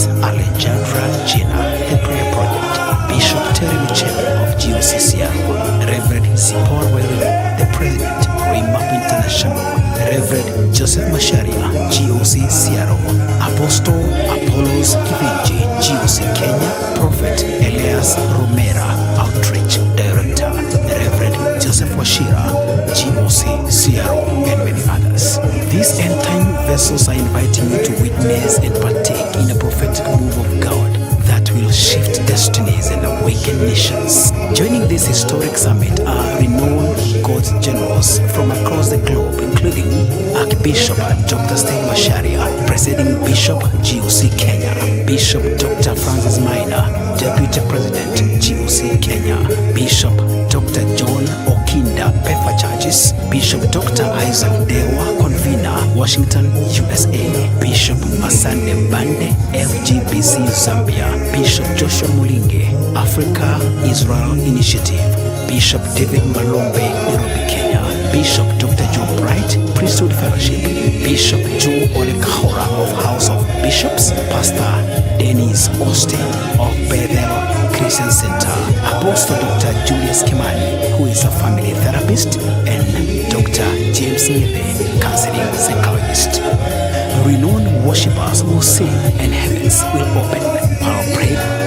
Prophetess Alejandra Gina, the Prayer Project, Bishop Terry Michel of GOC Seattle, Reverend Sipor Weru, the President, Remap International, Reverend Joseph Masharia, GOC Seattle, Apostle Apollos Kivinji, GOC Kenya, Prophet Elias Romera, Outreach Director, Reverend Joseph Washira, GOC Seattle, and many others. These end-time vessels are inviting you to witness and partake in a prophetic move of God that will shift destinies and awaken nations. Joining this historic summit are renowned God's generals from across the globe, including Archbishop Dr. Steve Masharia, Presiding Bishop, GOC Kenya, Bishop Dr. Francis Maina, Deputy President, GOC Kenya, Bishop Dr. John Okinda, Pepper Churches, Bishop Dr. Isaac Dewa, Convener, Washington, USA, Bishop Masande Bande, FGBC Zambia, Bishop Joshua Mulinge, Africa Israel Initiative, Bishop David Malombe, Nairobi, Kenya, Bishop Dr. Joe Bright, Priesthood Fellowship, Bishop Joe Olekahora of House of Bishops, Pastor Dennis Austin of Bethel Christian Center, Apostle Dr. Julius Kimani, who is a family therapist, and Dr. James Nyebe, counseling psychologist. Renowned worshippers will sing and heavens will open. While pray.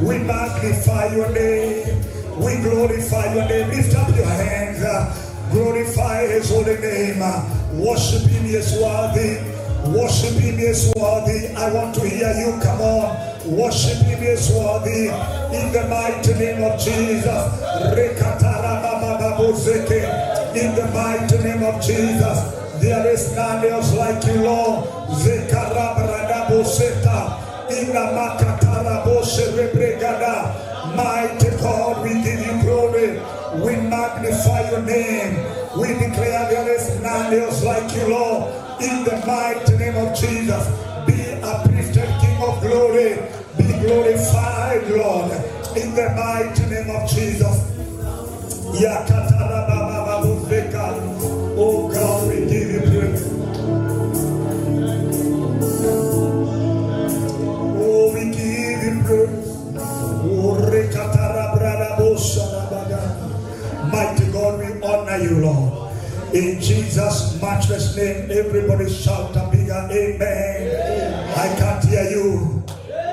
We magnify your name. We glorify your name. Lift up your hands. Glorify his holy name. Worship him, he is worthy. Worship him, he is worthy. I want to hear you. Come on. Worship him, he is worthy. In the mighty name of Jesus. In the mighty name of Jesus. There is none else like you, Lord. Mighty God, we give you glory. We magnify your name. We declare there is none else like you, Lord. In the mighty name of Jesus, be uplifted, King of glory. Be glorified, Lord. In the mighty name of Jesus. Oh God, we give you praise. Oh, we give you praise. Mighty God, we honor you, Lord. In Jesus' matchless name, everybody shout a bigger amen. I can't hear you.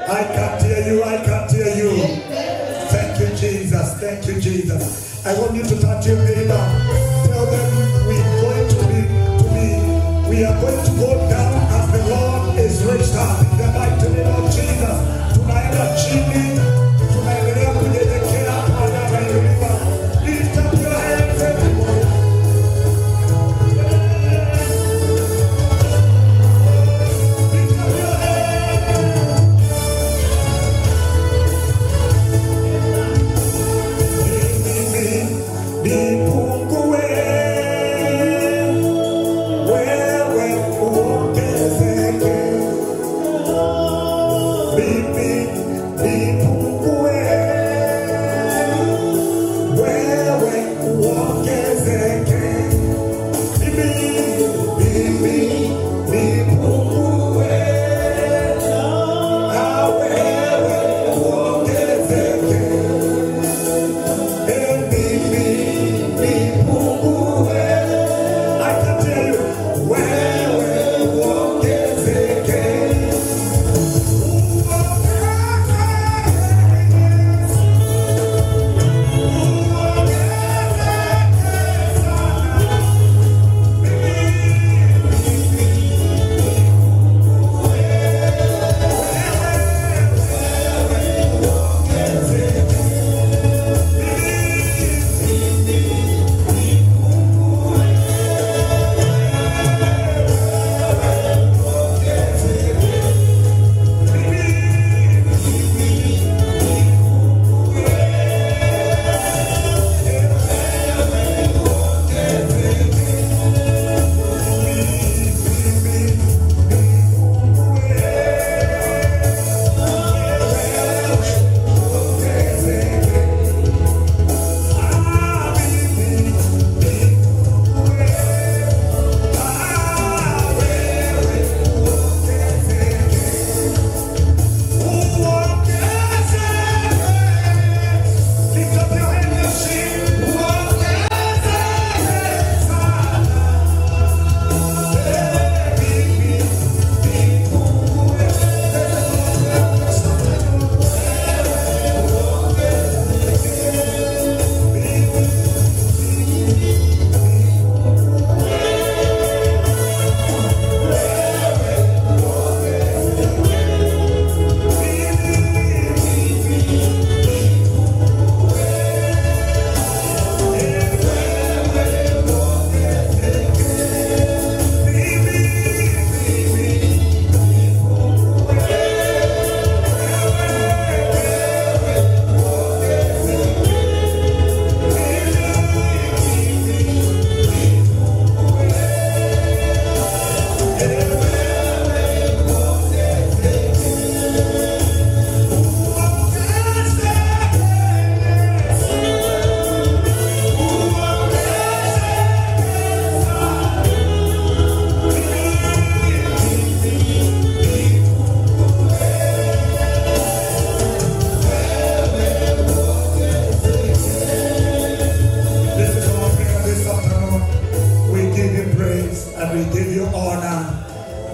I can't hear you. I can't hear you. Thank you, Jesus. Thank you, Jesus. I want you to touch your neighbor. Tell them we are going to go down as the Lord is raised up. In the mighty name of Jesus. Tunaenda chini. Tunaendelea kunyenyekea anavyoinuliwa. Lift up your hands, everybody. Lift up your hands. Nipungue wewe uongezeke. Mimi nipungue wewe uongezeke. Mimi nipungue na wewe uongezeke. I can tell you, wewe uongezeke.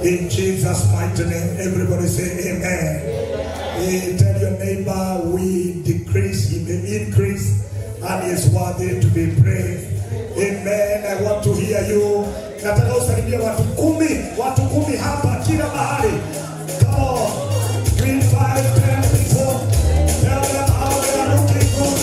In Jesus' mighty name, everybody say amen. Tell your neighbor, we and He is worthy to be praised. Amen. I want to hear you. Nataka usalimie watu 10 hapa kila mahali. Come on. 3, 5, 10 people. Tell them how they are looking good.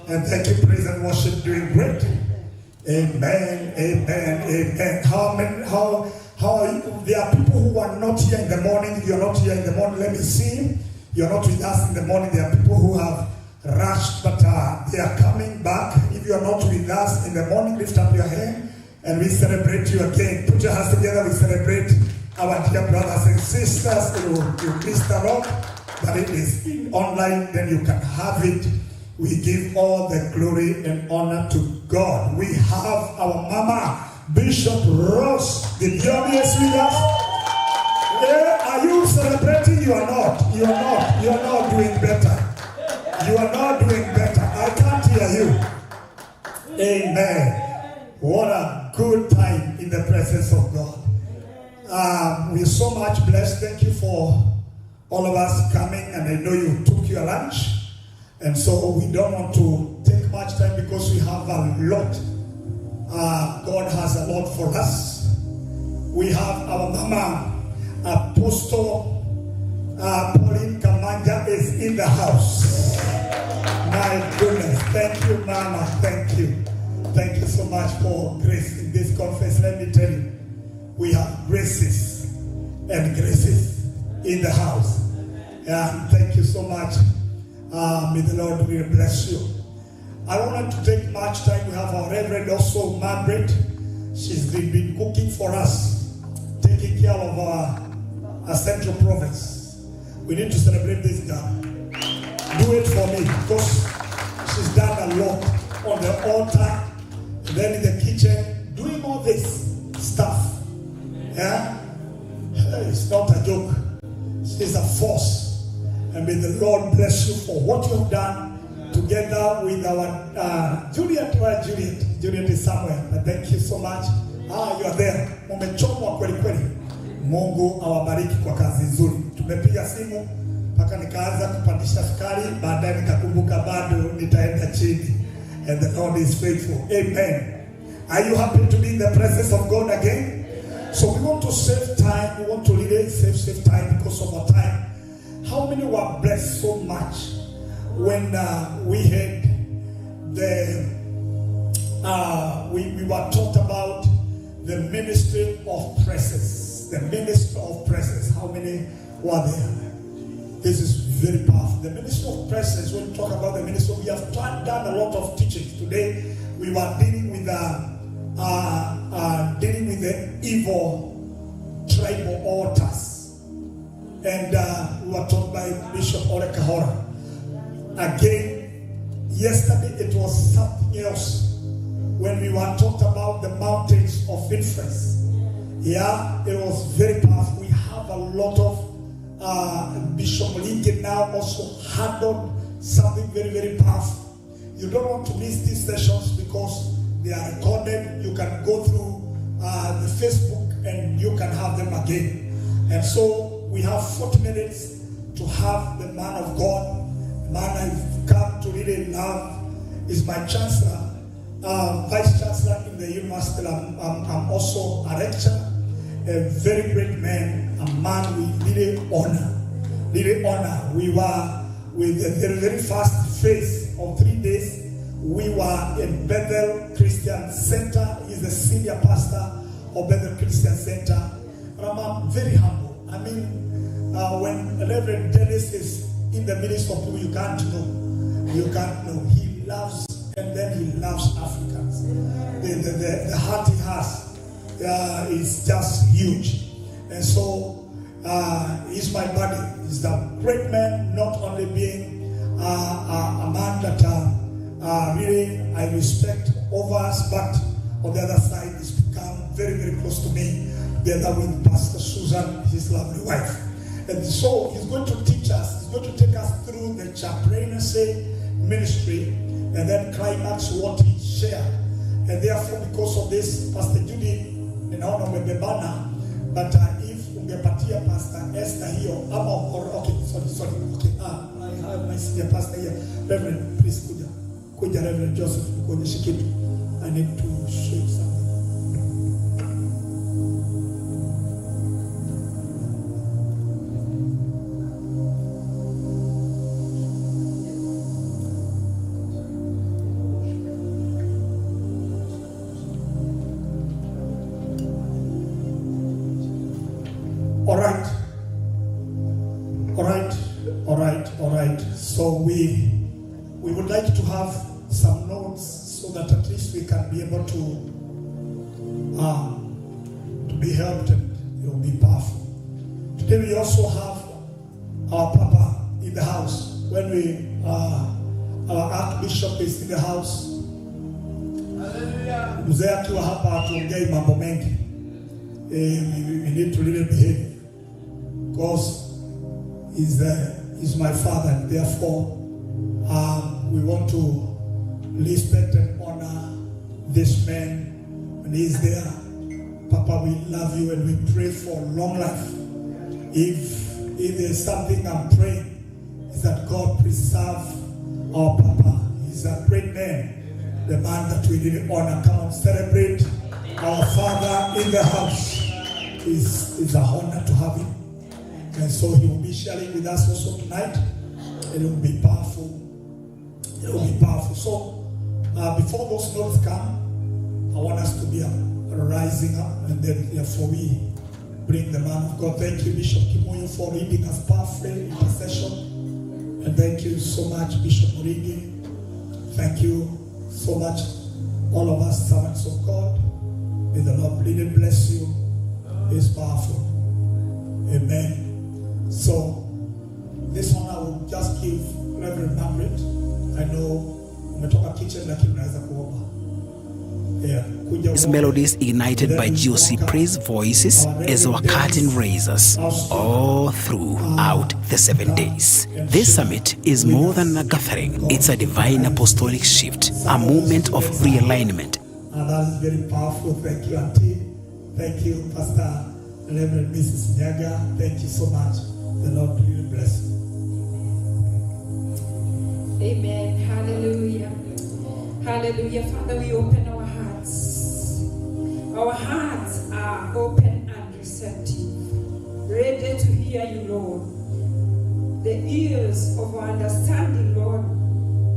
And thank you, praise and worship, doing great. Amen, amen, amen. How are you? There are people who are not here in the morning. If you're not here in the morning, let me see. You're not with us in the morning. There are people who have rushed, but they are coming back. If you are not with us in the morning, lift up your hand and we celebrate you again. Put your hands together. We celebrate our dear brothers and sisters. You missed the rock, but it is online. Then you can have it. We give all the glory and honor to God. We have our Mama, Bishop Ross. Did you miss with us? Are you celebrating? You are not. You are not. You are not doing better. You are not doing better. I can't hear you. Amen. What a good time in the presence of God. We're so much blessed. Thank you for all of us coming. And I know you took your lunch. And so we don't want to take much time because we have a lot. God has a lot for us. We have our Mama, Apostle Pauline Kamanja is in the house. My goodness. Thank you, Mama. Thank you. Thank you so much for grace in this conference. Let me tell you, we have graces and graces in the house. And thank you so much. May the Lord really bless you. I don't want to take much time. We have our Reverend also, Margaret. She's been cooking for us, taking care of our Central Province. We need to celebrate this girl. Do it for me, because she's done a lot on the altar, and then in the kitchen, doing all this stuff. Yeah? It's not a joke. She's a force. And may the Lord bless you for what you've done together with our Juliet. Well, Juliet is somewhere, but thank you so much. You are there. Umechomwa kweli kweli. Mungu awabariki kwa kazi nzuri. Tumepiga simu mpaka nikaanza kupandisha sukari, baadaye nikakumbuka bado nitaenda chini. And the Lord is faithful. Amen. Are you happy to be in the presence of God again? So we want to save time. We want to really save time because of our time. How many were blessed so much when we had we were taught about the ministry of presence? The ministry of presence. How many were there? This is very powerful. The ministry of presence. When we talk about the ministry, we have done a lot of teachings. Today we were dealing with the evil tribal altars. And we were taught by Bishop Orekahora. Again, yesterday it was something else when we were taught about the mountains of influence. Yeah, it was very powerful. We have a lot of Bishop Lincoln now also handled something very, very powerful. You don't want to miss these sessions because they are recorded. You can go through the Facebook and you can have them again. And so we have 40 minutes to have the man of God. The man I've come to really love is my chancellor, vice chancellor in the university. I'm also a lecturer, a very great man, a man we really honor. Really honor. We were with the very, very first phase of 3 days. We were in Bethel Christian Center. He's the senior pastor of Bethel Christian Center. And I'm very humble. I mean, when Reverend Dennis is in the midst of people, you can't know. You can't know. He loves, and then he loves Africans. The heart he has is just huge. And so, he's my buddy. He's a great man, not only being a man that really I respect over us, but on the other side, he's become very, very close to me. Together with Pastor Susan, his lovely wife. And so he's going to teach us, he's going to take us through the chaplaincy ministry and then climax what he shared. And therefore, because of this, Pastor Judy, naona umebebana, but if ungepatia Pastor Esther hiyo, okay, sorry, okay, I have my senior pastor here. Reverend, please kuja Reverend Joseph, kuonyesha kitu. I need to show you something. All right. So we would like to have some notes so that at least we can be able to be helped and it will be powerful. Today we also have our Papa in the house. When our Archbishop is in the house. Mzee akiwa hapa hatuongei mambo mengi. We need to really behave because he's my father, and therefore we want to respect and honor this man when he's there. Papa, we love you and we pray for long life. If there's something I'm praying, is that God preserve our Papa. He's a great man, the man that we really honor. Come and celebrate our Father in the house. It's an honor to have him. And so he will be sharing with us also tonight. And it will be powerful. It will be powerful. So, before those notes come, I want us to be rising up, and then therefore we bring the man of God. Thank you, Bishop Kimoyo, for leading us powerfully in procession. And thank you so much, Bishop Moringi. Thank you so much, all of us servants of God. May the Lord really bless you. It's powerful. Amen. So, this one I will just give Reverend Margaret. I know umetoka kitchen lakini unaweza kuomba. These melodies ignited by GOC praise voices as our curtain raisers all throughout the 7 days. This summit is more than a gathering. It's a divine apostolic shift, a moment of realignment. And that is very powerful. Thank you, Auntie. Thank you, Pastor Reverend Mrs. Nyaga. Thank you so much. The Lord really bless you. Amen. Hallelujah. Hallelujah. Father, we open our hearts. Our hearts are open and receptive, ready to hear you, Lord. The ears of our understanding, Lord,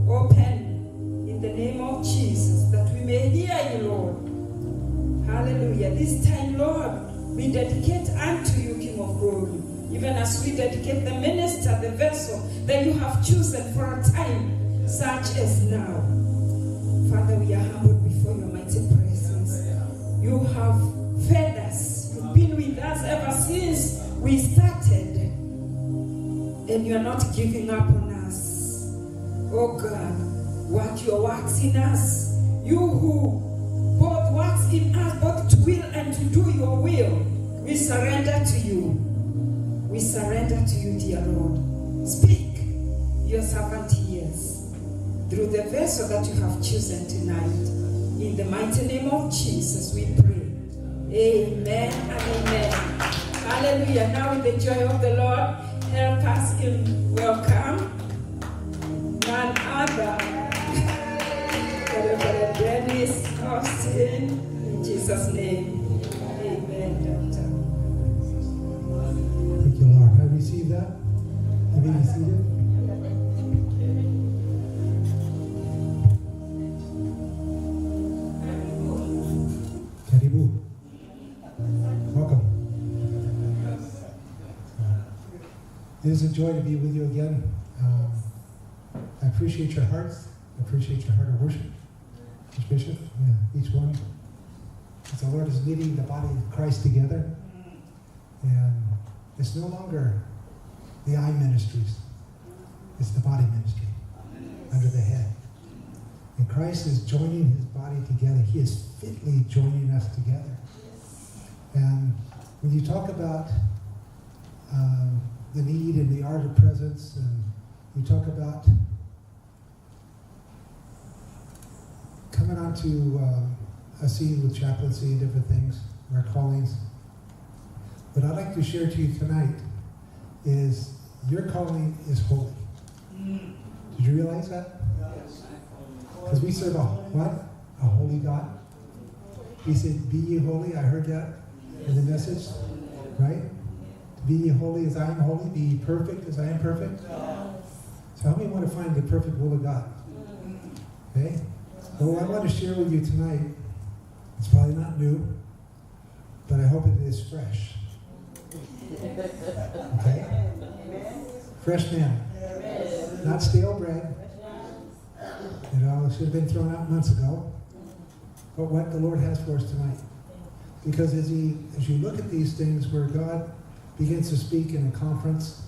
open in the name of Jesus, that we may hear you, Lord. Hallelujah. This time, Lord, we dedicate unto you, King of Glory, even as we dedicate the minister, the vessel that you have chosen for a time such as now. Father, we are humbled before your mighty presence. You have fed us. You've been with us ever since we started. And you are not giving up on us. Oh God, work your works in us. You who both works in us, both to will and to do your will. We surrender to you. We surrender to you, dear Lord. Speak, your servant hears. Through the vessel that you have chosen tonight. In the mighty name of Jesus, we pray. Amen and amen. Hallelujah. Now with the joy of the Lord, help us in welcome none other than Reverend Dennis Austin. In Jesus' name. Amen, Doctor. Thank you, Lord. I receive that. Have you received it? Welcome. It is a joy to be with you again. I appreciate your hearts. I appreciate your heart of worship. Each bishop, each one. As the Lord is leading the body of Christ together. And it's no longer the eye ministries. It's the body ministry under the head. And Christ is joining his body together. He is fitly joining us together. And when you talk about the need and the art of presence, and you talk about coming onto a scene with chaplaincy and different things, our callings, what I'd like to share to you tonight is your calling is holy. Did you realize that? Because we serve a what? A holy God. He said, be ye holy. I heard that in the message, right? Be ye holy as I am holy. Be ye perfect as I am perfect. So how many want to find the perfect will of God? Okay? Well, what I want to share with you tonight, it's probably not new, but I hope it is fresh. Okay? Fresh manna. Not stale bread. You know, it should have been thrown out months ago. But what the Lord has for us tonight. Because as you look at these things where God begins to speak in a conference,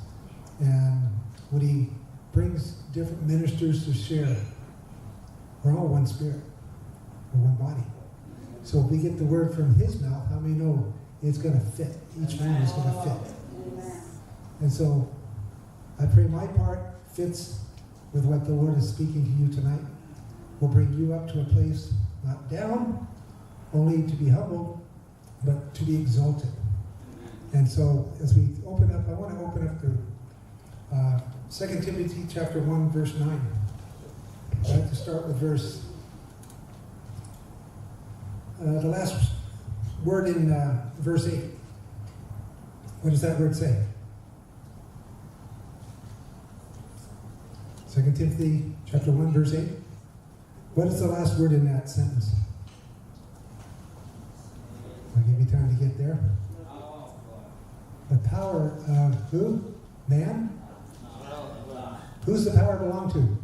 and when he brings different ministers to share, we're all one spirit, we're one body. So if we get the word from his mouth, how many know it's going to fit? Each one is going to fit. And so I pray my part fits with what the Lord is speaking to you tonight. Will bring you up to a place not down, only to be humbled, but to be exalted. And so as we open up, I want to open up to 2 Timothy chapter 1, verse 9. I'd like to start with the last word in verse 8. What does that word say? 2 Timothy chapter 1, verse 8. What is the last word in that sentence? I'll give you time to get there. The power of who? Man? Who's the power belong to?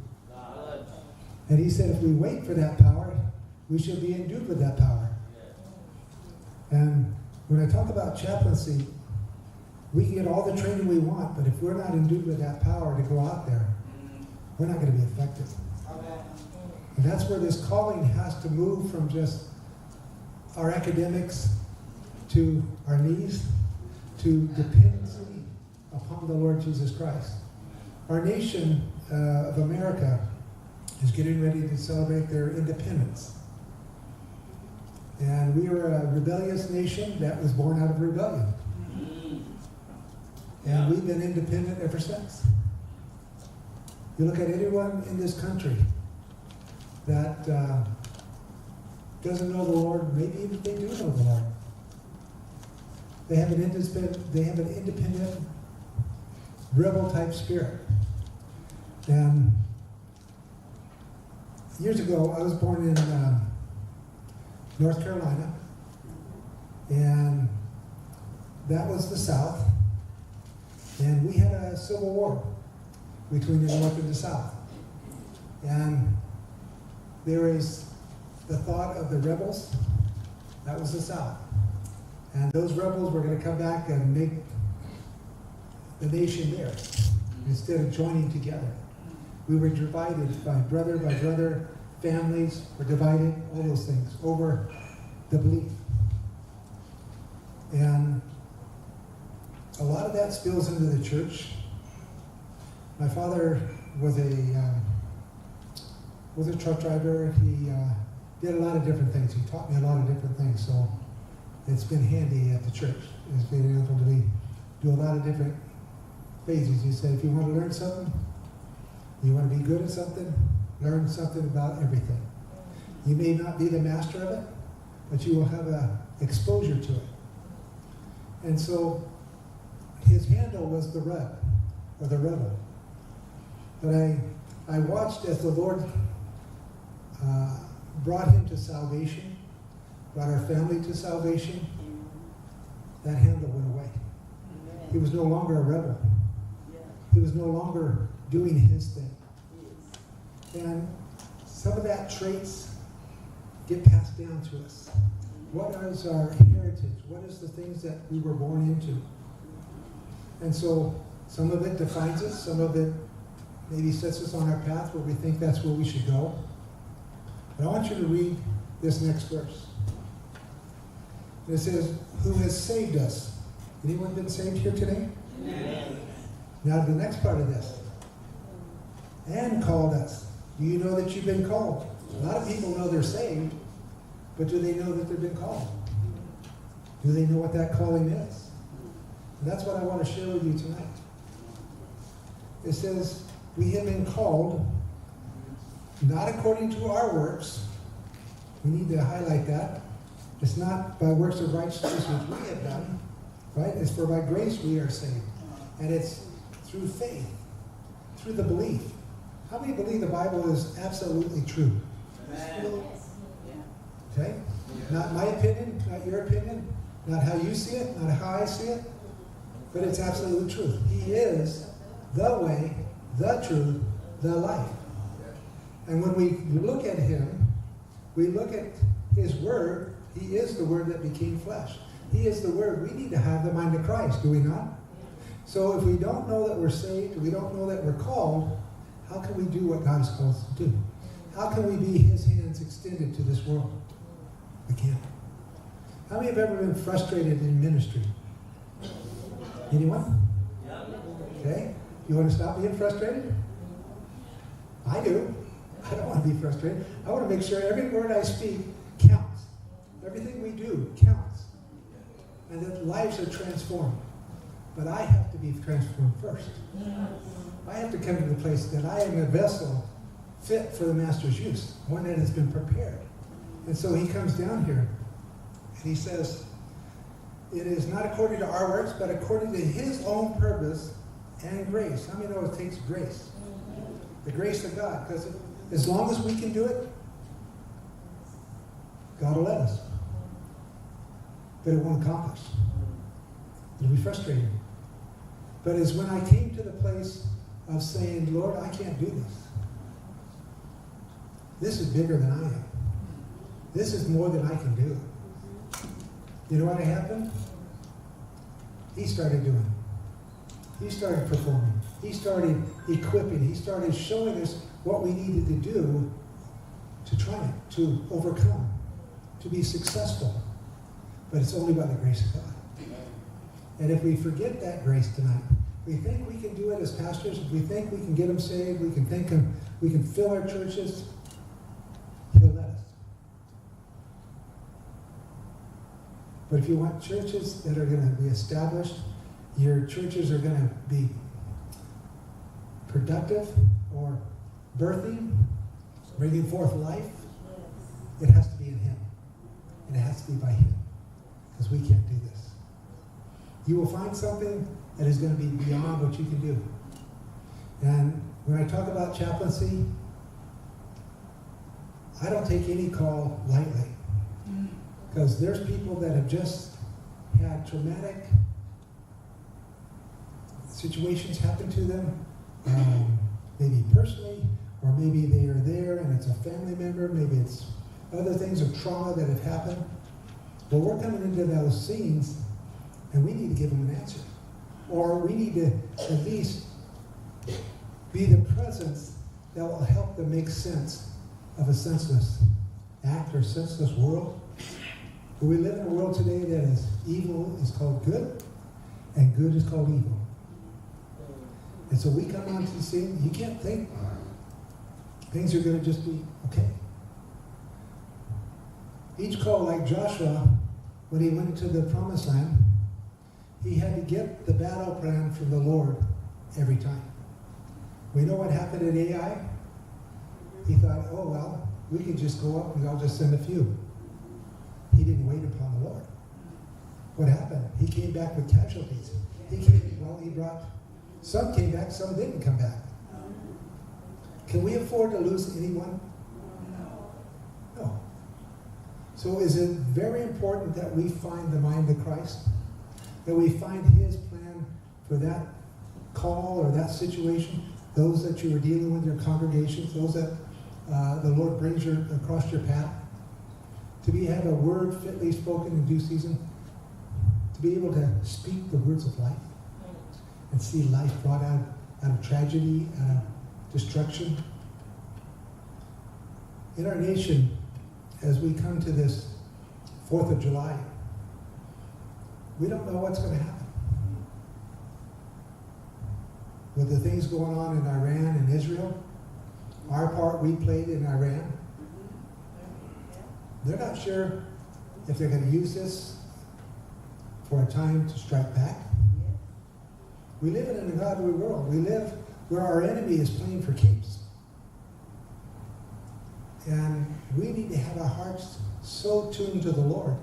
And he said if we wait for that power, we shall be endued with that power. And when I talk about chaplaincy, we can get all the training we want, but if we're not endued with that power to go out there, we're not going to be effective. And that's where this calling has to move from just our academics to our knees to dependency upon the Lord Jesus Christ. Our nation of America is getting ready to celebrate their independence. And we are a rebellious nation that was born out of rebellion. And we've been independent ever since. You look at anyone in this country that doesn't know the Lord, maybe even they do know the Lord. They have an independent rebel type spirit. And years ago, I was born in North Carolina, and that was the South. And we had a civil war between the North and the South. And there is the thought of the rebels, that was the South. And those rebels were going to come back and make the nation theirs instead of joining together. We were divided by brother, families were divided, all those things, over the belief. And a lot of that spills into the church. My father was a truck driver. He did a lot of different things. He taught me a lot of different things. So it's been handy at the church. It's been able to do a lot of different phases. He said, if you want to learn something, you want to be good at something, learn something about everything. You may not be the master of it, but you will have an exposure to it. And so his handle was the red, or the rebel. But I watched as the Lord brought him to salvation, brought our family to salvation. That handle went away. He was no longer a rebel. He was no longer doing his thing. And some of that traits get passed down to us. What is our heritage? What is the things that we were born into? And so some of it defines us, some of it maybe sets us on our path where we think that's where we should go. But I want you to read this next verse. It says, who has saved us? Anyone been saved here today? Amen. Now the next part of this. And called us. Do you know that you've been called? A lot of people know they're saved, but do they know that they've been called? Do they know what that calling is? And that's what I want to share with you tonight. It says, we have been called, not according to our works. We need to highlight that. It's not by works of righteousness which we have done, right? It's for by grace we are saved. And it's through faith, through the belief. How many believe the Bible is absolutely true? Okay? Not my opinion, not your opinion, not how you see it, not how I see it, but it's absolutely true. He is the way, the truth, the life. And when we look at him, we look at his word. He is the word that became flesh. He is the word. We need to have the mind of Christ, do we not? So if we don't know that we're saved, we don't know that we're called, how can we do what God has called us to do? How can we be his hands extended to this world? We can't. How many have ever been frustrated in ministry? Anyone? Okay. You want to stop being frustrated? I do. I don't want to be frustrated. I want to make sure every word I speak counts. Everything we do counts. And that lives are transformed. But I have to be transformed first. I have to come to the place that I am a vessel fit for the master's use, one that has been prepared. And so he comes down here and he says, it is not according to our works, but according to his own purpose and grace. How many know it takes grace? The grace of God. Because as long as we can do it, God will let us. But it won't accomplish. It'll be frustrating. But it's when I came to the place of saying, Lord, I can't do this. This is bigger than I am. This is more than I can do. You know what happened? He started doing. He started performing. He started equipping. He started showing us what we needed to do to triumph, to overcome, to be successful. But it's only by the grace of God. And if we forget that grace tonight, we think we can do it as pastors, we think we can get them saved, we can fill our churches, He'll let us. But if you want churches that are going to be established, your churches are going to be productive or birthing, bringing forth life, it has to be in Him. And it has to be by Him. Because we can't do this. You will find something that is going to be beyond what you can do. And when I talk about chaplaincy, I don't take any call lightly. Because there's people that have just had traumatic situations happen to them, maybe personally, or maybe they are there and it's a family member, maybe it's other things of trauma that have happened. Well, we're coming into those scenes and we need to give them an answer. Or we need to at least be the presence that will help them make sense of a senseless act or senseless world. But we live in a world today that is evil is called good, and good is called evil. And so we come onto the scene, you can't think things are going to just be okay. Each call, like Joshua, when he went into the promised land, he had to get the battle plan from the Lord every time. We know what happened at Ai. He thought, oh, well, we can just go up and I'll just send a few. He didn't wait upon the Lord. What happened? He came back with casualties. He brought, some came back, some didn't come back. Can we afford to lose anyone? No. So is it very important that we find the mind of Christ? That we find His plan for that call or that situation? Those that you are dealing with, your congregations, those that the Lord brings across your path? To have a word fitly spoken in due season? To be able to speak the words of life? And see life brought out of tragedy, out of destruction? In our nation, as we come to this 4th of July, we don't know what's going to happen. With the things going on in Iran and Israel, our part we played in Iran, they're not sure if they're going to use this for a time to strike back. We live in an ungodly world. We live where our enemy is playing for keeps. And we need to have our hearts so tuned to the Lord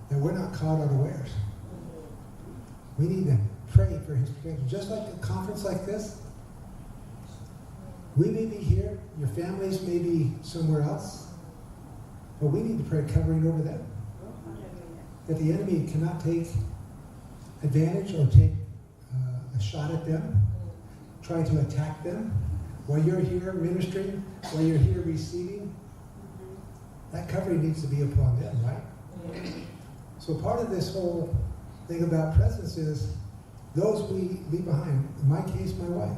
that we're not caught unawares. We need to pray for His protection. Just like a conference like this, we may be here, your families may be somewhere else, but we need to pray covering over them. That the enemy cannot take advantage or take a shot at them, try to attack them. While you're here ministering, while you're here receiving, that covering needs to be upon them, right? So part of this whole thing about presence is those we leave behind. In my case, my wife.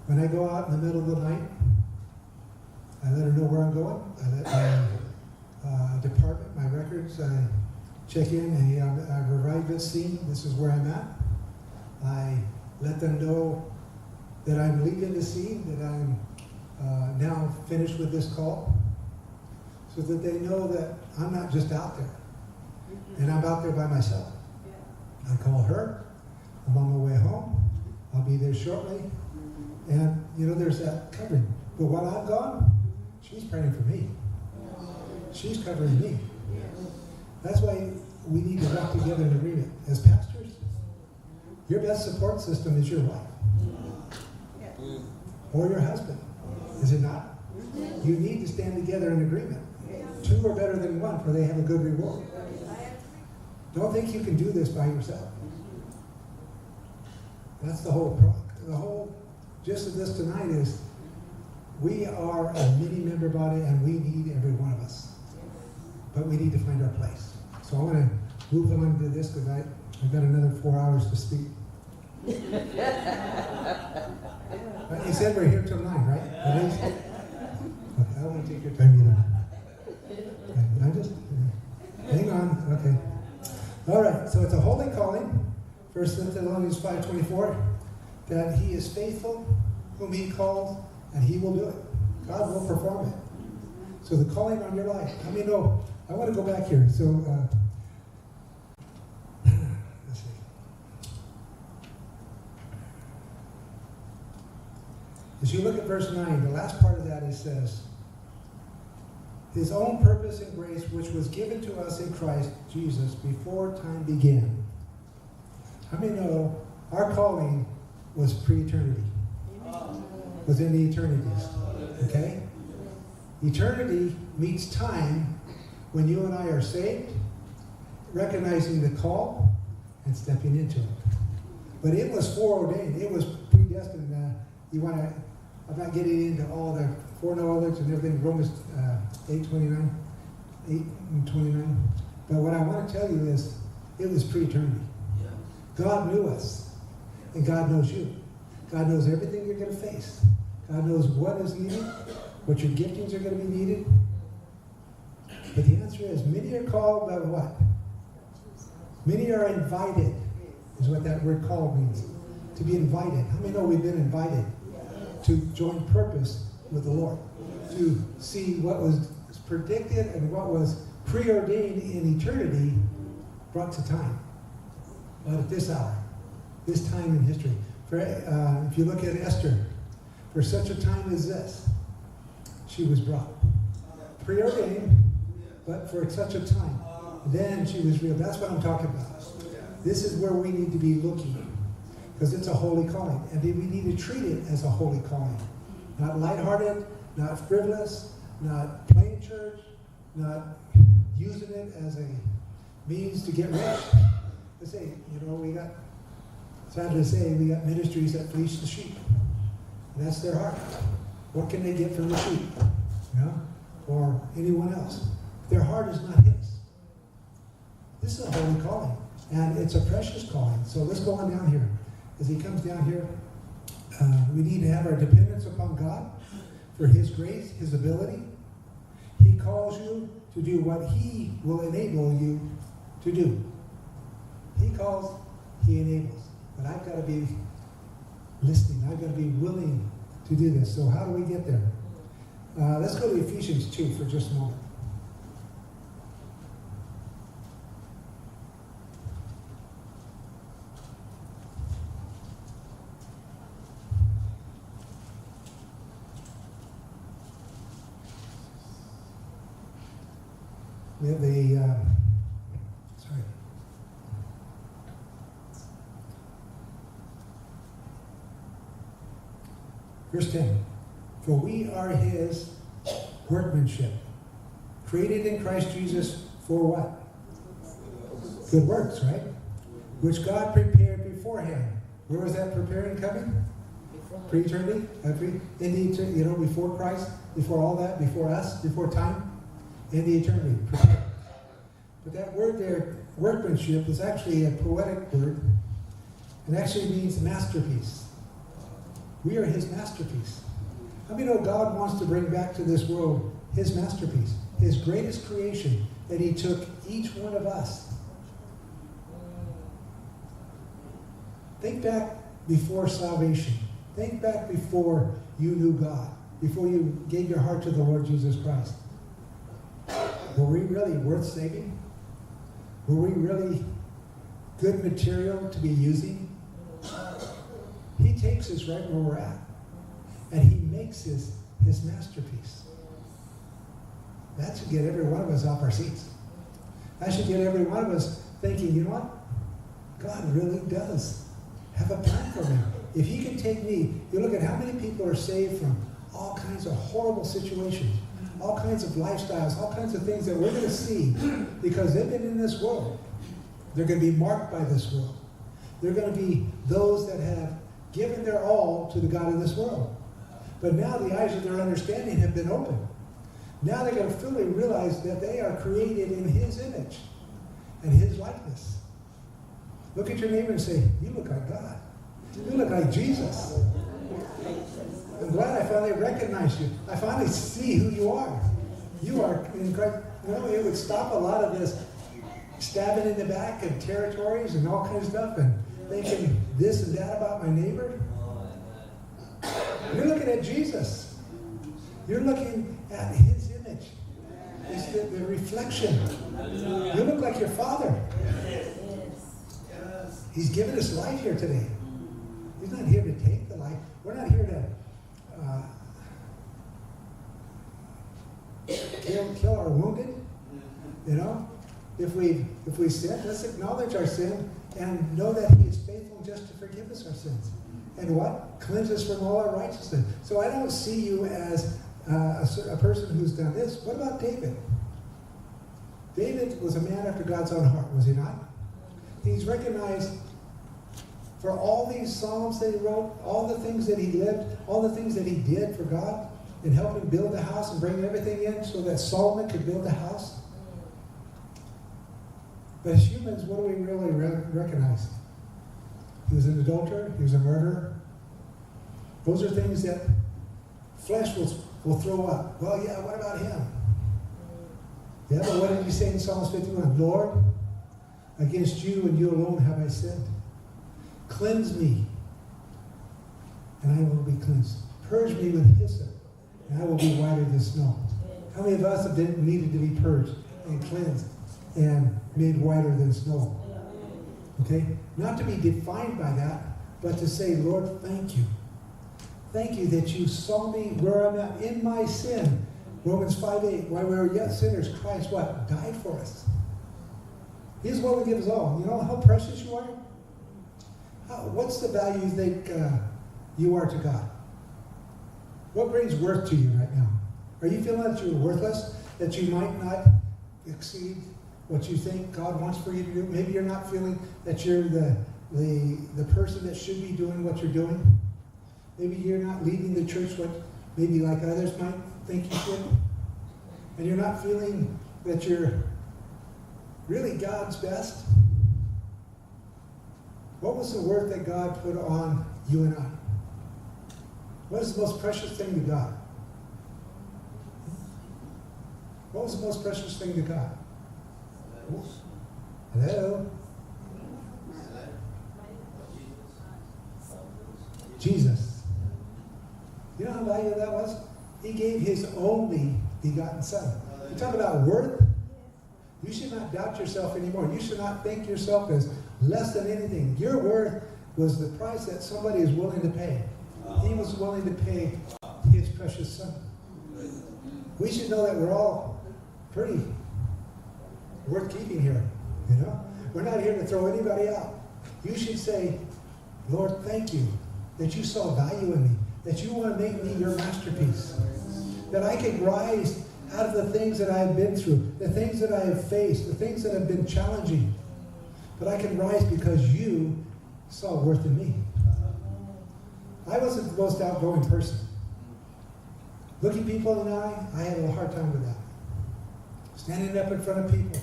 When I go out in the middle of the night, I let her know where I'm going. I let my department, my records, I check in, hey, I've arrived at scene, this is where I'm at. I let them know that I'm leaving the scene, that I'm now finished with this call, so that they know that I'm not just out there, and I'm out there by myself. I call her, I'm on my way home, I'll be there shortly, And, there's that covering. But while I'm gone, she's praying for me. She's covering me. That's why we need to walk together in agreement. As pastors, your best support system is your wife. Or your husband. Is it not? You need to stand together in agreement. Two are better than one, for they have a good reward. Don't think you can do this by yourself. That's the whole gist of this tonight is we are a many-member body and we need every one of us. But we need to find our place. So I want to move on to this because I've got another 4 hours to speak. You said we're here till 9, right? At least? Okay, I don't want to take your time either. Okay, I just, hang on, okay. All right, so it's a holy calling. 1 Thessalonians 5:24, that he is faithful, whom he called, and he will do it. God will perform it. So the calling on your life. I want to go back here. So, let's see. As you look at verse 9, the last part of that, it says, his own purpose and grace, which was given to us in Christ Jesus before time began. How many know our calling was pre-eternity? Was in the eternities. Okay? Eternity meets time when you and I are saved, recognizing the call, and stepping into it. But it was foreordained. It was predestined. I'm not getting into all the foreknowledge and everything, Romans 8:29. But what I want to tell you is, it was pre-eternity. God knew us, and God knows you. God knows everything you're going to face. God knows what is needed, what your giftings are going to be needed. But the answer is, many are called, but what? Many are invited, is what that word called means. To be invited. How many know we've been invited to join purpose with the Lord? To see what was predicted and what was preordained in eternity brought to time. But at this hour, this time in history. If you look at Esther, for such a time as this, she was brought. Preordained, but for such a time. Then she was real. That's what I'm talking about. This is where we need to be looking. Because it's a holy calling. And we need to treat it as a holy calling. Not lighthearted, not frivolous, not playing church, not using it as a means to get rich. Let's say, sad to say, we got ministries that fleece the sheep. And that's their heart. What can they get from the sheep? Or anyone else? Their heart is not his. This is a holy calling. And it's a precious calling. So let's go on down here. As he comes down here, we need to have our dependence upon God for his grace, his ability. He calls you to do what he will enable you to do. He calls, he enables. But I've got to be listening. I've got to be willing to do this. So how do we get there? Let's go to Ephesians 2 for just a moment. We have Verse 10. For we are his workmanship, created in Christ Jesus for what? Good works, right? Which God prepared beforehand. Where was that preparing coming? Pre-eternity? Before Christ, before all that, before us, before time, in the eternity. Prepared. But that word there, workmanship, is actually a poetic word. It actually means masterpiece. We are his masterpiece. How many know God wants to bring back to this world his masterpiece, his greatest creation, that he took each one of us. Think back before salvation. Think back before you knew God, before you gave your heart to the Lord Jesus Christ. Were we really worth saving? Were we really good material to be using? He takes us right where we're at. And he makes his masterpiece. That should get every one of us off our seats. That should get every one of us thinking, you know what? God really does have a plan for me. If he can take me, you look at how many people are saved from all kinds of horrible situations, all kinds of lifestyles, all kinds of things that we're going to see because they've been in this world. They're going to be marked by this world. They're going to be those that have given their all to the God of this world. But now the eyes of their understanding have been opened. Now they're going to fully realize that they are created in his image and his likeness. Look at your neighbor and say, you look like God. You look like Jesus. I'm glad I finally recognized you. I finally see who you are. You are in Christ. You know, it would stop a lot of this stabbing in the back and territories and all kinds of stuff and thinking this and that about my neighbor. You're looking at Jesus. You're looking at his image. It's the reflection. You look like your Father. He's given us life here today. He's not here to take the life. We're not here to kill our wounded. You know, if we sin, let's acknowledge our sin and know that he is faithful and just to forgive us our sins. And what? Cleanse us from all unrighteousness. So I don't see you as a person who's done this. What about David? David was a man after God's own heart, was he not? He's recognized for all these psalms that he wrote, all the things that he lived, all the things that he did for God, and help him build the house and bring everything in so that Solomon could build the house. But as humans, what do we really recognize? He was an adulterer. He was a murderer. Those are things that flesh will throw up. Well, yeah, what about him? Yeah, but what did he say in Psalms 51? Lord, against you and you alone have I sinned. Cleanse me, and I will be cleansed. Purge me with hyssop, and I will be whiter than snow. How many of us have needed to be purged and cleansed and made whiter than snow? Okay? Not to be defined by that, but to say, Lord, thank you. Thank you that you saw me where I'm at in my sin. Romans 5:8, while we were yet sinners, Christ what? Died for us. He's willing to give us all. You know how precious you are? What's the value you think you are to God? What brings worth to you right now? Are you feeling that you're worthless? That you might not exceed what you think God wants for you to do? Maybe you're not feeling that you're the person that should be doing what you're doing. Maybe you're not leading the church what maybe like others might think you should. And you're not feeling that you're really God's best. What was the worth that God put on you and I? What is the most precious thing to God? What was the most precious thing to God? Hello? Jesus. You know how valuable that was? He gave his only begotten Son. You talk about worth? You should not doubt yourself anymore. You should not think yourself as less than anything. Your worth was the price that somebody is willing to pay. He was willing to pay his precious Son. We should know that we're all pretty worth keeping here. You know? We're not here to throw anybody out. You should say, Lord, thank you that you saw value in me, that you want to make me your masterpiece, that I can rise out of the things that I have been through, the things that I have faced, the things that have been challenging. But I can rise because you saw worth in me. I wasn't the most outgoing person. Looking people in the eye, I had a hard time with that. Standing up in front of people.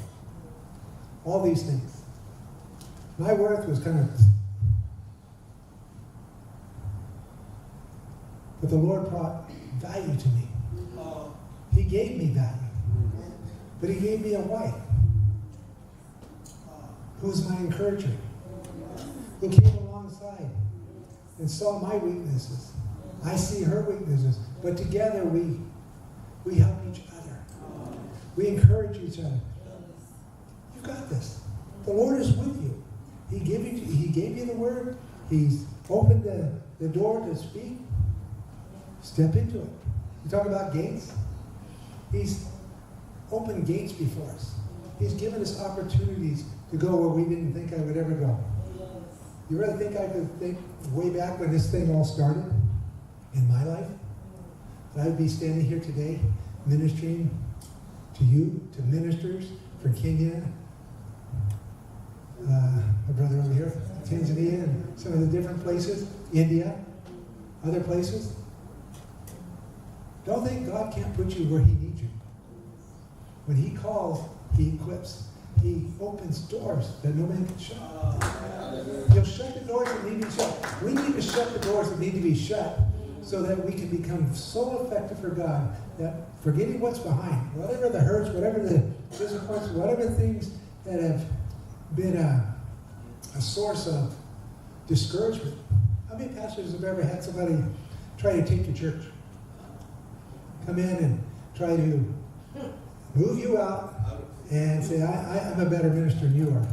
All these things. My worth was kind of... But the Lord brought value to me. He gave me value. But he gave me a wife who's my encourager, who came alongside and saw my weaknesses. I see her weaknesses. But together we help each other. We encourage each other. You've got this. The Lord is with you. He gave you the word. He's opened the door to speak. Step into it. You talk about gates? He's opened gates before us. He's given us opportunities to go where we didn't think I would ever go. You really think I could think way back when this thing all started in my life? That I would be standing here today ministering to you, to ministers from Kenya, my brother over here, Tanzania, and some of the different places, India, other places. Don't think God can't put you where he needs you. When he calls, he equips. He opens doors that no man can shut. He'll shut the doors that need to be shut. We need to shut the doors that need to be shut so that we can become so effective for God that forgetting what's behind, whatever the hurts, whatever the disappointments, whatever things that have been a source of discouragement. How many pastors have ever had somebody try to take your church? Come in and try to move you out and say, I'm a better minister than you are.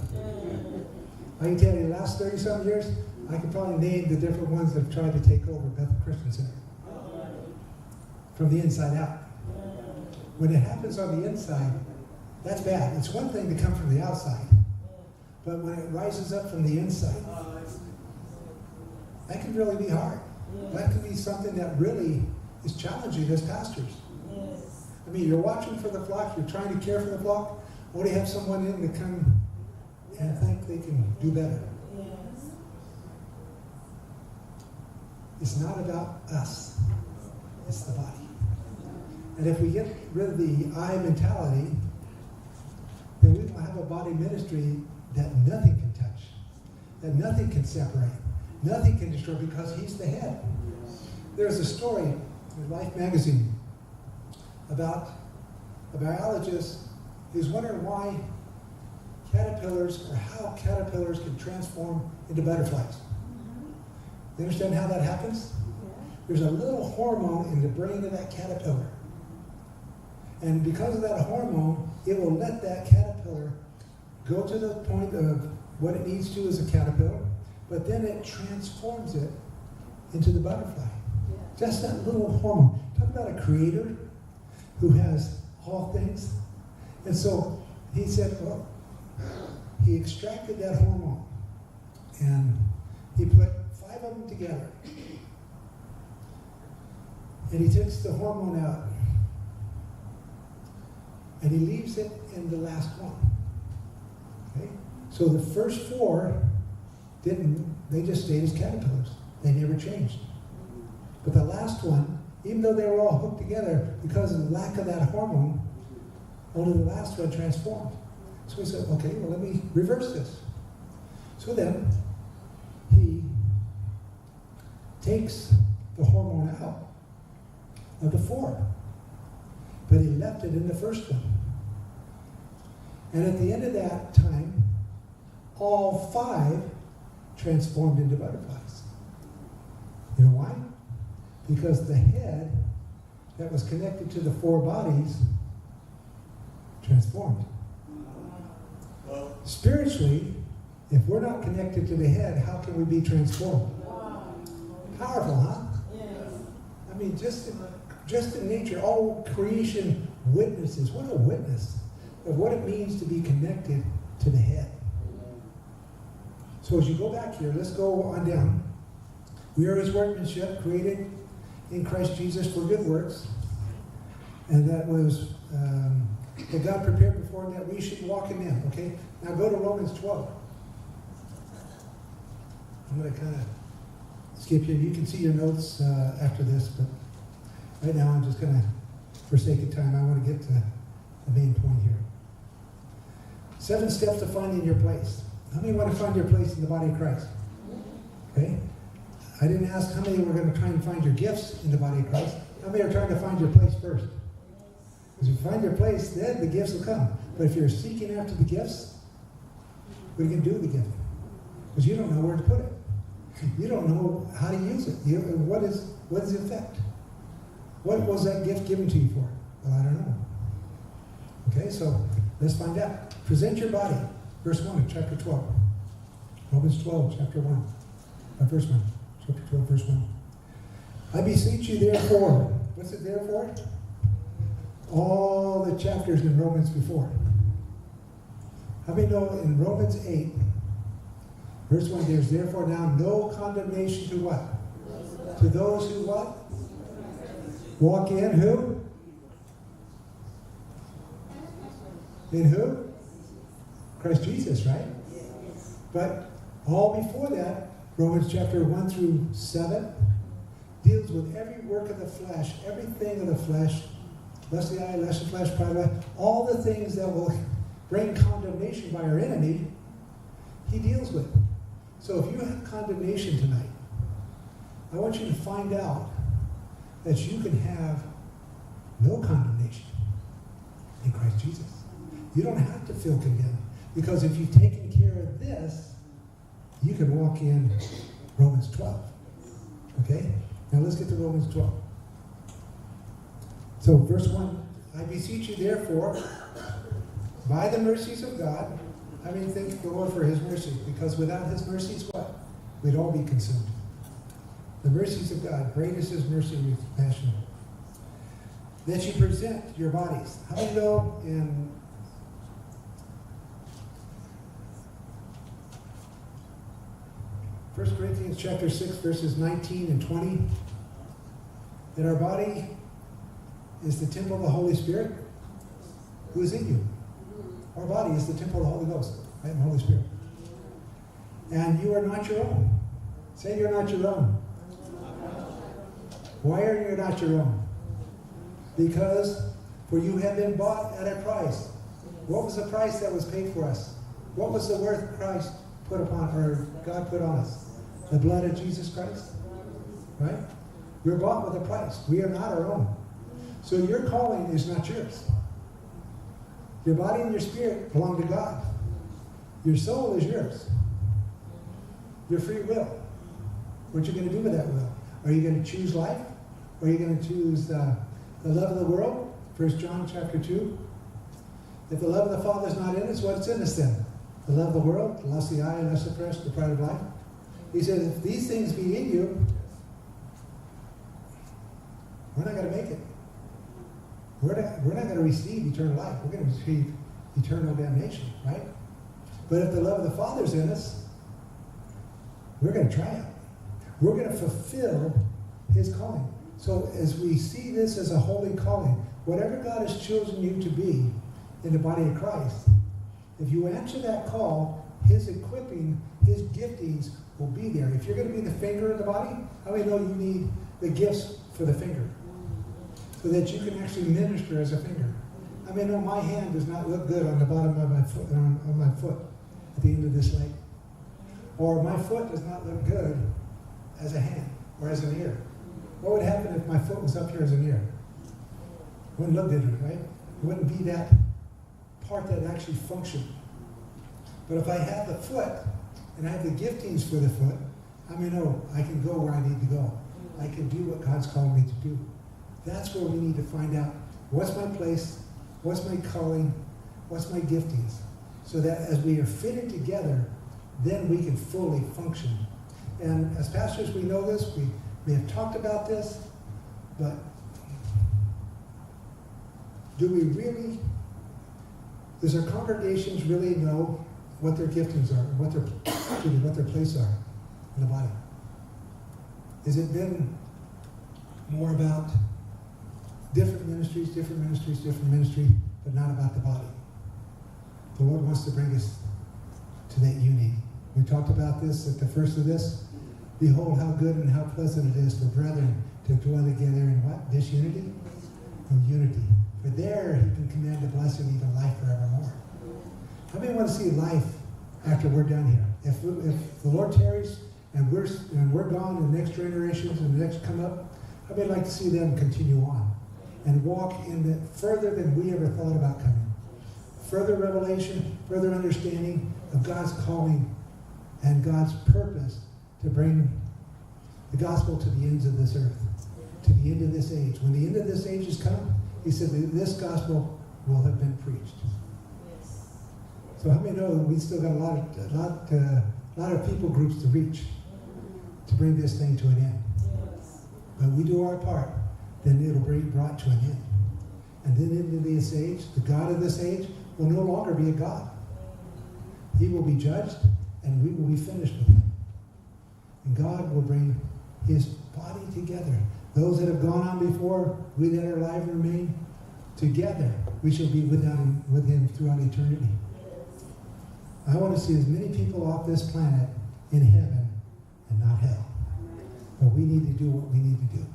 I can tell you, the last 30-something years, I can probably name the different ones that have tried to take over Bethel Christian Center. From the inside out. When it happens on the inside, that's bad. It's one thing to come from the outside. But when it rises up from the inside, that can really be hard. That can be something that really is challenging as pastors. I mean, you're watching for the flock, you're trying to care for the flock, or do you have someone in to come and think they can do better? It's not about us. It's the body. And if we get rid of the I mentality, then we will have a body ministry that nothing can touch, that nothing can separate, nothing can destroy, because he's the head. There's a story in Life magazine about a biologist who's wondering why caterpillars, or how caterpillars can transform into butterflies. You understand how that happens? There's a little hormone in the brain of that caterpillar. And because of that hormone, it will let that caterpillar go to the point of what it needs to as a caterpillar, but then it transforms it into the butterfly. Just that little hormone. Talk about a creator who has all things. And so he said, well, he extracted that hormone and he put 5 of them together. And he takes the hormone out and he leaves it in the last one. Okay? So the first 4 they just stayed as caterpillars. They never changed. But the last one, even though they were all hooked together, because of the lack of that hormone, only the last one transformed. So he said, okay, well, let me reverse this. So then, he takes the hormone out of the 4, but he left it in the first one. And at the end of that time, all 5 transformed into butterflies. You know why? Because the head that was connected to the 4 bodies transformed. Spiritually, if we're not connected to the head, how can we be transformed? Powerful, huh? I mean, just in nature, all creation witnesses. What a witness of what it means to be connected to the head. So as you go back here, let's go on down. We are his workmanship, created in Christ Jesus for good works. And that was that God prepared before that we should walk in them. Okay? Now go to Romans 12. I'm going to kind of skip you. You can see your notes after this, but right now I'm just going to, for sake of time, I want to get to the main point here. 7 steps to finding your place. How many want to find your place in the body of Christ? Okay? I didn't ask how many were going to try and find your gifts in the body of Christ. How many are trying to find your place first? Because if you find your place, then the gifts will come. But if you're seeking after the gifts, what are you going to do with the gift? Because you don't know where to put it. You don't know how to use it. What is the effect? What was that gift given to you for? Well, I don't know. Okay, so let's find out. Present your body. Verse 1 of chapter 12. Romans 12, chapter 1. Verse 1. Chapter 12, verse 1. I beseech you therefore. What's it there for? All the chapters in Romans before. How many know in Romans 8, verse 1, there's therefore now no condemnation to what? To those who what? Walk in who? In who? Christ Jesus, right? But all before that, Romans chapter 1 through 7, deals with every work of the flesh, everything of the flesh, lest the eye, lest the flesh, pride of life, all the things that will bring condemnation by our enemy, he deals with. So if you have condemnation tonight, I want you to find out that you can have no condemnation in Christ Jesus. You don't have to feel condemned, because if you've taken care of this, you can walk in Romans 12. Okay? Now let's get to Romans 12. So verse 1, I beseech you therefore, by the mercies of God, I mean, thank the Lord for his mercy, because without his mercies, what? We'd all be consumed. The mercies of God, great is his mercy and compassion. That you present your bodies. How many know in 1 Corinthians chapter 6, verses 19 and 20, that our body is the temple of the Holy Spirit who is in you. Our body is the temple of the Holy Ghost, right? The Holy Spirit. And you are not your own. Say you're not your own. Why are you not your own? Because for you have been bought at a price. What was the price that was paid for us? What was the worth Christ put upon, or God put on us? The blood of Jesus Christ. Right? We're bought with a price. We are not our own. So your calling is not yours. Your body and your spirit belong to God. Your soul is yours. Your free will. What are you going to do with that will? Are you going to choose life? Or are you going to choose the love of the world? 1 John chapter 2. If the love of the Father is not in us, what's in us then? The love of the world, the lust of the eye, lust of the flesh, the pride of life. He says, if these things be in you, we're not going to make it. We're not going to receive eternal life. We're going to receive eternal damnation, right? But if the love of the Father is in us, we're going to triumph. We're going to fulfill his calling. So as we see this as a holy calling, whatever God has chosen you to be in the body of Christ, if you answer that call, his equipping, his giftings will be there. If you're going to be the finger of the body, how many know you need the gifts for the finger? So that you can actually minister as a finger. I mean, no, my hand does not look good on the bottom of my foot, on my foot at the end of this leg. Or my foot does not look good as a hand or as an ear. What would happen if my foot was up here as an ear? It wouldn't look good, right? It wouldn't be that part that actually functioned. But if I have the foot and I have the giftings for the foot, I mean, no, I can go where I need to go. I can do what God's called me to do. That's where we need to find out what's my place, what's my calling, what's my giftings, so that as we are fitted together, then we can fully function. And as pastors, we know this, we may have talked about this, but do we really, does our congregations really know what their giftings are, what their place are in the body? Has it been more about different ministries, but not about the body? The Lord wants to bring us to that unity. We talked about this at the first of this. Behold how good and how pleasant it is for brethren to dwell together in what? Disunity? No, unity. For there he can command a blessing, even life forevermore. How many want to see life after we're done here? If the Lord tarries and we're gone, and the next generations and the next come up, how many like to see them continue on and walk in the further than we ever thought about coming? Further revelation, further understanding of God's calling and God's purpose to bring the gospel to the ends of this earth, to the end of this age. When the end of this age has come, he said that this gospel will have been preached. Yes. So how many know that we still got a lot of people groups to reach to bring this thing to an end? Yes. but we do our part, then it'll be brought to an end. And then into this age, the God of this age will no longer be a God. He will be judged, and we will be finished with him. And God will bring his body together. Those that have gone on before, we that are alive and remain, together we shall be with him throughout eternity. I want to see as many people off this planet in heaven and not hell. But we need to do what we need to do.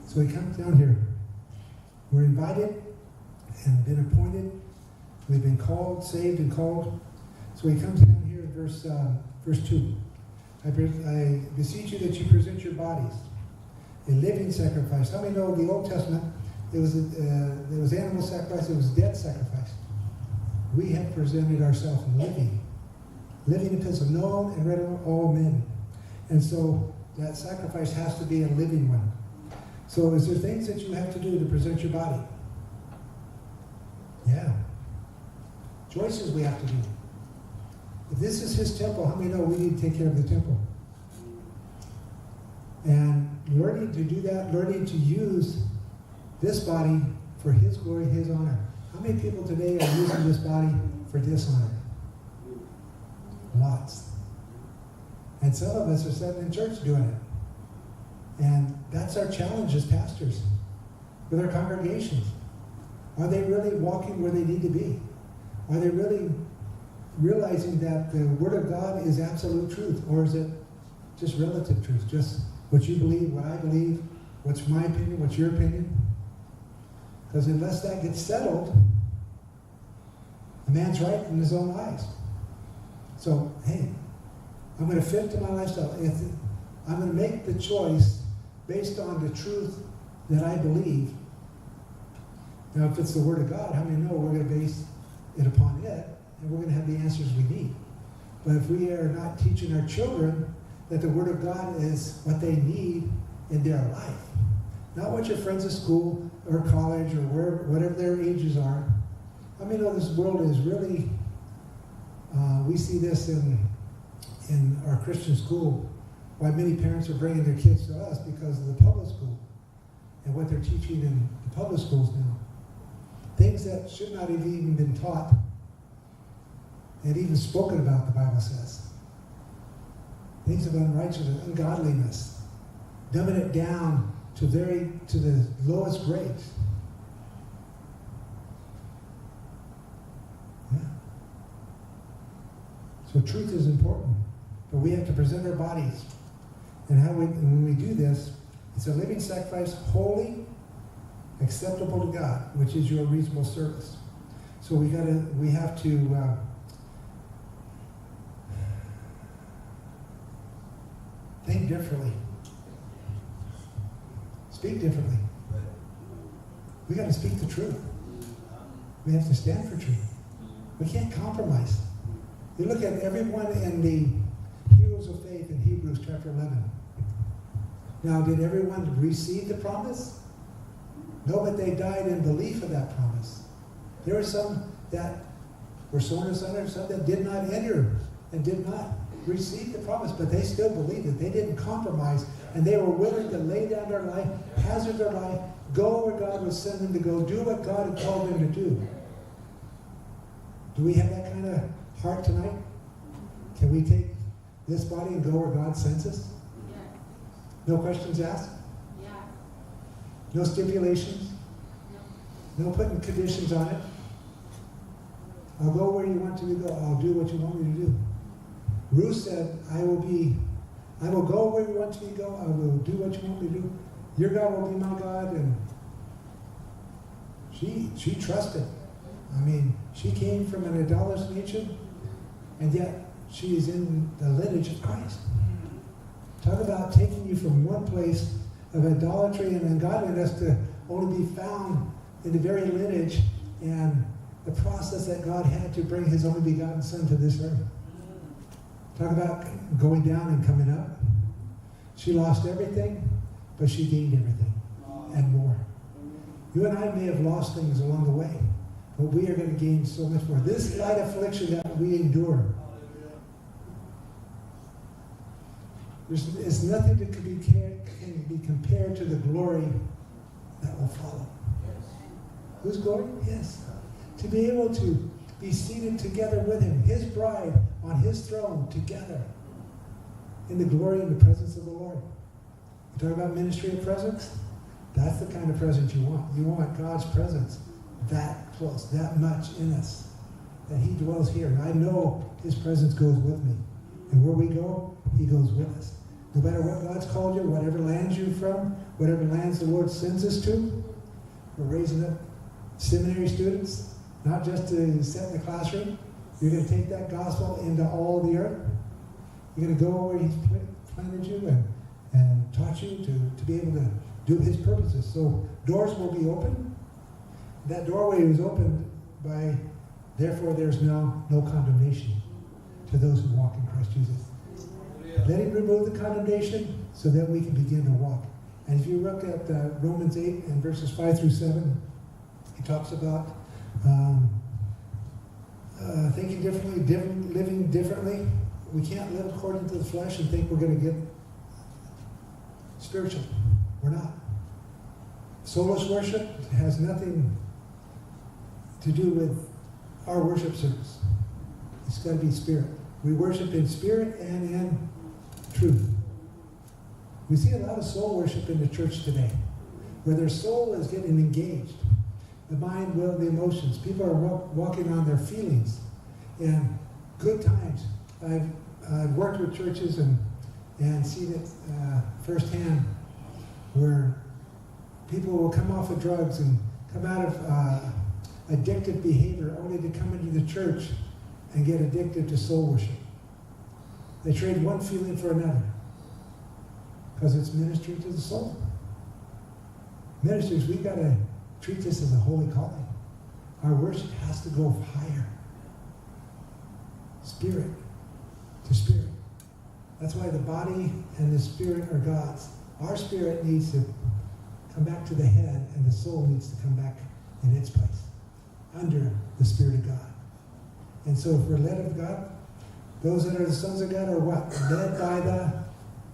So he comes down here. We're invited and been appointed. We've been called, saved, and called. So he comes down here in verse 2. I beseech you that you present your bodies a living sacrifice. How many know the Old Testament, it was animal sacrifice, it was dead sacrifice. We have presented ourselves living epistle, known and read of all men. And so that sacrifice has to be a living one. So is there things that you have to do to present your body? Yeah. Choices we have to do. If this is his temple, how many know we need to take care of the temple? And learning to do that, learning to use this body for his glory, his honor. How many people today are using this body for dishonor? Lots. And some of us are sitting in church doing it. And that's our challenge as pastors with our congregations. Are they really walking where they need to be? Are they really realizing that the Word of God is absolute truth? Or is it just relative truth? Just what you believe, what I believe, what's my opinion, what's your opinion? Because unless that gets settled, a man's right in his own eyes. So, hey, I'm going to fit to my lifestyle. I'm going to make the choice based on the truth that I believe. Now, if it's the Word of God, how many know we're going to base it upon it, and we're going to have the answers we need? But if we are not teaching our children that the Word of God is what they need in their life, not what your friends at school or college or whatever their ages are. I mean, this world is really, we see this in our Christian school, why many parents are bringing their kids to us because of the public school and what they're teaching in the public schools now. Things that should not have even been taught and even spoken about, the Bible says. Things of unrighteousness, ungodliness, dumbing it down to the lowest grades. Yeah. So truth is important, but we have to present our bodies. And when we do this, it's a living sacrifice, holy, acceptable to God, which is your reasonable service. So we have to think differently. Speak differently. We got to speak the truth. We have to stand for truth. We can't compromise. You look at everyone in the heroes of faith in Hebrews chapter 11. Now, did everyone receive the promise? No, but they died in belief of that promise. There were some that were sown as sinners, some that did not enter and did not receive the promise, but they still believed it. They didn't compromise, and they were willing to lay down their life, hazard their life, go where God would send them to go, do what God had called them to do. Do we have that kind of heart tonight? Can we take this body and go where God sends us? Yeah. No questions asked? Yeah. No stipulations? No putting conditions on it? I'll go where you want me to go. I'll do what you want me to do. Ruth said, I will go where you want me to go. I will do what you want me to do. Your God will be my God. And she trusted. I mean, she came from an idolatrous nation, and yet she is in the lineage of Christ. Talk about taking you from one place of idolatry and ungodliness to only be found in the very lineage and the process that God had to bring his only begotten Son to this earth. Talk about going down and coming up. She lost everything, but she gained everything and more. You and I may have lost things along the way, but we are going to gain so much more. This light affliction that we endure, It's nothing that can be compared to the glory that will follow. Whose glory? Yes. To be able to be seated together with him, his bride on his throne together in the glory and the presence of the Lord. You talk about ministry of presence? That's the kind of presence you want. You want God's presence that close, that much in us, that he dwells here. And I know his presence goes with me. And where we go, he goes with us. No matter what God's called you, whatever lands you're from, whatever lands the Lord sends us to, we're raising up seminary students, not just to sit in the classroom. You're going to take that gospel into all the earth. You're going to go where he's planted you and taught you to be able to do his purposes. So doors will be open. That doorway was opened by, therefore there's now no condemnation to those who walk in Christ Jesus. Let him remove the condemnation so that we can begin to walk. And if you look at Romans 8 and verses 5 through 7, he talks about thinking differently, living differently. We can't live according to the flesh and think we're going to get spiritual. We're not. Soulless worship has nothing to do with our worship service. It's got to be spirit. We worship in spirit and in truth. We see a lot of soul worship in the church today, where their soul is getting engaged. The mind, will, the emotions. People are walking on their feelings. And good times. I've worked with churches and seen it firsthand, where people will come off of drugs and come out of addictive behavior only to come into the church and get addicted to soul worship. They trade one feeling for another because it's ministry to the soul. Ministers, we got to treat this as a holy calling. Our worship has to go higher. Spirit to spirit. That's why the body and the spirit are God's. Our spirit needs to come back to the head, and the soul needs to come back in its place, under the Spirit of God. And so if we're led of God, those that are the sons of God are what? Led by the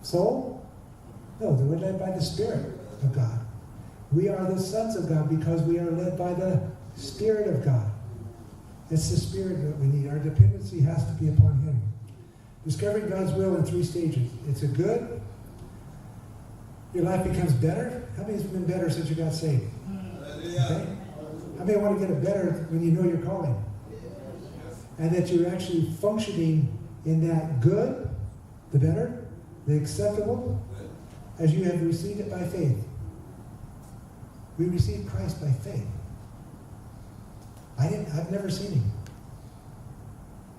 soul? No, they're led by the Spirit of God. We are the sons of God because we are led by the Spirit of God. It's the Spirit that we need. Our dependency has to be upon him. Discovering God's will in 3 stages. It's a good. Your life becomes better. How many has been better since you got saved? Okay? How many want to get it better when you know your calling? And that you're actually functioning in that good, the better, the acceptable, as you have received it by faith. We received Christ by faith. I've never seen him.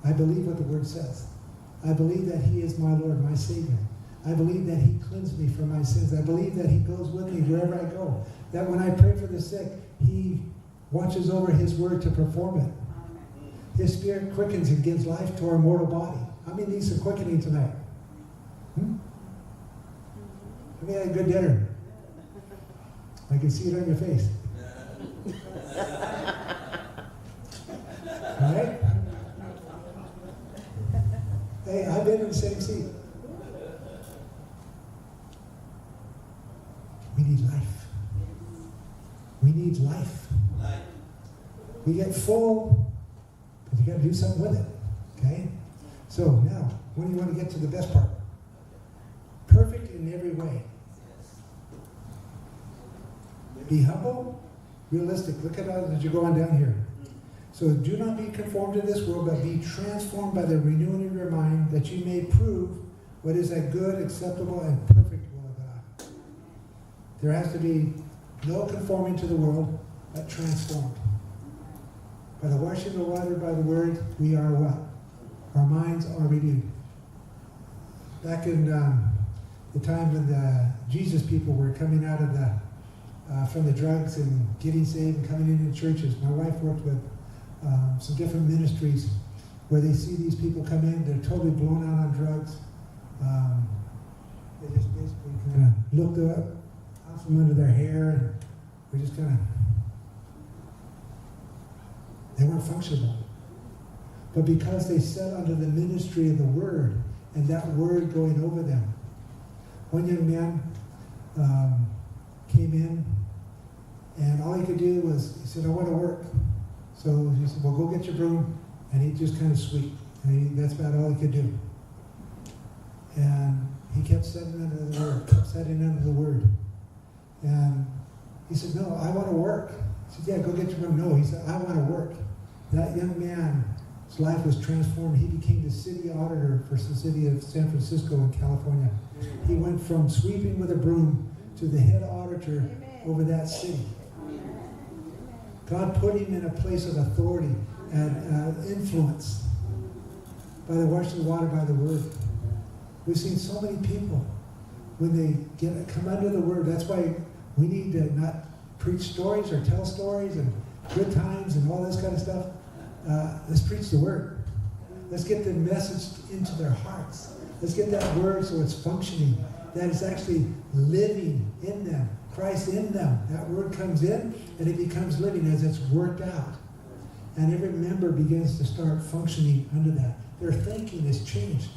I believe what the word says. I believe that he is my Lord, my Savior. I believe that he cleansed me from my sins. I believe that he goes with me wherever I go. That when I pray for the sick, he watches over his word to perform it. His Spirit quickens and gives life to our mortal body. How many needs a quickening tonight? How many had a good dinner? I can see it on your face. All right? Hey, I've been in the same seat. We need life. We need life. We get full, but you got to do something with it. Okay? So now, when do you want to get to the best part? Perfect in every way. Be humble, realistic. Look at it as you go on down here. So do not be conformed to this world, but be transformed by the renewing of your mind, that you may prove what is that good, acceptable, and perfect will of God. There has to be no conforming to the world, but transformed. By the washing of the water, by the word, we are what? Our minds are renewed. Back in the time when the Jesus people were coming out of from the drugs and getting saved and coming into churches, my wife worked with some different ministries where they see these people come in, they're totally blown out on drugs. They just basically kind of looked up out from under their hair, and we just kind of, they weren't functional. But because they sat under the ministry of the word, and that word going over them, One young man came in, and all he could do was, he said, I want to work. So he said, well, go get your broom, and he just kind of sweep. And that's about all he could do. And he kept setting under the word, And he said, no, I want to work. He said, yeah, go get your broom. No, he said, I want to work. That young man's life was transformed. He became the city auditor for the city of San Francisco in California. He went from sweeping with a broom to the head auditor over that city. God put him in a place of authority and influence by the washing of water, by the word. We've seen so many people when they come under the word. That's why we need to not preach stories or tell stories and good times and all this kind of stuff. Let's preach the word. Let's get the message into their hearts. Let's get that word so it's functioning, that it's actually living in them, Christ in them. That word comes in and it becomes living as it's worked out. And every member begins to start functioning under that. Their thinking is changed.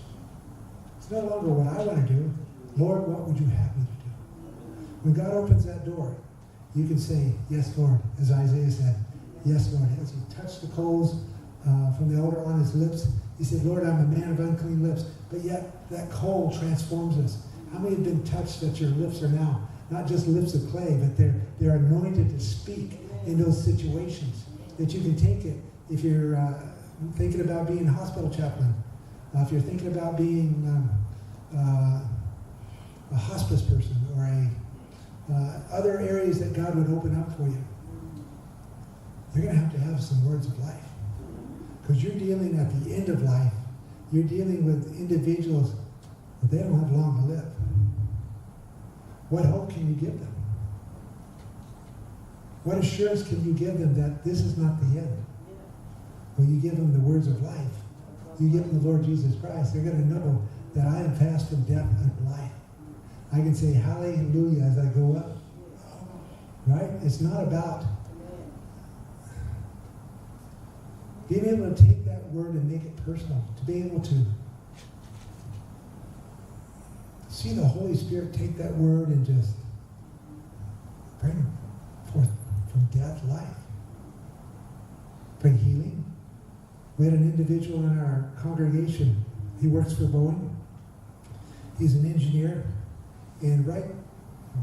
It's no longer what I want to do. Lord, what would you have me to do? When God opens that door, you can say, yes, Lord, as Isaiah said. Yes, Lord. As he touched the coals from the altar on his lips, he said, Lord, I'm a man of unclean lips. But yet, that coal transforms us. How many have been touched that your lips are now not just lips of clay, but they're anointed to speak in those situations? That you can take it if you're thinking about being a hospital chaplain, if you're thinking about being a hospice person or other areas that God would open up for you. You're going to have some words of life. Because you're dealing at the end of life. You're dealing with individuals that they don't have long to live. What hope can you give them? What assurance can you give them that this is not the end? Well, you give them the words of life. You give them the Lord Jesus Christ. They're going to know that I am passed from death unto life. I can say hallelujah as I go up. Right? It's not about being able to take that word and make it personal. To be able to see the Holy Spirit take that word and just bring forth from death life. Bring healing. We had an individual in our congregation. He works for Boeing. He's an engineer. And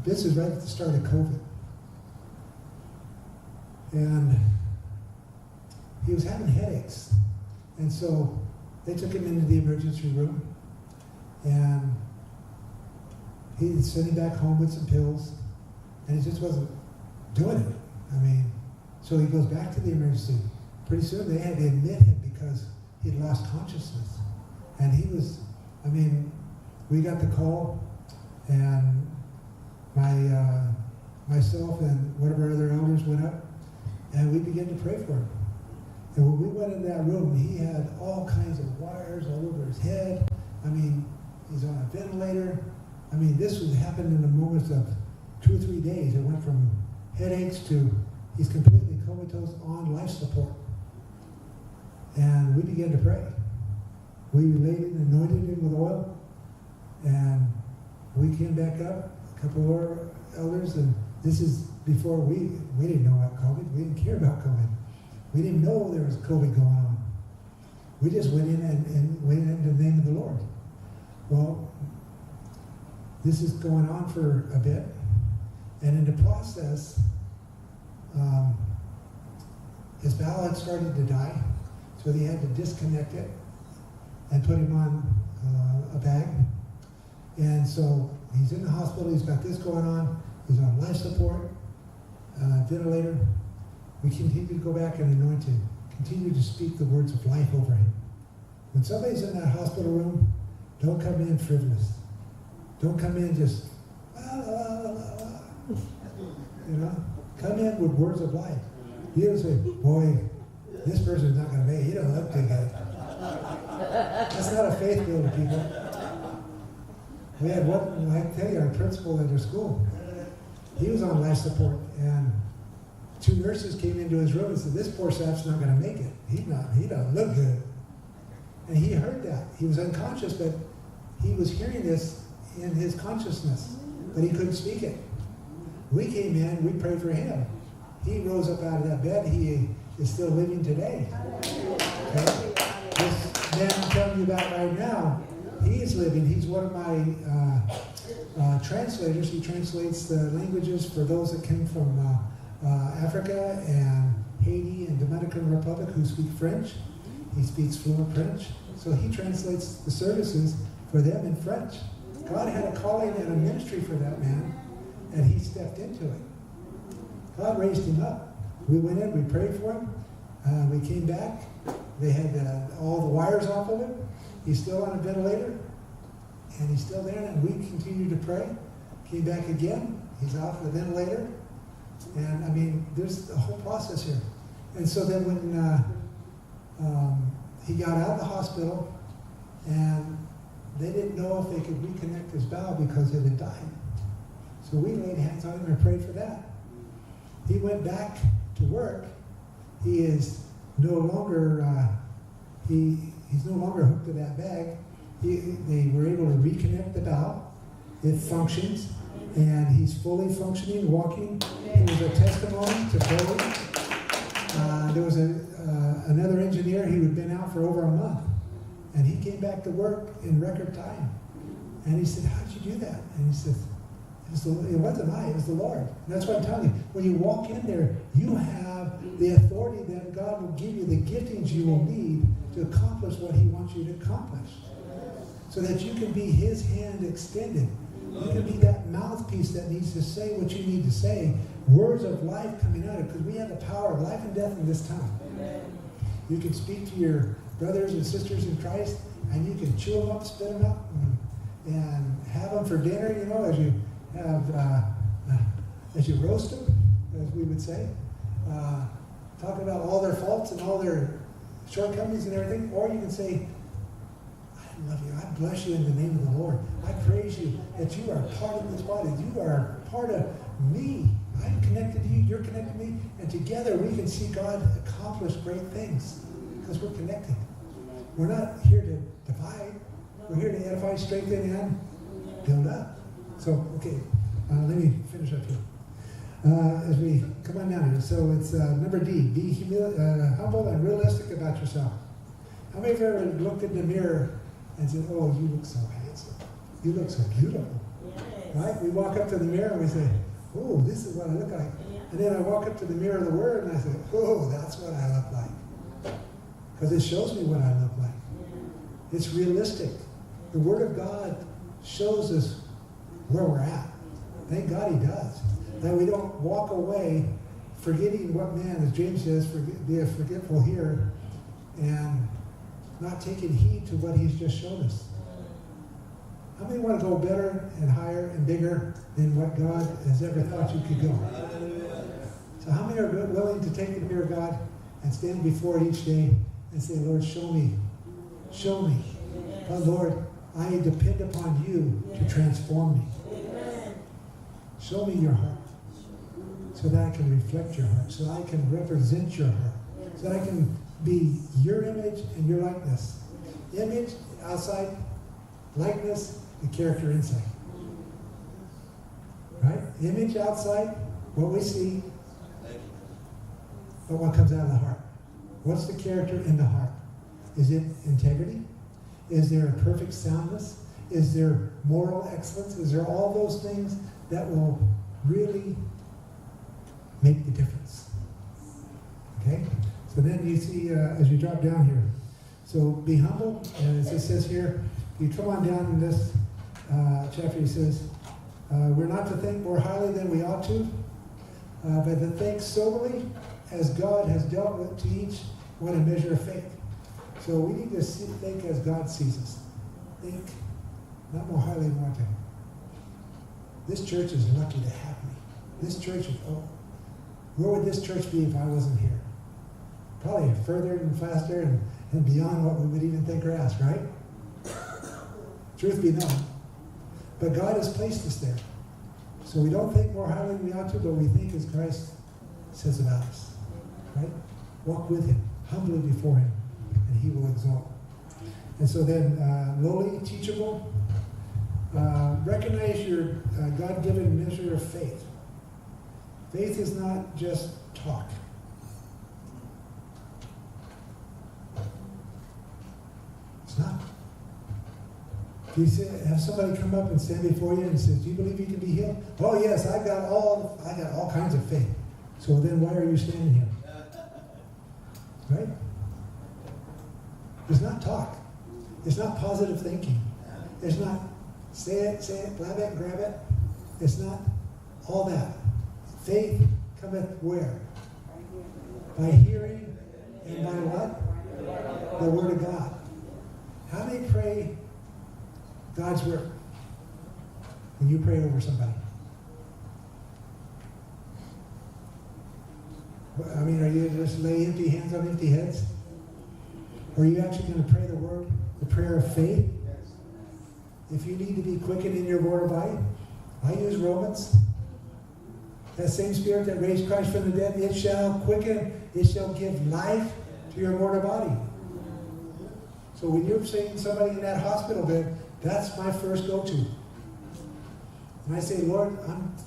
this is right at the start of COVID. And he was having headaches. And so they took him into the emergency room. And he sent him back home with some pills. And he just wasn't doing it. So he goes back to the emergency. Pretty soon they had to admit him because he'd lost consciousness. And he was, we got the call, and myself and one of our other elders went up, and we began to pray for him. And when we went in that room, he had all kinds of wires all over his head. He's on a ventilator. This was happened in the moments of 2 or 3 days. It went from headaches to he's completely comatose on life support. And we began to pray. We laid it and anointed him with oil. And we came back up, a couple of our elders, and this is before we didn't know about COVID. We didn't care about COVID. We didn't know there was COVID going on. We just went in and went in the name of the Lord. Well, this is going on for a bit. And in the process, his bowel had started to die. So they had to disconnect it and put him on a bag. And so he's in the hospital. He's got this going on. He's on life support, ventilator. We continue to go back and anoint him. Continue to speak the words of life over him. When somebody's in that hospital room, don't come in frivolous. Don't come in just, Come in with words of life. You don't say, boy, this person's not going to make it. He doesn't look too good. That's not a faith builder, people. We had one, I tell you, our principal at our school. He was on life support, and 2 nurses came into his room and said, this poor sap's not going to make it. He doesn't look good. And he heard that. He was unconscious, but he was hearing this in his consciousness, but he couldn't speak it. We came in, we prayed for him. He rose up out of that bed. He is still living today. Okay? This man I'm telling you about right now, he is living. He's one of my translators. He translates the languages for those that came from Africa and Haiti and Dominican Republic who speak French. He speaks fluent French. So he translates the services for them in French. God had a calling and a ministry for that man, and he stepped into it. God raised him up. We went in, we prayed for him. We came back. They had all the wires off of him. He's still on a ventilator, and he's still there, and we continued to pray. Came back again. He's off the ventilator. And, I mean, there's a whole process here. And so then when he got out of the hospital, and they didn't know if they could reconnect his valve because it had died. So we laid hands on him and prayed for that. He went back to work. He is no longer he's no longer hooked to that bag. They were able to reconnect the valve. It functions, and he's fully functioning, walking. It was a testimony to Billy. There was another engineer. He had been out for over a month, and he came back to work in record time. And he said, "How'd you do that?" And he said, "It wasn't I, it was the Lord." And that's what I'm telling you. When you walk in there, you have the authority that God will give you, the giftings you will need to accomplish what he wants you to accomplish. So that you can be his hand extended. You can be that mouthpiece that needs to say what you need to say. Words of life coming out of it, because we have the power of life and death in this tongue. You can speak to your brothers and sisters in Christ, and you can chew them up, spit them out, and have them for dinner, you know, as you have, as you roast them, as we would say, talking about all their faults and all their shortcomings and everything. Or you can say, "I love you. I bless you in the name of the Lord. I praise you that you are part of this body. You are part of me. I'm connected to you. You're connected to me. And together we can see God accomplish great things because we're connected. We're not here to divide. We're here to edify, strengthen, and build up." So, okay, let me finish up here. As we come on down here. So it's number D, be humble and realistic about yourself. How many of you ever looked in the mirror and said, "Oh, you look so handsome. You look so beautiful." Yes. Right? We walk up to the mirror and we say, "Oh, this is what I look like." And then I walk up to the mirror of the Word and I say, "Oh, that's what I look like." Because it shows me what I look like. It's realistic. The Word of God shows us where we're at. Thank God he does. That we don't walk away forgetting what man, as James says, be forgetful here, and not taking heed to what he's just shown us. How many want to go better and higher and bigger than what God has ever thought you could go? So how many are willing to take the mirror of God and stand before it each day and say, "Lord, show me. Show me. Oh, Lord, I depend upon you to transform me. Show me your heart so that I can reflect your heart, so I can represent your heart, so that I can be your image and your likeness." Image outside, likeness, the character inside. Right? Image outside, what we see, but what comes out of the heart. What's the character in the heart? Is it integrity? Is there a perfect soundness? Is there moral excellence? Is there all those things that will really make the difference? Okay? So then you see, as you drop down here, so be humble, and as it says here, you come on down in this chapter, he says, we're not to think more highly than we ought to, but to think soberly as God has dealt with to each one a measure of faith. So we need to think as God sees us. Think not more highly than we ought to. This church is lucky to have me. This church is, where would this church be if I wasn't here? Probably further and faster and beyond what we would even think or ask, right? Truth be known. But God has placed us there. So we don't think more highly than we ought to, but we think as Christ says about us. Right? Walk with him, humbly before him, and he will exalt. And so then, lowly, teachable, Recognize your God-given measure of faith. Faith is not just talk. It's not. If you have somebody come up and stand before you and says, "Do you believe you can be healed?" "Oh yes, I got all kinds of faith." So then why are you standing here? Right? It's not talk. It's not positive thinking. It's not say it, blab it, grab it. It's not all that. Faith cometh where? By hearing, and by what? The Word of God. How many pray God's Word when you pray over somebody? I mean, are you just lay empty hands on empty heads? Or are you actually going to pray the Word, the prayer of faith? If you need to be quickened in your mortal body, I use Romans. That same Spirit that raised Christ from the dead, it shall quicken, it shall give life to your mortal body. So when you're seeing somebody in that hospital bed, that's my first go-to. And I say, Lord,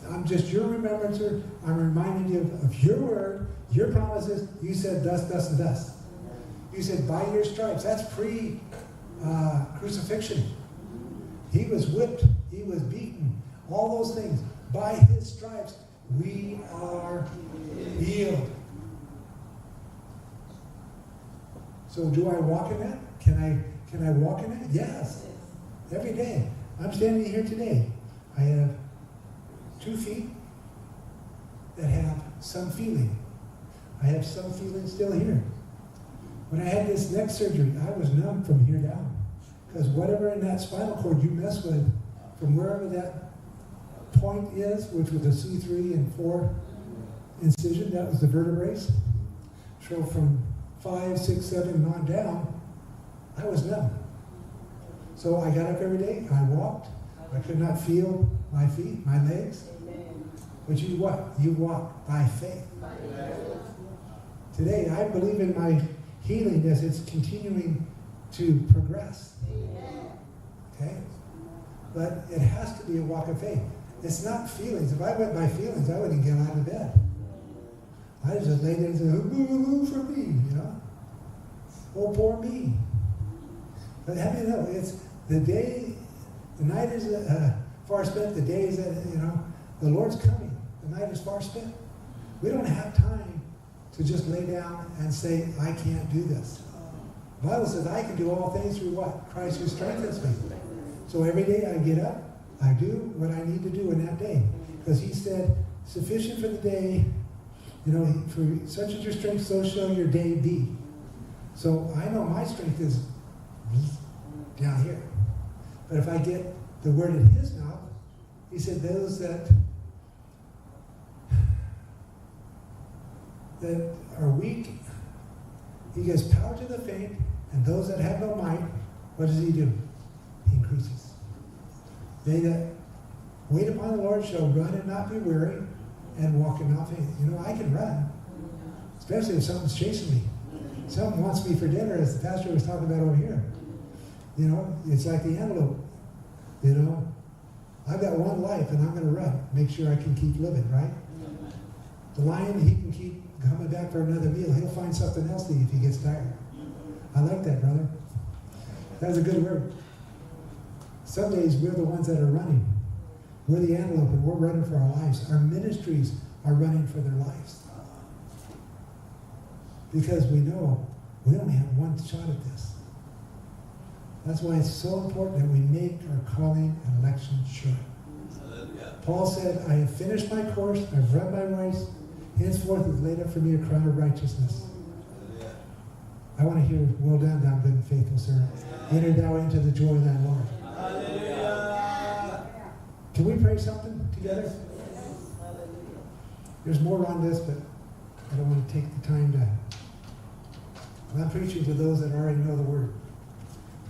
I'm just your remembrancer. I'm reminding you of your word, your promises. You said dust, dust, and dust. You said by your stripes. That's pre-crucifixion. He was whipped. He was beaten. All those things. By his stripes, we are healed. So do I walk in that? Can I walk in that? Yes. Every day. I'm standing here today. I have 2 feet that have some feeling. I have some feeling still here. When I had this neck surgery, I was numb from here down. Because whatever in that spinal cord you mess with, from wherever that point is, which was a C3 and 4 incision, that was the vertebrae. So from 5, 6, 7 and on down, I was numb. So I got up every day, I walked. I could not feel my feet, my legs. But you what? You walk by faith. Today, I believe in my healing as it's continuing to progress. Okay? But it has to be a walk of faith. It's not feelings. If I went by feelings, I wouldn't get out of bed. I just lay there and say, "Ooh, for me," you know? "Oh, poor me." But how many know? It's the day, the night is far spent, the day is, the Lord's coming. The night is far spent. We don't have time to just lay down and say, "I can't do this." The Bible says, "I can do all things through what? Christ who strengthens me." So every day I get up, I do what I need to do in that day. Because he said, "Sufficient for the day, for such is your strength, so shall your day be." So I know my strength is down here. But if I get the word in his mouth, he said, those that are weak, he gives power to the faint, and those that have no might, what does he do? He increases. They that wait upon the Lord shall run and not be weary, and walk and not faint. I can run, especially if something's chasing me. Something wants me for dinner, as the pastor was talking about over here. It's like the antelope. I've got one life and I'm going to run. Make sure I can keep living, right? The lion, he can keep coming back for another meal. He'll find something else to eat if he gets tired. I like that, brother. That's a good word. Some days we're the ones that are running. We're the antelope and we're running for our lives. Our ministries are running for their lives. Because we know we only have one shot at this. That's why it's so important that we make our calling and election sure. Paul said, "I have finished my course, I've run my race, henceforth is laid up for me a crown of righteousness." I want to hear, "Well done, thou good and faithful servant. Enter thou into the joy of thy Lord." Can we pray something together? There's more on this, but I don't want to take the time to. I'm preaching to those that already know the word,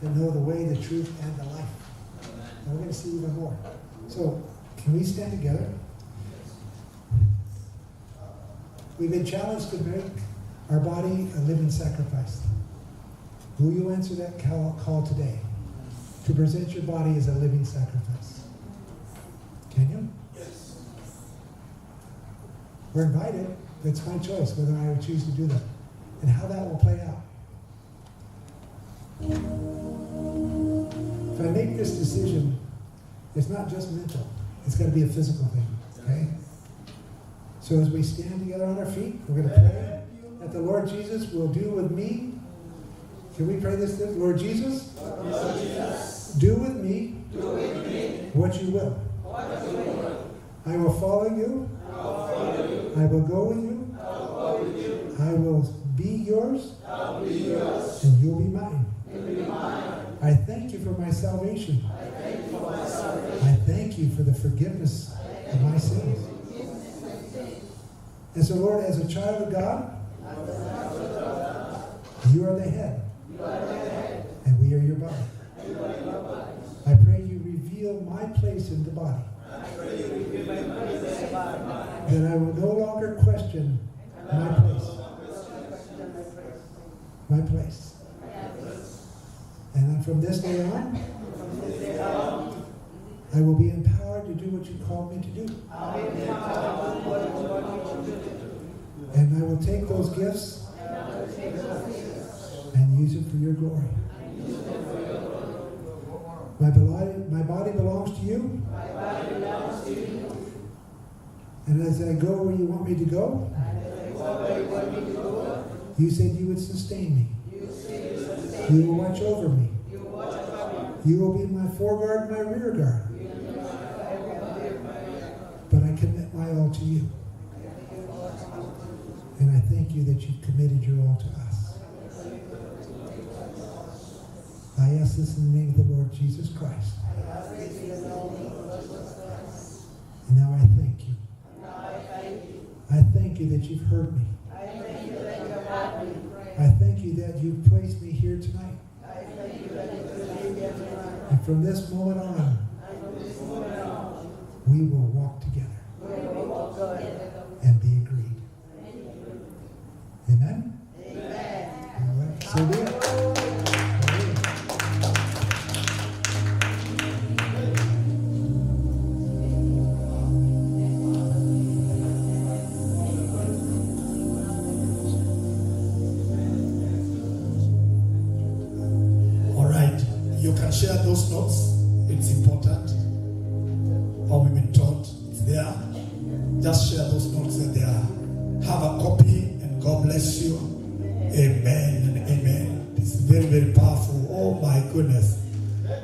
that know the way, the truth, and the life. And we're going to see even more. So, can we stand together? We've been challenged to make our body a living sacrifice. Will you answer that call today? to present your body as a living sacrifice. Can you? Yes. We're invited. It's my choice whether I would choose to do that and how that will play out. If I make this decision, it's not just mental. It's got to be a physical thing, okay? So as we stand together on our feet, we're going to pray that the Lord Jesus will do with me. Can we pray this? Lord Jesus, do with me what you will. I will follow you. I will go with you. I will be yours. And you'll be mine. I thank you for my salvation. I thank you for the forgiveness of my sins. And so, Lord, as a child of God, you are the head. And we are your body. I pray you reveal my place in the body. That I will no longer question my place. My place. And then from this day on, I will be empowered to do what you called me to do. And I will take those gifts and use it for your glory. My body belongs to you. And as I go where you want me to go, you said you would sustain me. You will watch over me. You will be my foreguard, my rear guard. But I commit my all to you. And I thank you that you've committed your all to us. I ask this in the name of the Lord Jesus Christ. And now I thank you. I thank you that you've heard me. I thank you that you've placed me here tonight. And from this moment on, we will walk together and be agreed. Amen? All right, so be it. Share those notes. It's important. How we've been taught. It's there. Just share those notes that they are. Have a copy and God bless you. Amen and amen. It's very, very powerful. Oh my goodness.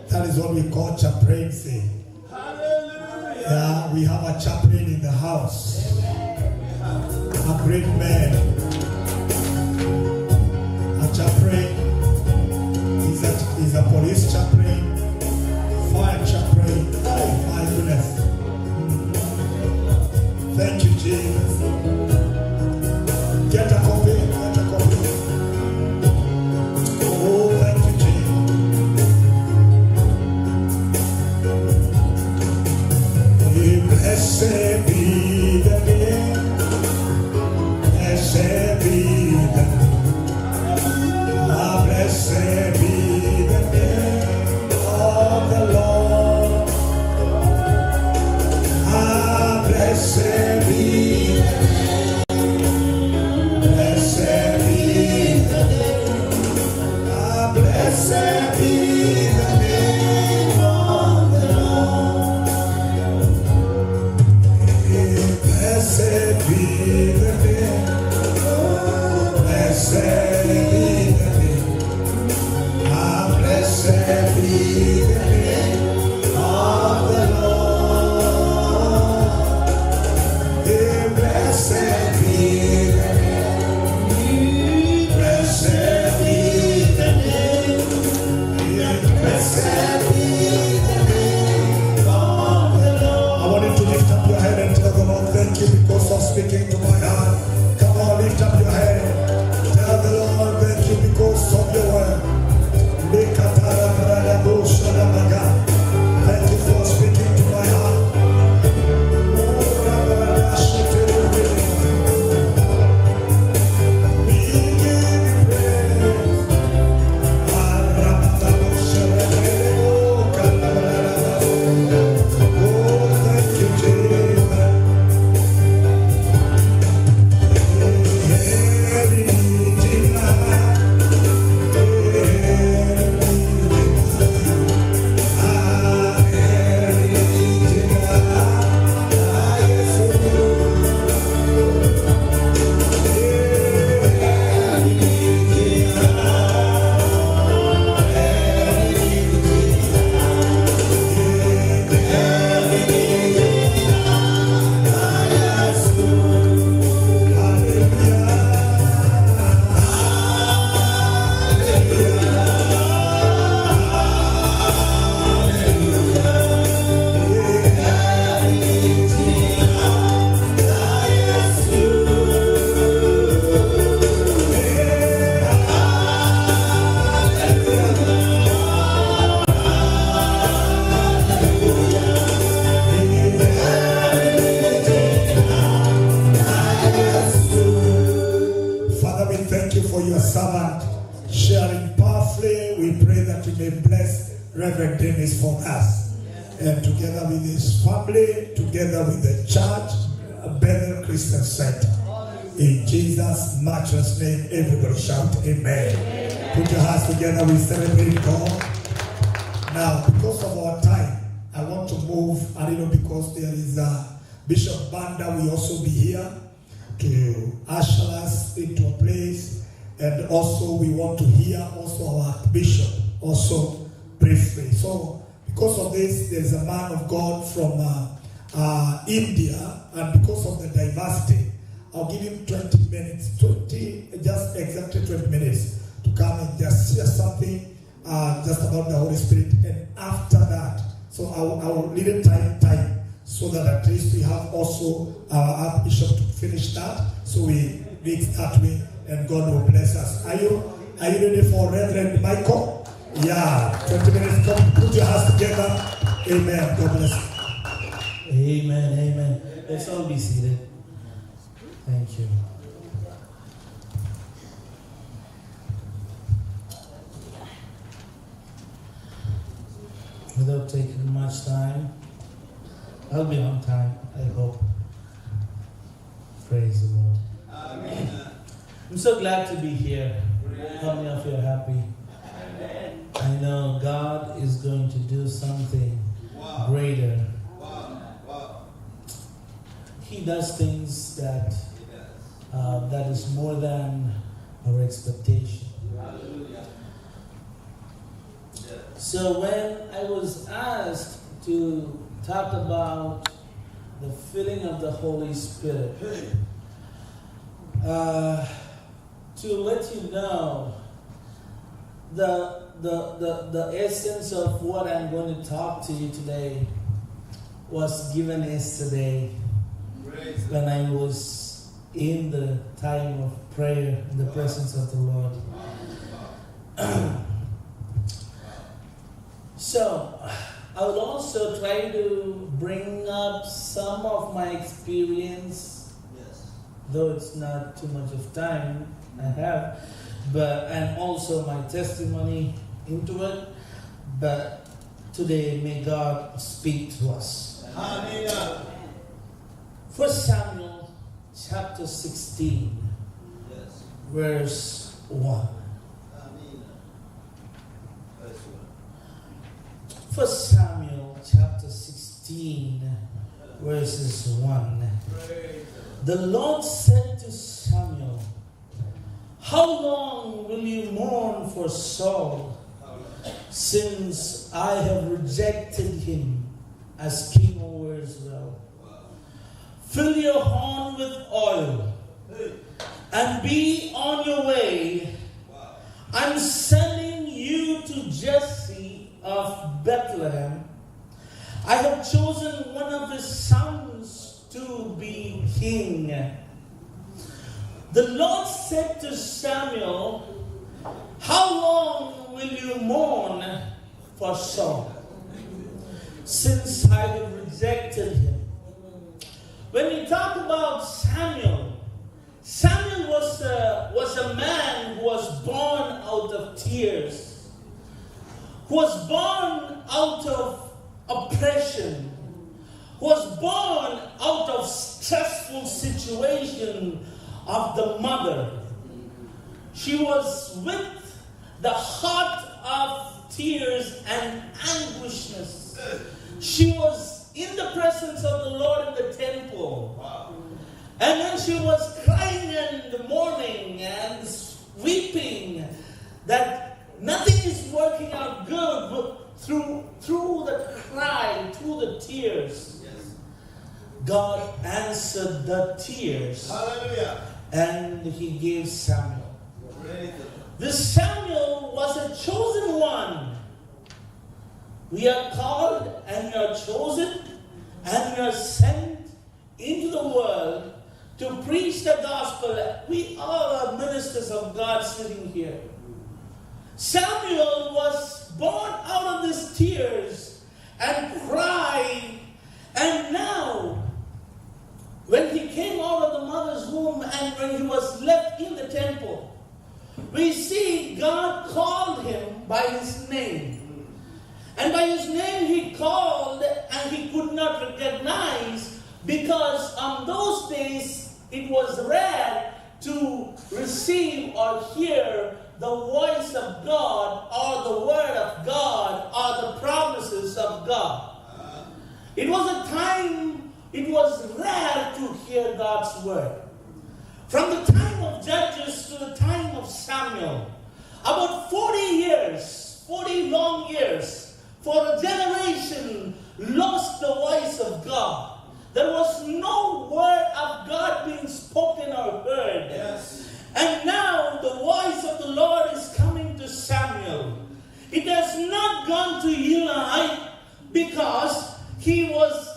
That is what we call chaplaincy. Yeah, we have a chaplain in the house. A great man. A chaplain. He's a police chaplain, fire chaplain. Oh my goodness. Thank you, Jesus. Get a copy, get a copy. Oh, thank you, Jesus. Blessed be the name. Blessed be the name. Blessed be the name of the Lord. Blessed be the name. Blessed be the name. Blessed be the name of the Lord. Blessed be the name. Blessed be the name. Blessed be the name of the Lord. Blessed be the name. Blessed be the name. thank you for your servant sharing powerfully. We pray that you may bless Reverend Dennis for us. And together with his family, together with the church, Bethel Christian Center. In Jesus' matchless name, everybody shout amen. Put your hands together, we celebrate God. Now, because of our time, I want to move a little because there is Bishop Banda will also be here to usher us into a place. And also we want to hear also our bishop also briefly. So because of this, there's a man of God from India, and because of the diversity, I'll give him 20 minutes, just exactly 20 minutes to come and just share something just about the Holy Spirit. And after that, so I will leave it time so that at least we have also our Archbishop to finish that. So we mix that way and God will bless us. Are you ready for Reverend Michael? Yeah, 20 minutes. Come, put your hands together. Amen. God bless you. Amen, amen. Let's all be seated. Thank you. Without taking much time, I'll be on time, I hope. Praise the Lord. Amen. I'm so glad to be here. How many of you are happy? I know God is going to do something greater. He does things that is more than our expectation. So when I was asked to talk about the filling of the Holy Spirit, to let you know the essence of what I'm going to talk to you today was given yesterday when I was in the time of prayer in the presence of the Lord. So, I will also try to bring up some of my experience, though it's not too much of time I have, and also my testimony into it. But today, may God speak to us. Hallelujah. 1 Samuel chapter 16, verse 1. 1 Samuel chapter 16, verses 1. The Lord said to Samuel, "How long will you mourn for Saul, since I have rejected him as king over Israel? Fill your horn with oil and be on your way. I'm sending you to Jesse of Bethlehem. I have chosen one of his sons to be king." The Lord said to Samuel, "How long will you mourn for Saul, since I have rejected him?" When we talk about Samuel, Samuel was a man who was born out of tears, who was born out of oppression, who was born out of stressful situation of the mother. She was with the heart of tears and anguishness. She was in the presence of the Lord in the temple. And then she was crying in the morning and weeping that nothing is working out good through the cry, through the tears. God answered the tears. Hallelujah. And he gave Samuel. This Samuel was a chosen one. We are called and we are chosen and we are sent into the world to preach the gospel. We all are ministers of God sitting here. Samuel was born out of these tears and cried. And now, when he came out of the mother's womb and when he was left in the temple, we see God called him by his name. And by his name he called, and he could not recognize, because on those days it was rare to receive or hear the voice of God or the word of God or the promises of God. It was a time, it was rare to hear God's word. From the time of Judges to the time of Samuel, about 40 long years, for a generation lost the voice of God. There was no word of God being spoken or heard. Yes. And now the voice of the Lord is coming to Samuel. It has not gone to Eli because he was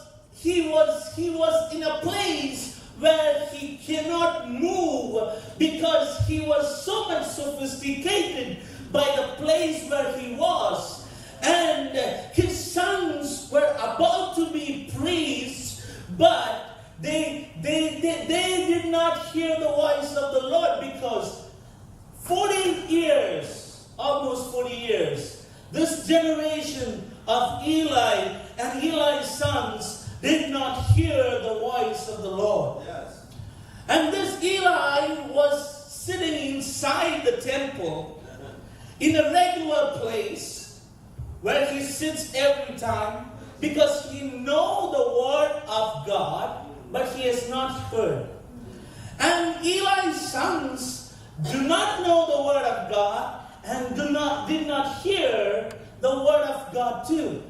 in a place where he cannot move, because he was so much sophisticated by the place where he was. And his sons were about to be priests, but they did not hear the voice of the Lord, because 40 years, almost 40 years, this generation of Eli and Eli's sons did not hear the voice of the Lord. Yes. And this Eli was sitting inside the temple in a regular place where he sits every time, because he knows the word of God, but he has not heard. And Eli's sons do not know the word of God and did not hear the word of God too.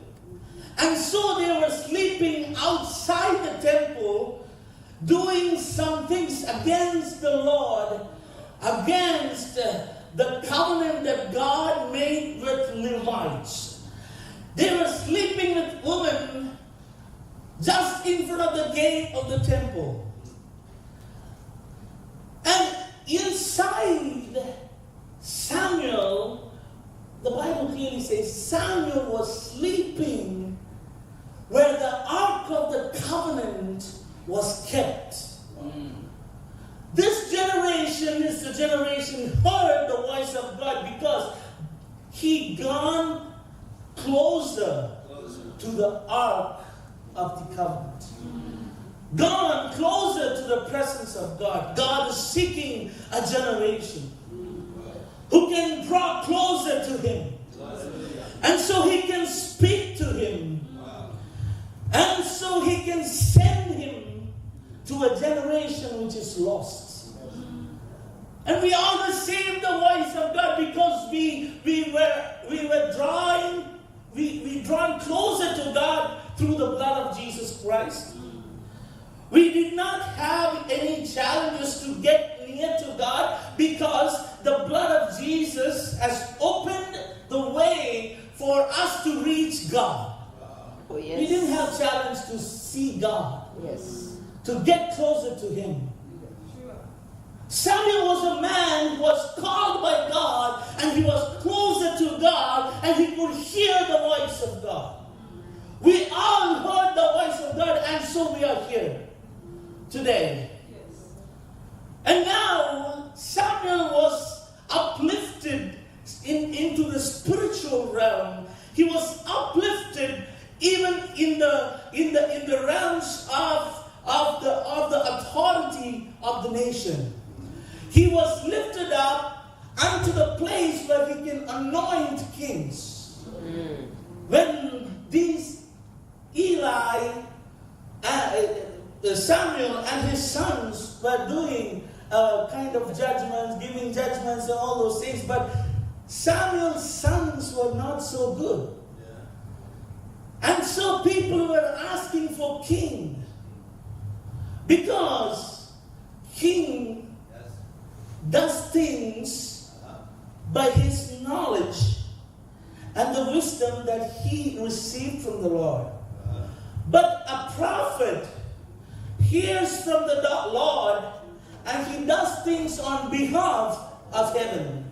And so they were sleeping outside the temple, doing some things against the Lord, against the covenant that God made with Levites. They were sleeping with women just in front of the gate of the temple. And inside Samuel, the Bible clearly says Samuel was sleeping where the Ark of the Covenant was kept. This generation is the generation who heard the voice of God, because he gone closer to the Ark of the Covenant. Gone closer to the presence of God. God is seeking a generation who can draw closer to him. And so he can speak to him. And so he can send him to a generation which is lost. And we all received the voice of God because we were drawn closer to God through the blood of Jesus Christ. We did not have any challenges to get near to God, because the blood of Jesus has opened the way for us to reach God. Oh, yes. We didn't have challenge to see God, Yes. to get closer to him. Samuel was a man who was called by God, and he was closer to God, and he could hear the voice of God. We all heard the voice of God, and so we are here today. And now Samuel was uplifted into the spiritual realm. He was uplifted even in the realms of the authority of the nation. He was lifted up unto the place where he can anoint kings. When these Samuel and his sons were doing kind of judgments, giving judgments and all those things, but Samuel's sons were not so good. And so people were asking for king, because king does things by his knowledge and the wisdom that he received from the Lord. But a prophet hears from the Lord, and he does things on behalf of heaven.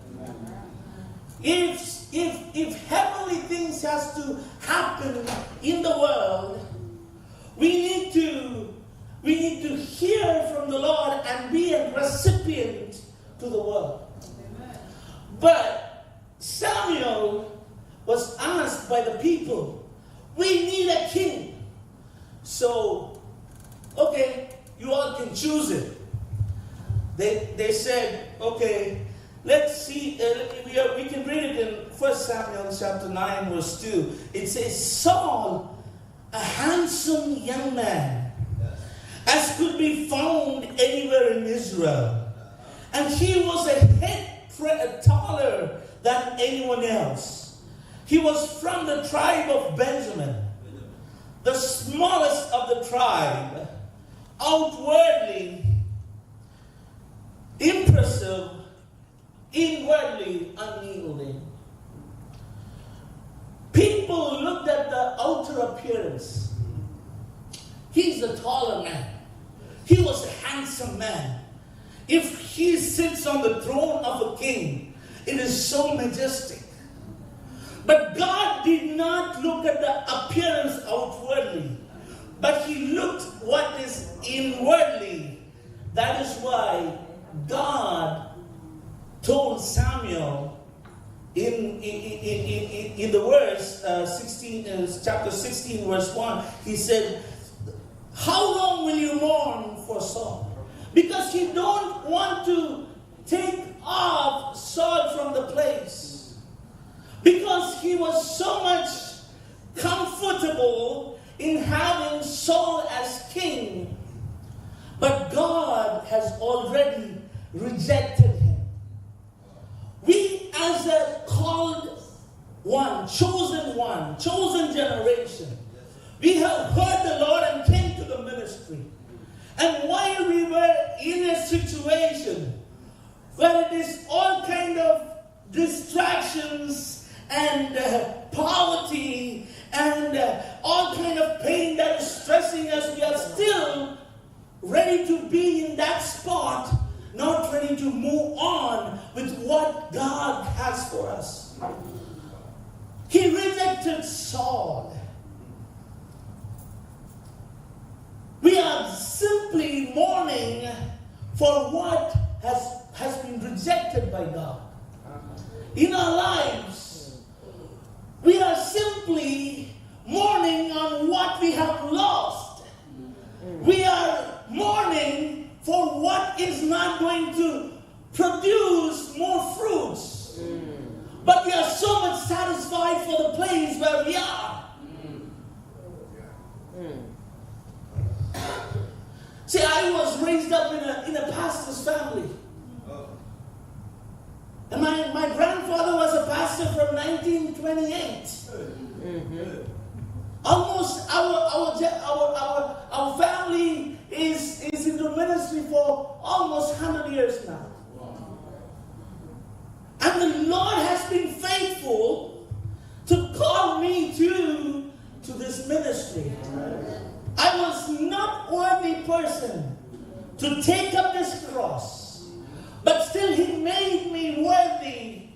If heavenly things has to happen in the world, we need to hear from the Lord and be a recipient to the world. But Samuel was asked by the people, we need a king. So, okay, you all can choose it. They said, okay, let's see, we can read it in 1 Samuel chapter 9 verse 2. It says, Saul, a handsome young man, as could be found anywhere in Israel. And he was a head taller than anyone else. He was from the tribe of Benjamin, the smallest of the tribe, outwardly impressive, inwardly unyielding. People looked at the outer appearance. He's a taller man. He was a handsome man. If he sits on the throne of a king, it is so majestic. But God did not look at the appearance outwardly, but he looked what is inwardly. That is why God told Samuel in the verse 16, chapter 16, verse 1, he said, how long will you mourn for Saul? Because he don't want to take off Saul from the place. Because he was so much comfortable in having Saul as king. But God has already rejected him. We as a called one, chosen generation, we have heard the Lord and came to the ministry. And while we were in a situation where it is all kind of distractions and poverty and all kind of pain that is stressing us, we are still ready to be in that spot, not ready to move on with what God has for us. He rejected Saul. We are simply mourning for what has been rejected by God. In our lives, we are simply mourning on what we have lost. We are mourning for what is not going to produce more fruits. But we are so much satisfied for the place where we are. See, I was raised up in a pastor's family. And my grandfather was a pastor from 1928. Almost our family is in the ministry for almost 100 years now. And the Lord has been faithful to call me to this ministry. I was not worthy person to take up this cross, but still He made me worthy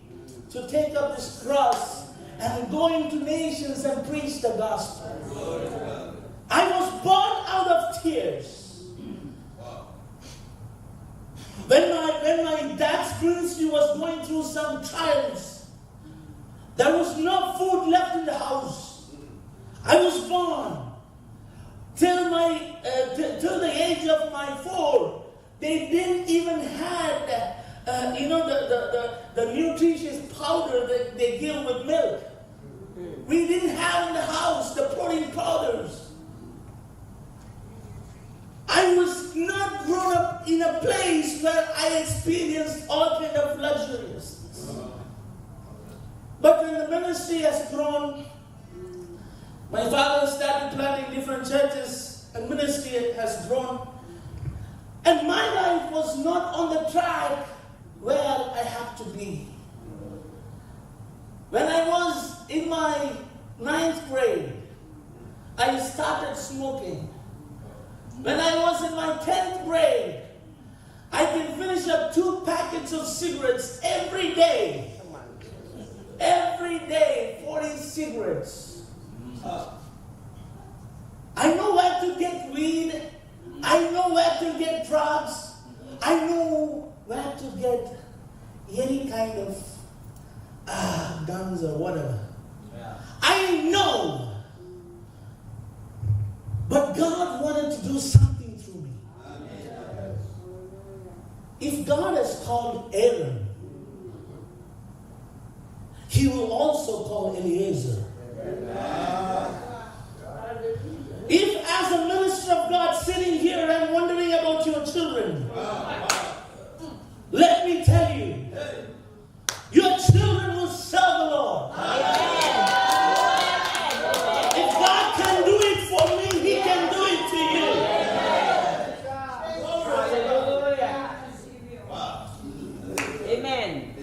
to take up this cross and go into nations and preach the gospel. I was born out of tears. When my dad's ministry was going through some trials, there was no food left in the house. I was born. Till the age of my 4, they didn't even have the nutritious powder that they give with milk. We didn't have in the house the protein powders. I was not grown up in a place where I experienced all kind of luxuries. But when the ministry has grown, my father started planting different churches and ministry has grown. And my life was not on the track where I have to be. When I was in my 9th grade, I started smoking. When I was in my 10th grade, I can finish up 2 packets of cigarettes every day. Every day, 40 cigarettes. I know where to get weed. I know where to get drugs. I know where to get any kind of guns or whatever. I know. But God wanted to do something through me. If God has called Aaron, He will also call Eliezer. If as a minister of God sitting here and wondering about your children, let me tell you, your children will serve the Lord. If God can do it for me, He can do it to you. Amen.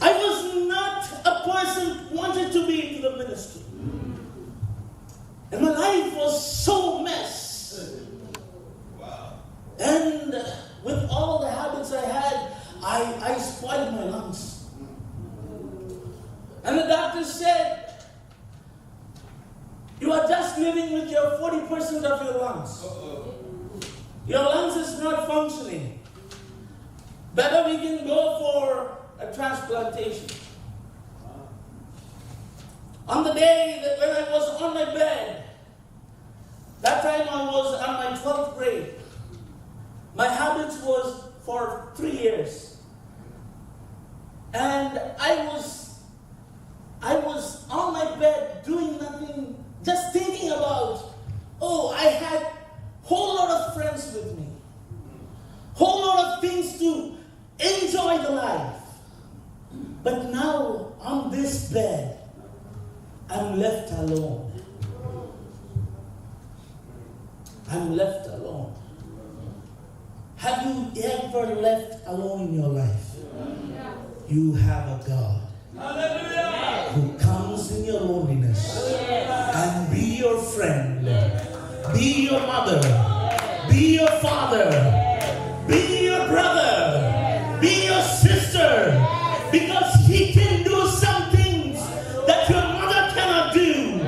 I was not a person who wanted to be into the ministry. And my life was so mess. And with all the habits I had, I spoiled my lungs. And the doctor said, you are just living with your 40% of your lungs. Your lungs is not functioning. Better we can go for a transplantation. On the day that when I was on my bed, that time I was on my 12th grade. My habits was for 3 years. And I was on my bed doing nothing, just thinking about, I had a whole lot of friends with me. Whole lot of things to enjoy the life. But now on this bed, I'm left alone. I'm left alone. Have you ever left alone in your life? You have a God who comes in your loneliness and be your friend, be your mother, be your father, be your brother, be your sister, because He can do some things that your mother cannot do.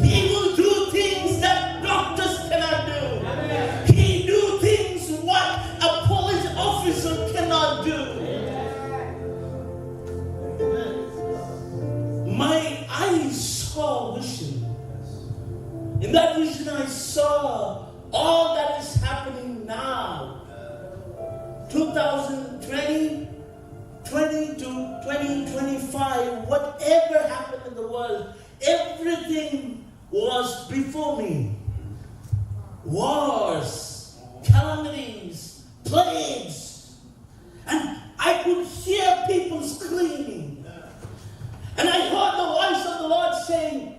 He will do things that doctors cannot do. He do things what a police officer cannot do. My eyes saw vision. In that vision I saw all that is happening now. 2020 to 2025, whatever happened in the world, everything was before me. Wars, calamities, plagues. And I could hear people screaming. And I heard the voice of the Lord saying,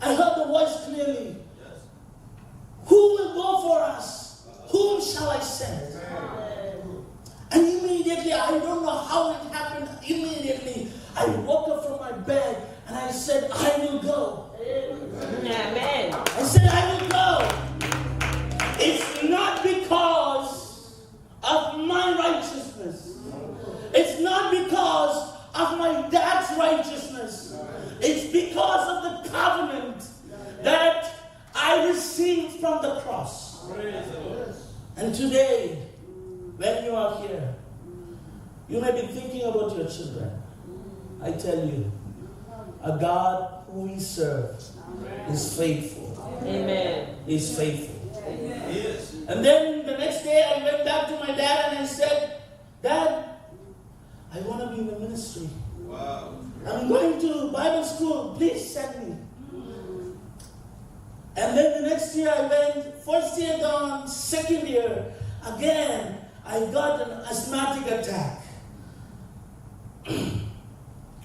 I heard the voice clearly. Who will go for us? Whom shall I send? And immediately, I don't know how it happened, immediately I woke up from my bed and I said, I will go. Amen. I said, I will go. It's not because of my righteousness. It's not because of my dad's righteousness. It's because of the covenant that I received from the cross. And today, when you are here, you may be thinking about your children. I tell you, a God who we serve is faithful. Amen. Is faithful. Yes. And then the next day I went back to my dad and I said, Dad, I want to be in the ministry. Wow. I'm going to Bible school. Please send me. And then the next year I went, first year gone, second year, again, I got an asthmatic attack.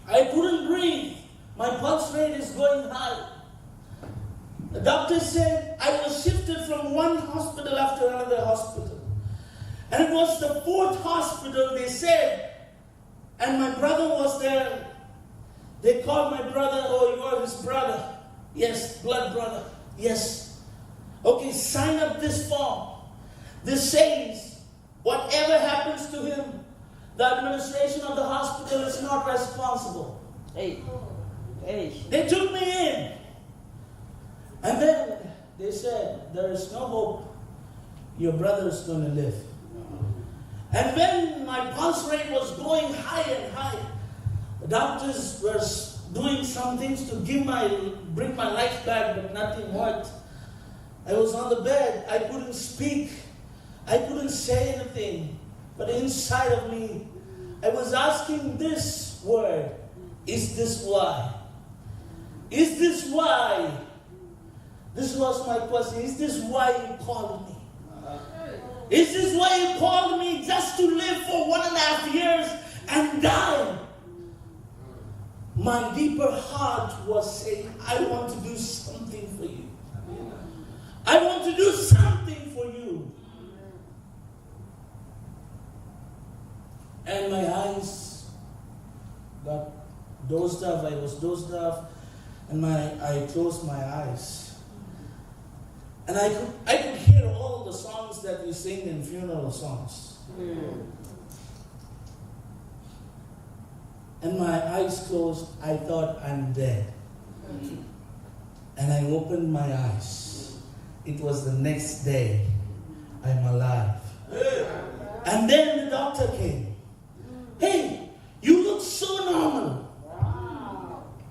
I couldn't breathe. My pulse rate is going high. The doctor said I was shifted from one hospital after another hospital. And it was the 4th hospital, they said. And my brother was there. They called my brother, oh, you are his brother. Yes, blood brother. Yes. Okay, sign up this form. This says, whatever happens to him, the administration of the hospital is not responsible. Hey. They took me in. And then they said, there is no hope. Your brother is going to live. And when my pulse rate was going high and high, The doctors were doing some things to bring my life back, but nothing worked. I was on the bed. I couldn't speak. I couldn't say anything. But inside of me, I was asking this word, is this why? Is this why? This was my question. Is this why you called me? Is this why you called me, just to live for 1.5 years and die? My deeper heart was saying, I want to do something for you. I want to do something for you. And my eyes got dozed off. I was dozed off, and I closed my eyes. And I could hear all the songs that we sing in funeral songs. And my eyes closed. I thought, I'm dead. And I opened my eyes. It was the next day. I'm alive. And then the doctor came. Hey, you look so normal.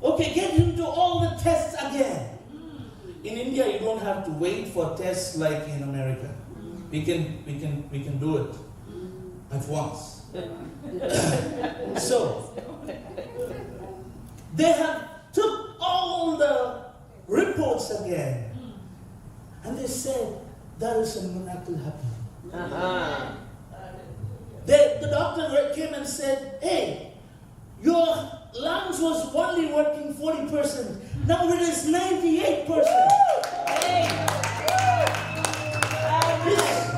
Okay, get him to all the tests again. In India, you don't have to wait for tests like in America. We can do it at once. So they have took all the reports again, and they said there is a miracle happening. The doctor came and said, hey, your lungs was only working 40%. Now it is 98%.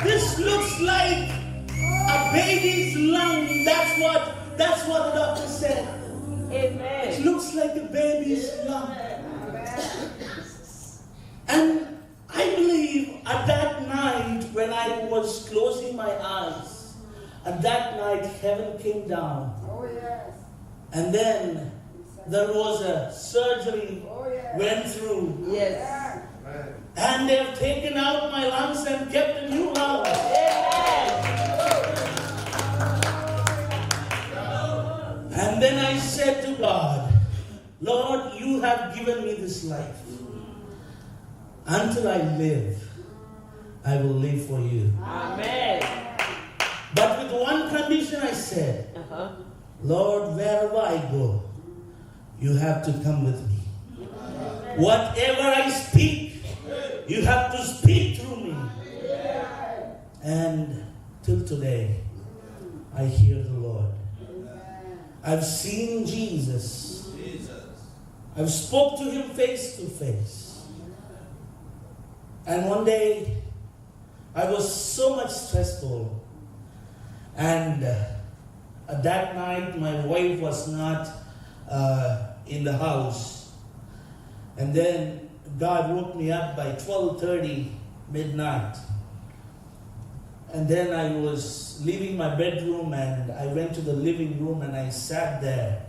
This looks like a baby's lung. That's what the doctor said. Amen. It looks like a baby's lung. And I believe at that night when I was closing my eyes, at that night heaven came down. And then there was a surgery went through. Yes. And they have taken out my lungs and kept a new lung. And then I said to God, Lord, you have given me this life. Until I live, I will live for you. Amen. But with one condition, I said, Lord, wherever I go, you have to come with me. Whatever I speak, you have to speak through me. And till today, I hear the Lord. I've seen Jesus. I've spoke to him face to face. And one day, I was so much stressful. And that night, my wife was not in the house. And then God woke me up by 12:30 midnight. And then I was leaving my bedroom and I went to the living room and I sat there.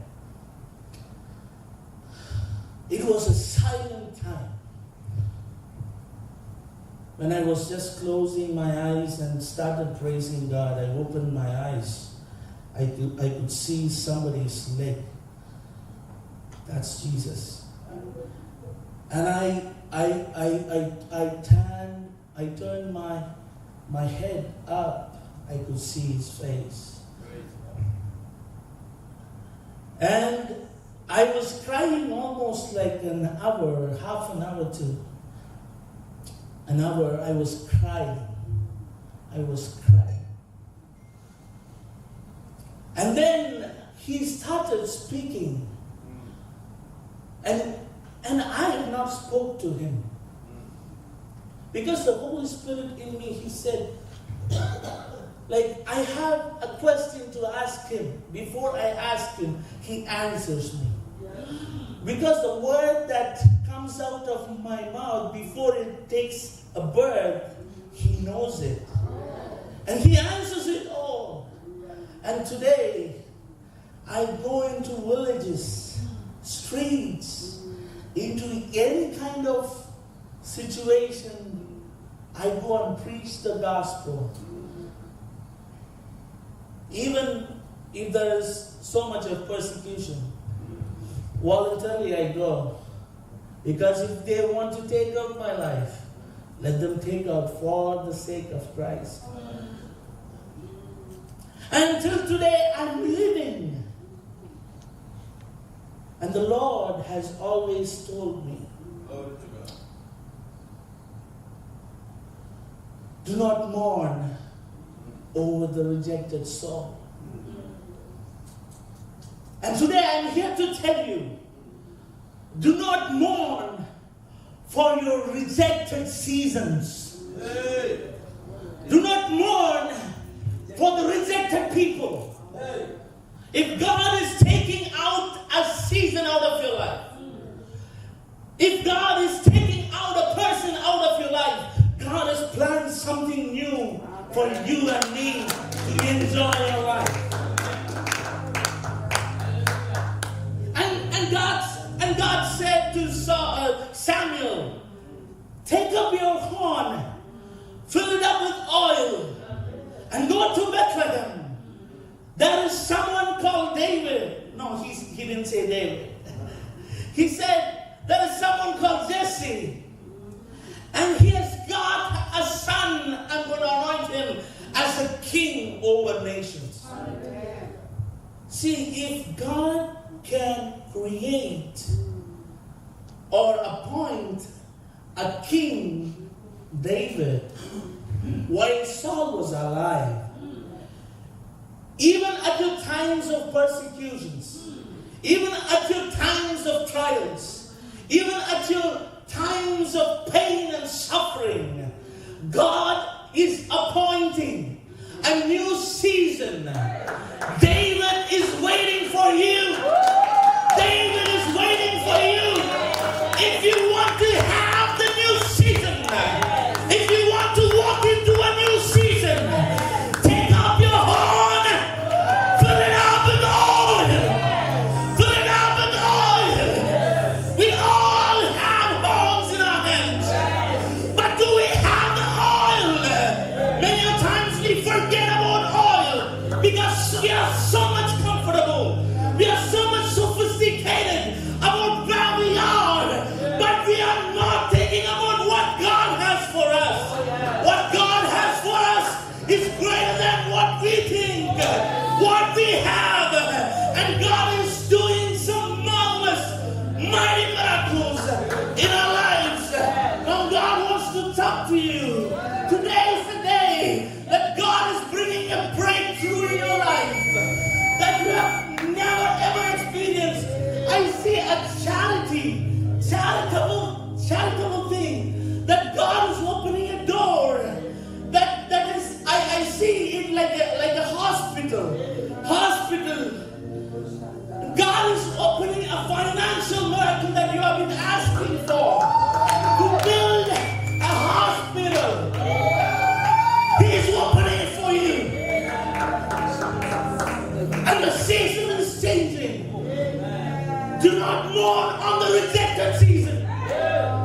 It was a silent time. When I was just closing my eyes and started praising God, I opened my eyes. I could see somebody's leg. That's Jesus. And I turned my head up. I could see his face. And I was crying almost like an hour, half an hour to an hour. I was crying. And then he started speaking. And I have not spoke to him. Because the Holy Spirit in me, he said, like, I have a question to ask him. Before I ask him, he answers me. Because the word that comes out of my mouth, before it takes a birth, he knows it. And he answers it all. And today, I go into villages, streets, into any kind of situation, I go and preach the gospel. Even if there is so much of persecution, voluntarily I go. Because if they want to take out my life, let them take out for the sake of Christ. Until today, I'm living. And the Lord has always told me, do not mourn over the rejected soul. And today I'm here to tell you, do not mourn for your rejected seasons. Do not mourn for the rejected people. If God is taking out a season out of your life, if God is taking out a person out of your life, God has planned something new for you and me to enjoy your life. And God said to Samuel, take up your horn, fill it up with oil, and go to Bethlehem. There is someone called David. No, he didn't say David. He said, there is someone called Jesse. And he has got a son. I'm going to anoint him as a king over nations. See, if God can create or appoint a king, David, while Saul was alive, even at your times of persecutions, even at your times of trials, even at your times of pain and suffering, God is appointing a new season. David is waiting for you. David is waiting for you. If you want to have the new season, if you want to walk into a new season, take up your horn, fill it up with oil. Fill it up with oil. We all have horns in our hands. But do we have the oil? Many times we forget about oil because we are so much comfortable. We are so much sophisticated about where we are, but we are not thinking about what God has for us. What God has for us is greater than what we think, what we have, and God is doing some marvelous, mighty miracles in our lives. Now God wants to talk to you. Today is the day that God is bringing a breakthrough in your life that you have never ever experienced. I see a charitable thing that God is opening a door. That is, I see it like a hospital. God is opening a financial miracle that you have been asking for. To build a hospital. He is opening it for you. And the season is changing. Do not mourn on the rejected season.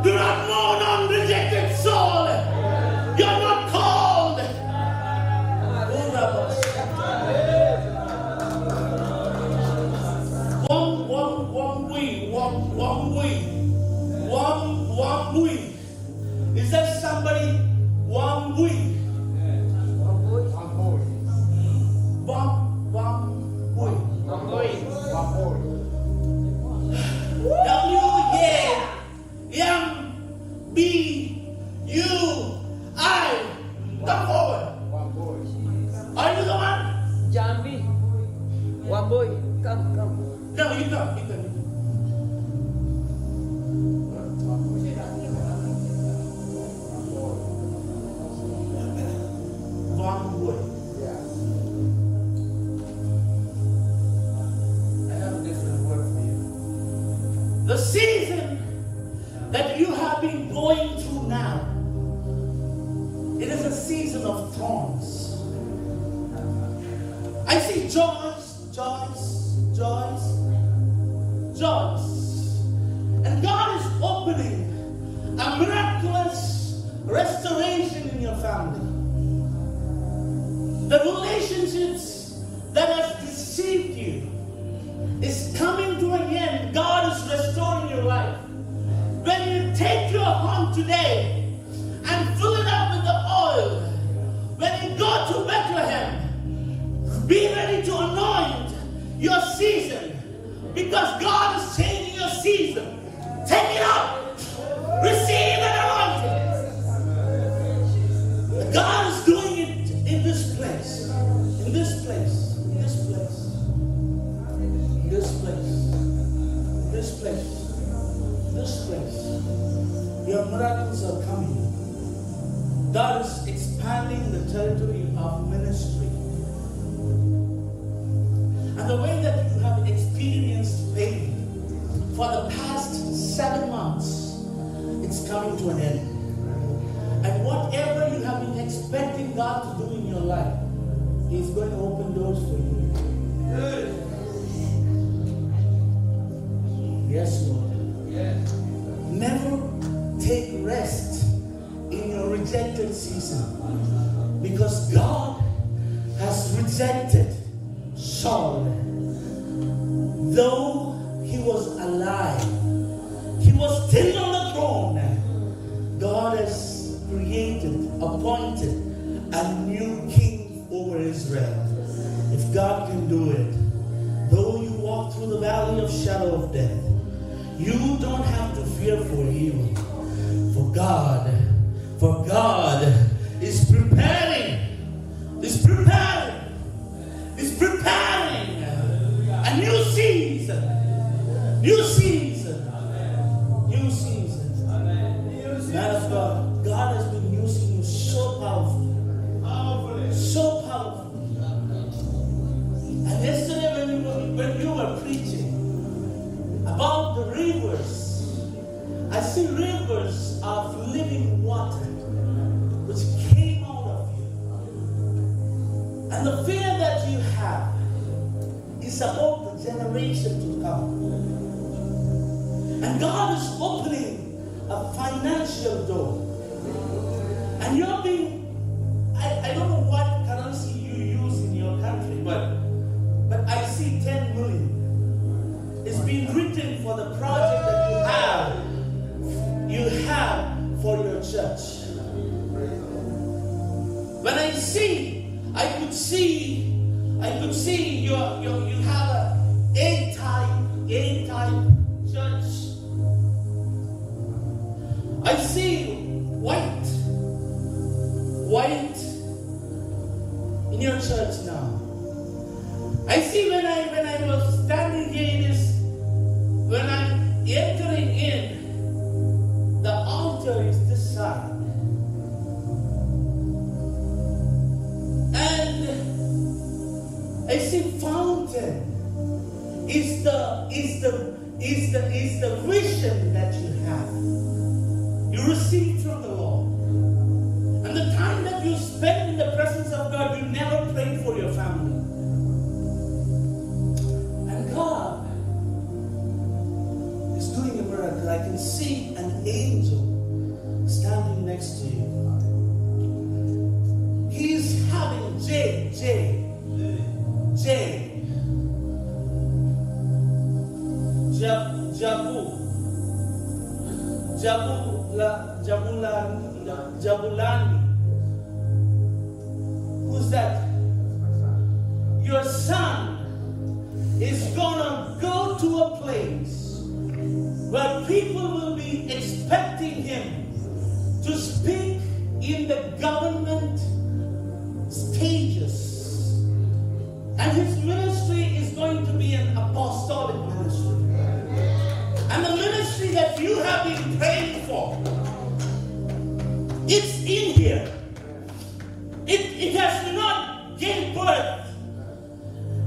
Do not mourn on rejected soul. You are not called. One week. Is there somebody? 1 week. W-A-M-B-U-I. Come forward. Are you the one? Jambi. One boy. Come. No, you come. One way. I have a different word for you. The season that you have been going through now, it is a season of thorns. I see Joyce. And God is opening a miraculous restoration in your family. The relationships that has is coming to an end. God is restoring your life. When you take your home today and fill it up with the oil, when you go to Bethlehem, be ready to anoint your season, because God is changing your season. Take it up. Receive an anointing. God is doing it in this place. In this place. In this place. In this place. In this place. In this place. Your miracles are coming. God is expanding the territory of ministry. And the way that you have experienced pain for the past 7 months, it's coming to an end. And whatever you have been expecting God to do in your life, He's going to open doors for you. Yes, Lord. Never take rest in your rejected season, because God has rejected Saul. Though he was alive, he was still on the throne. God has created, appointed a new king over Israel. If God can do it, though you walk through the valley of shadow of death, you don't have to fear for evil. For God is preparing a new season. Man of God, God has been using you so powerfully. And yesterday when you were preaching about the rivers, I see rivers of living water which came out of you. And the fear that you have is about the generation to come. And God is opening a financial door. And you're being, I don't know what currency you use in your country, but I see 10 million. It's been written for the project that you have for your church. When I could see you have a A-type church. I see white in your church now. I see when I was standing here, when I'm entering in, the altar is this side. And I see fountain is the vision that you have. You receive from the Lord. And the time that you spend in the presence of God, you never pray for your family. And God is doing a miracle. I can see an angel standing next to you. He is having Jabulani. Who's that? Your son is gonna go to a place where people will be expecting him to speak in the government stages. And his ministry is going to be an apostolic ministry. And the ministry that you have been praying for, it's in here. It has not given birth.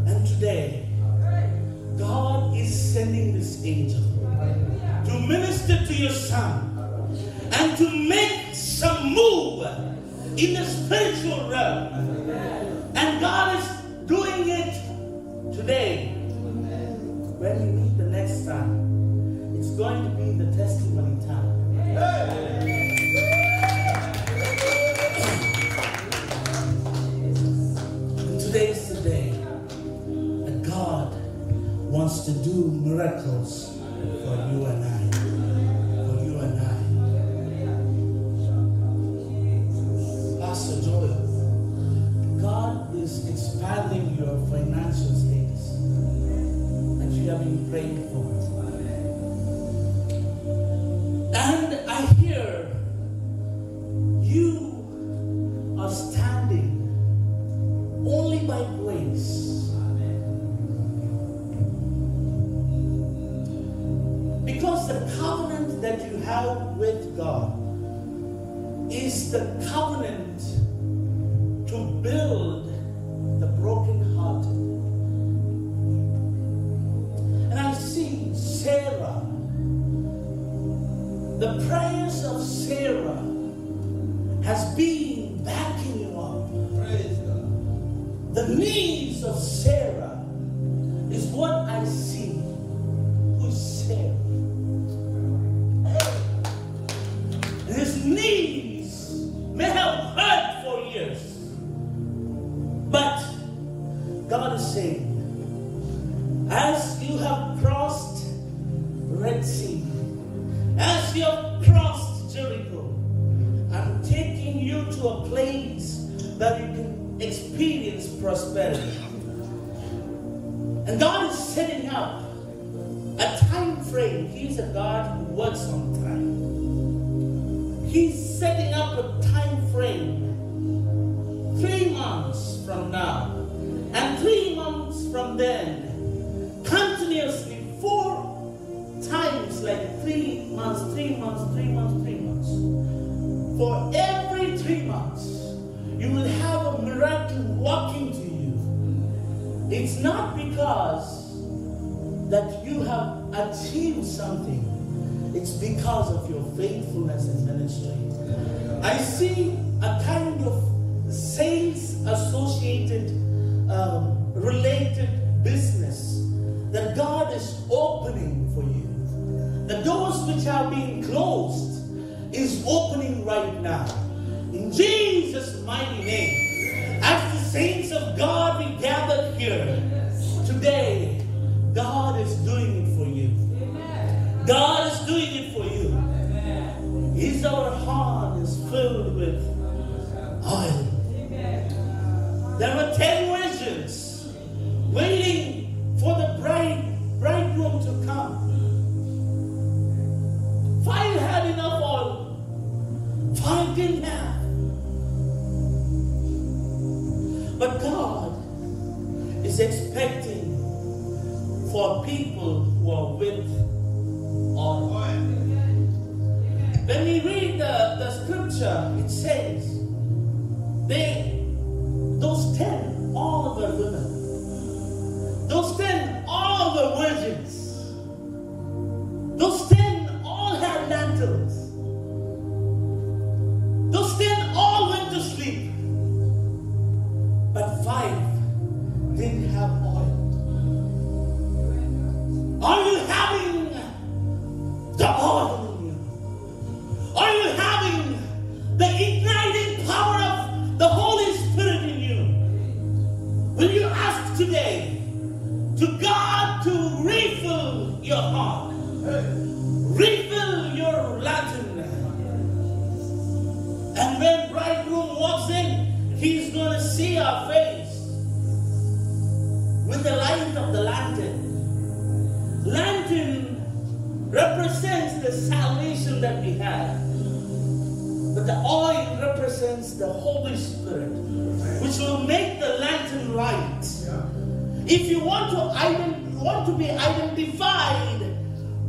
And today, God is sending this angel to minister to your son and to make some move in the spiritual realm. And God is doing it today. When we meet the next time, it's going to be the testimony time. And today is the day that God wants to do miracles for you and I. For you and I. Pastor Joel, God is expanding your financial status that you have been praying for. And I hear you are standing only by grace. Because the covenant that you have with God is the covenant to build the brokenhearted. And I see Sarah, the prayers of Sarah has been backing you up. Praise God. The knees of Sarah is what I see. Who's Sarah? His knees may have hurt for years, but God is saying, as you have crossed Red Sea, as you have crossed Jericho, I'm taking you to a place that you can experience prosperity. And God is setting up a time frame. He's a God who works on time. He's setting up a time frame 3 months from now and 3 months from then, continuously 4 times, like 3 months, 3 months, 3 months, 3 months. For every 3 months, you will have a miracle walking to you. It's not because that you have achieved something. It's because of your faithfulness in ministry. I see a kind of sales associated, related business that God is opening for you. The doors which have been closed is opening right now. In Jesus' mighty name. As the saints of God we gathered here today, God is doing it for you. God is doing it for you. Our heart is filled with oil. There were 10 virgins waiting for the bridegroom to come. 5 had enough oil, 5 didn't have. But God is expecting for people who are with oil. When we read the scripture, it says, those 10, all were women. Those 10, all were virgins. Those 10, all had lentils. Those 10, all went to sleep. But 5 didn't have oil. Are you having the oil in you? Are you having the igniting power of the Holy Spirit in you? Will you ask today to God to refill your heart, refill your lantern, and when bridegroom walks in, he's going to see our face with the light of the lantern. Lantern represents the salvation that we have, but the oil represents the Holy Spirit, which will make the lantern light. If you want to be identified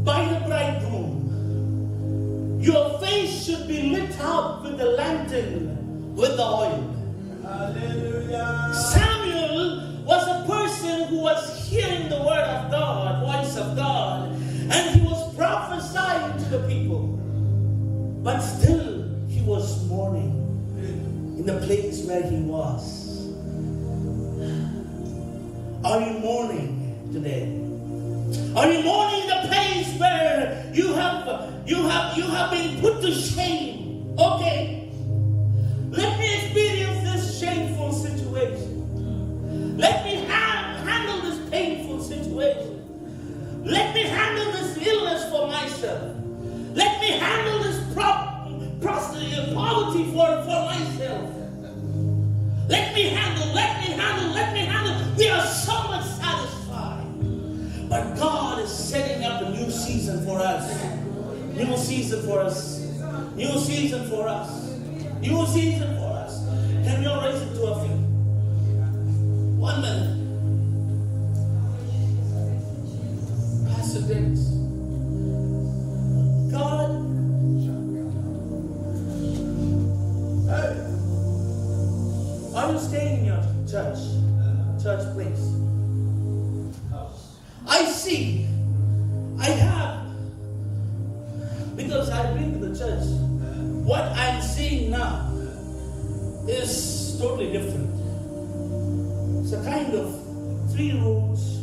by the bridegroom, your face should be lit up with the lantern, with the oil. Hallelujah. Samuel was a person who was hearing the word of God, voice of God, and he was prophesying to the people. But still, he was mourning in the place where he was. Are you mourning today? Are you mourning the place where you have been put to shame? Okay, let me experience this shameful situation. Let me handle this painful situation. myself. Let me handle this poverty for myself. Let me handle. We are so much satisfied. But God is setting up a new season for us. New season for us. New season for us. New season for us. Can we all raise it to our feet? 1 minute. Pastor Dennis. God. Are you staying in your church place? I see. I have. Because I've been to the church. What I'm seeing now is totally different. It's a kind of 3 rooms.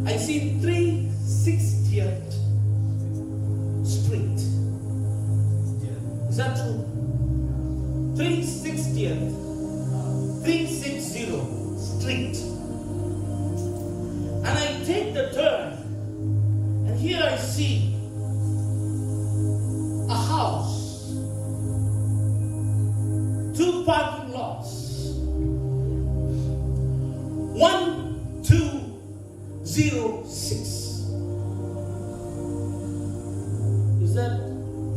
I see 360th Street. Is that true? 360th. 360 Street. And I take the turn. And here I see a house. 2 parking lots. 1206.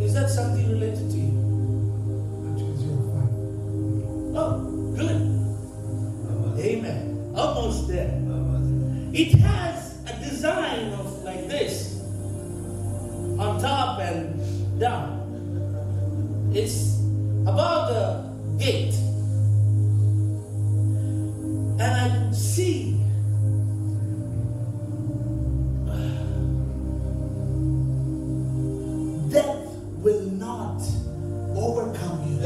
Is that something related to you? 205. Oh, good. Amen. Almost there. It has a design of like this, on top and down. It's above the gate. And I see death will not overcome you.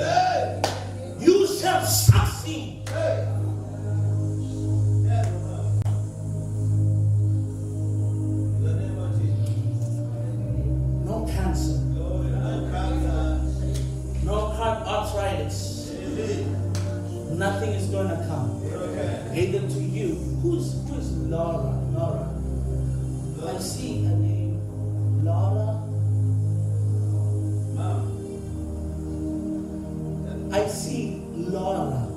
You shall succeed. No cancer. No arthritis. Nothing is going to come. Either to you. Who's Laura? Laura. I see a name. Laura. I see Laura.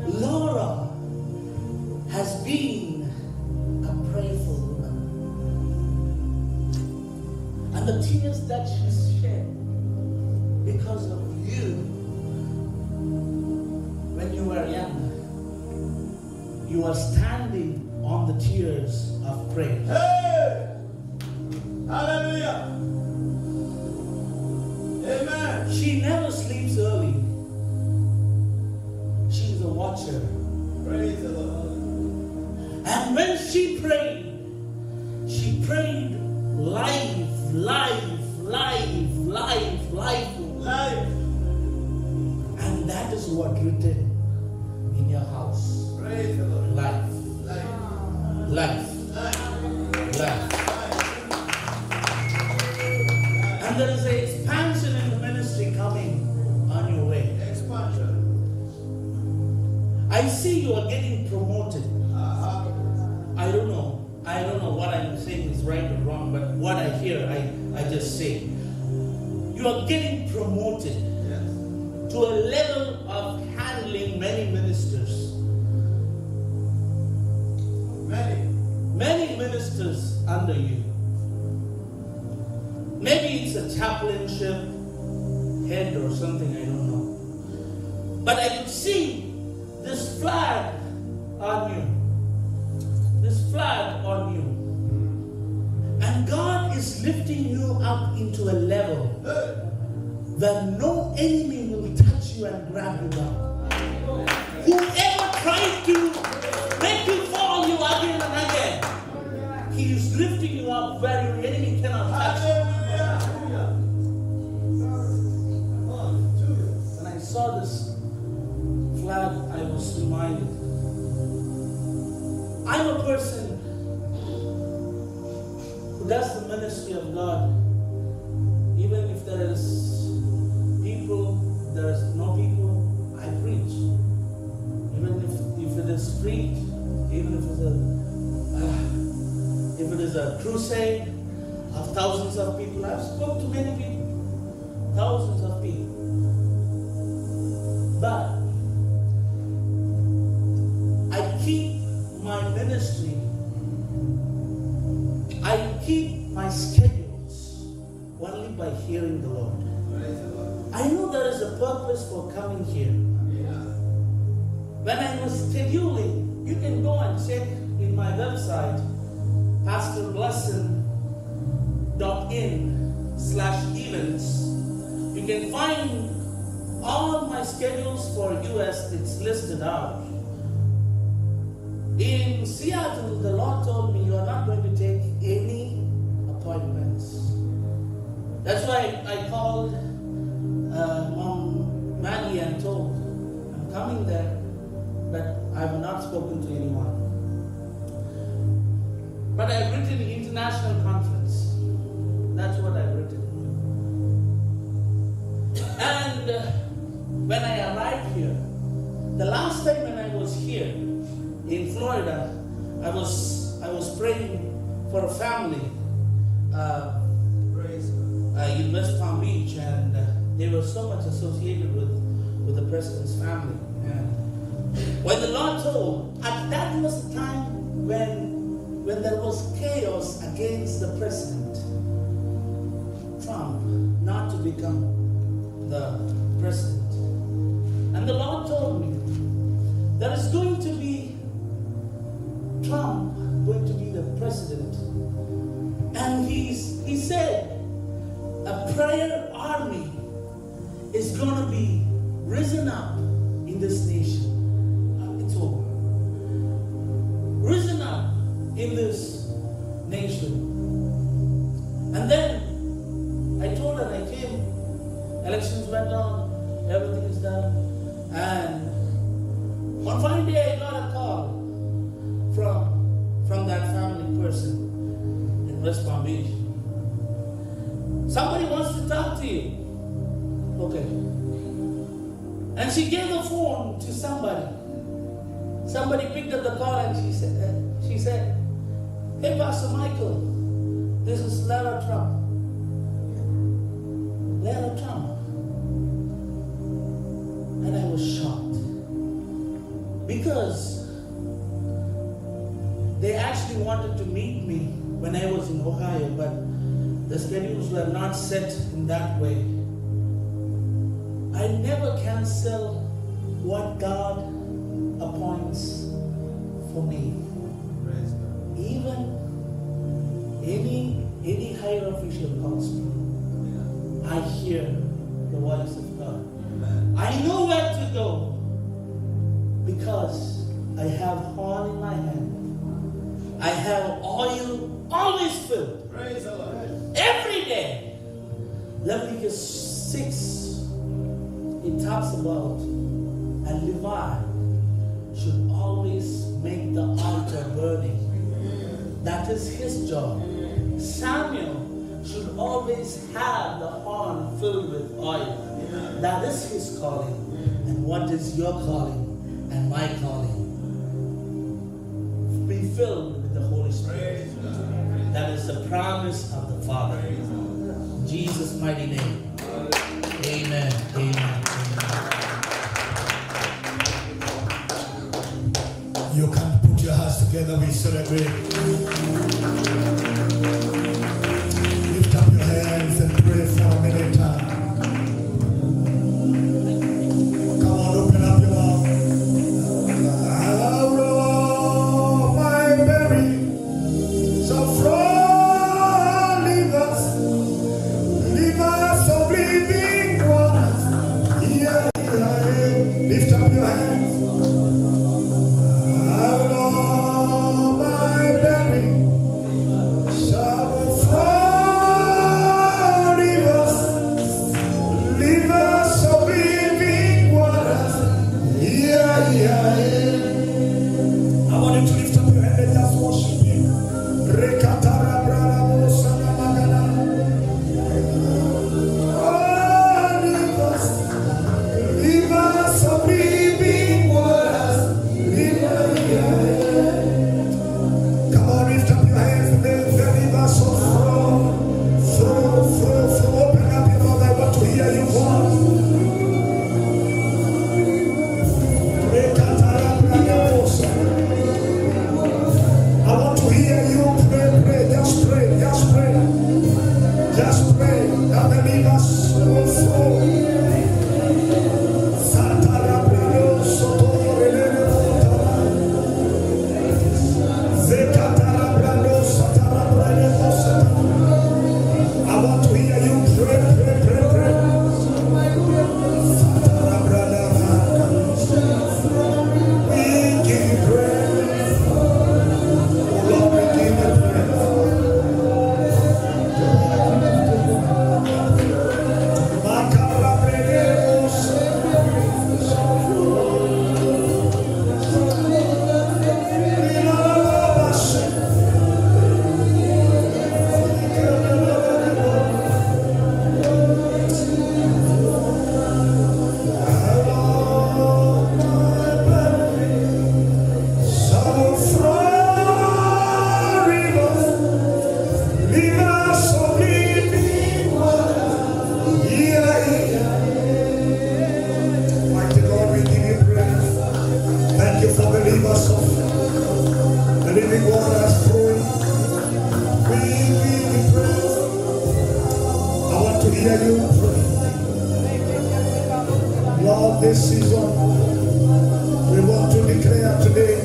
Laura has been a prayerful woman. And the tears that she's shed because of you when you were young, you are standing on the tears of praise. Hey! Hallelujah! Amen! She never sleeps early. She's a watcher. Praise the Lord. And when she prayed life. And that is what written in your house. Praise the Lord. Life. And there is an expansion in the ministry coming on your way. Expansion. I see you are getting promoted. I don't know what I'm saying is right or wrong, but what I hear, I just say. You are getting promoted to a level of handling many ministers. Many ministers under you. Maybe it's a chaplainship, head or something, I don't know. But I could see this flag on you. And God is lifting you up into a level that no enemy will touch you and grab you down. Whoever tries to make you fall, you again and again, He is lifting you up where your enemy cannot touch you. When I saw this flag, I was reminded. I'm a person who does the ministry of God. Even if there is people, there is no people, I preach. Even if it is street, even if it is a crusade, of thousands of people. I've spoken to many people, thousands of people. But I keep my ministry, I keep my schedules only by hearing the Lord. I know there is a purpose for coming here. When I was scheduling, you can go and check in my website, pastorblesson.in/events. You can find all my schedules for US. It's listed out. In Seattle, the Lord told me you are not going to take any appointments. That's why I called Mom Manny and told, I'm coming there, but I've not spoken to anyone. But I've written international conference. That's what I've written. And when I arrived here, the last time when I was here in Florida, I was praying for a family in West Palm Beach, and they were so much associated with the president's family. And when the Lord told, that was the time when there was chaos against the president, Trump, not to become the president. And the Lord told me, there is going to be Trump going to be the president. And he said, a prayer army is going to be risen up in this nation. It's over. Risen up in this nation. And then I told her, I came, elections went on, everything is done. And one fine day I got a call from that family person in West Palm Beach. Somebody wants to talk to you. Okay. And she gave the phone to somebody. Somebody picked up the call and she said, hey, Pastor Michael, this is Lara Trump. Lara Trump. And I was shocked. Because they actually wanted to meet me when I was in Ohio, but the schedules were not set in that way. I never cancel what God appoints for me. Even any higher official calls me, I hear the voice of God. I know where to go because I have horn in my hand. I have oil always filled. Praise the Lord. Every day. Leviticus 6, it talks about, and Levi should always make the altar burning. That is his job. Samuel should always have the horn filled with oil. That is his calling. And what is your calling and my calling? Be filled with the Holy Spirit. That is the promise of the Father. In Jesus' mighty name. Amen. Amen. You can put your hands together, we celebrate. Lift up your hands and pray for a minute. Come on, open up your mouth. Out of my belly, so from livers of living waters. Yeah. Lift up your hands. Out of my belly hear you pray. Lord, this season, we want to declare today,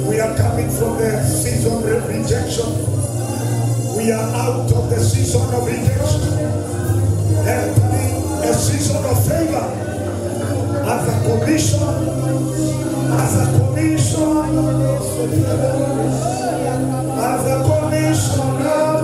we are coming from the season of rejection. We are out of the season of rejection, entering a season of favor. As a commission, as a commission, as a commission of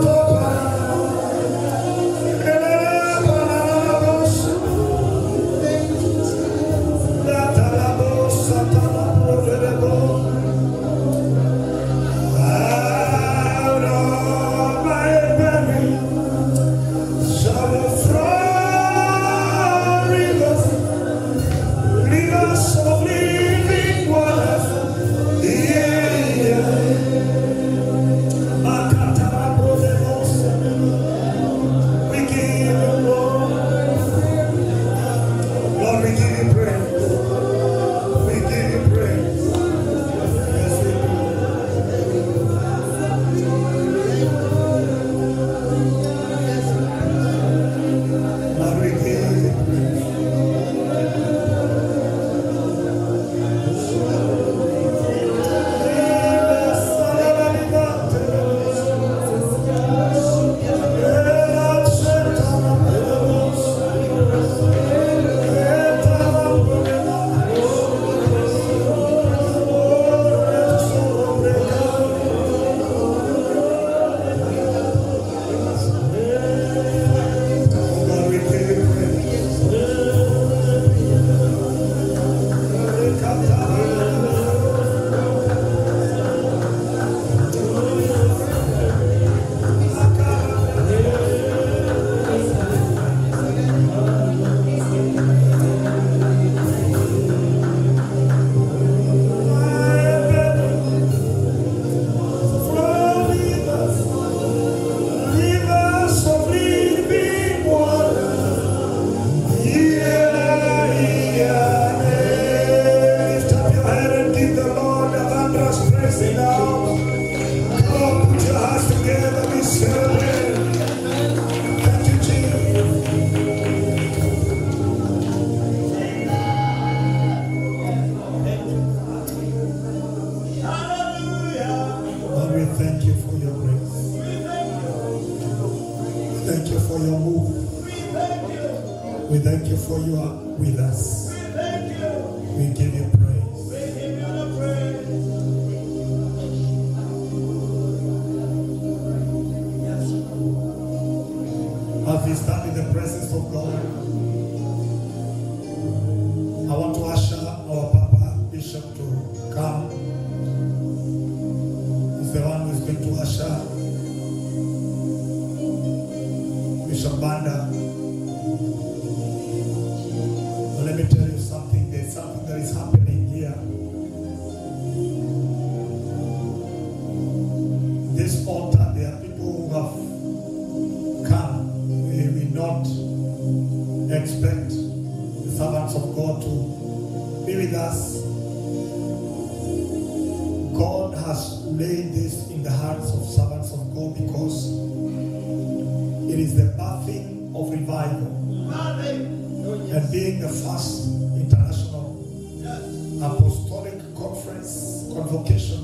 Apostolic convocation,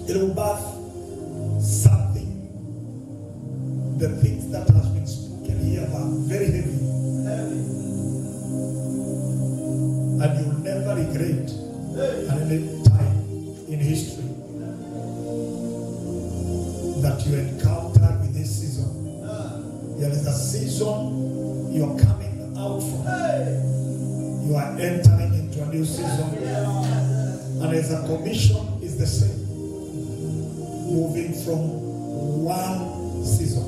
it will birth something. The things that has been spoken here are very heavy, and you will never regret at any time in history that you encountered with this season. There is a season you are coming out from. You are entering into a new season. And as a commission is the same. Moving from one season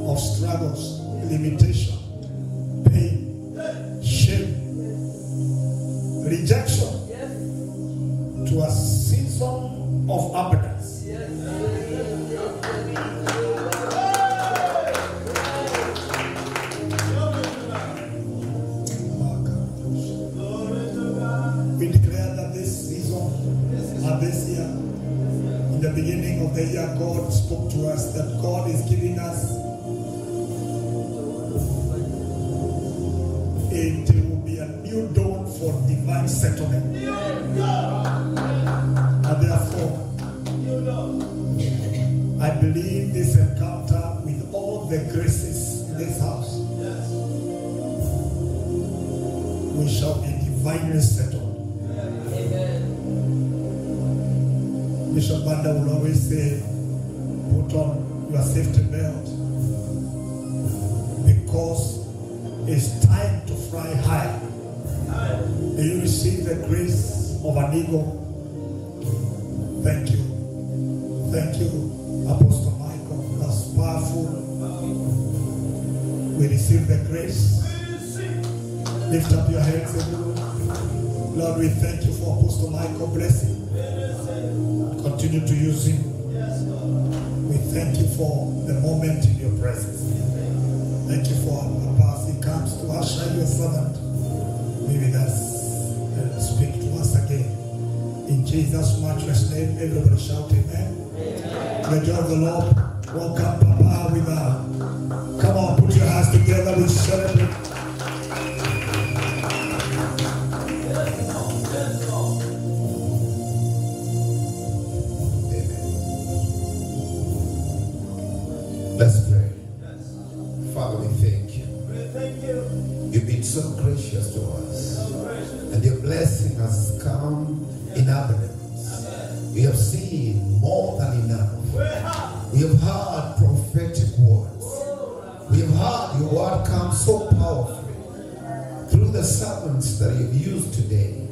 of struggles, limitation, pain, shame, rejection, to a season of abundance. We declare that this season and this year, in the beginning of the year, God spoke to us that God is giving us it will be a new dawn for divine settlement. And therefore, I believe this encounter with all the graces in this house, we shall be divinely settled. Bishop Banda will always say, put on your safety belt, because it's time to fly high. Do you receive the grace of an eagle? Thank you. Thank you, Apostle Michael. That's powerful. We receive the grace. Lift up your hands, everyone. Lord, we thank you for Apostle Michael. Bless him. Continue to use him. We thank you for the moment in your presence. Thank you for as he comes to usher your servant. Be with us and speak to us again. In Jesus' matchless name, everybody shout amen. The joy of the Lord. Welcome, Papa, with us. Come on, put your hands together. We celebrate. Let's pray. Father, we thank you. You've been so gracious to us. And your blessing has come in abundance. We have seen more than enough. We have heard prophetic words. We have heard your word come so powerfully through the servants that you've used today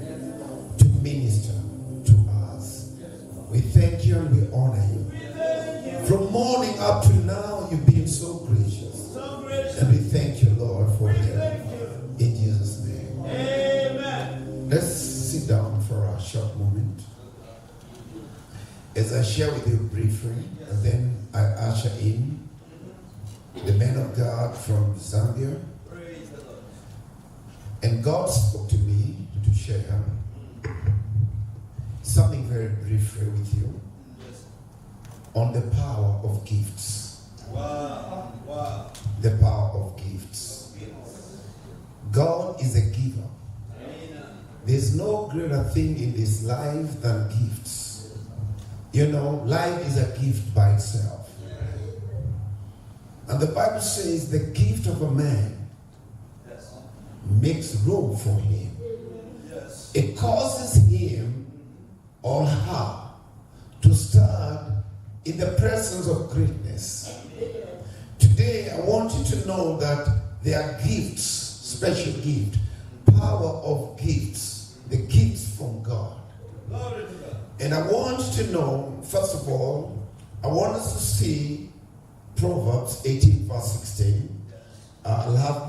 to minister to us. We thank you and we honor you. From morning up to now, you've been so gracious. And we thank you, Lord, for them. In Jesus' name. Amen. Let's sit down for a short moment. As I share with you briefly, and then I usher in the man of God from Zambia. And God spoke to me to share something very briefly with you on the power of gifts. Wow. Wow. The power of gifts. God is a giver. There's no greater thing in this life than gifts. You know, life is a gift by itself. And the Bible says the gift of a man makes room for him. It causes him or her to stand in the presence of greatness. Today, I want you to know that there are gifts, special gift, power of gifts, the gifts from God. And I want you to know, first of all, I want us to see Proverbs 18 verse 16. I'll have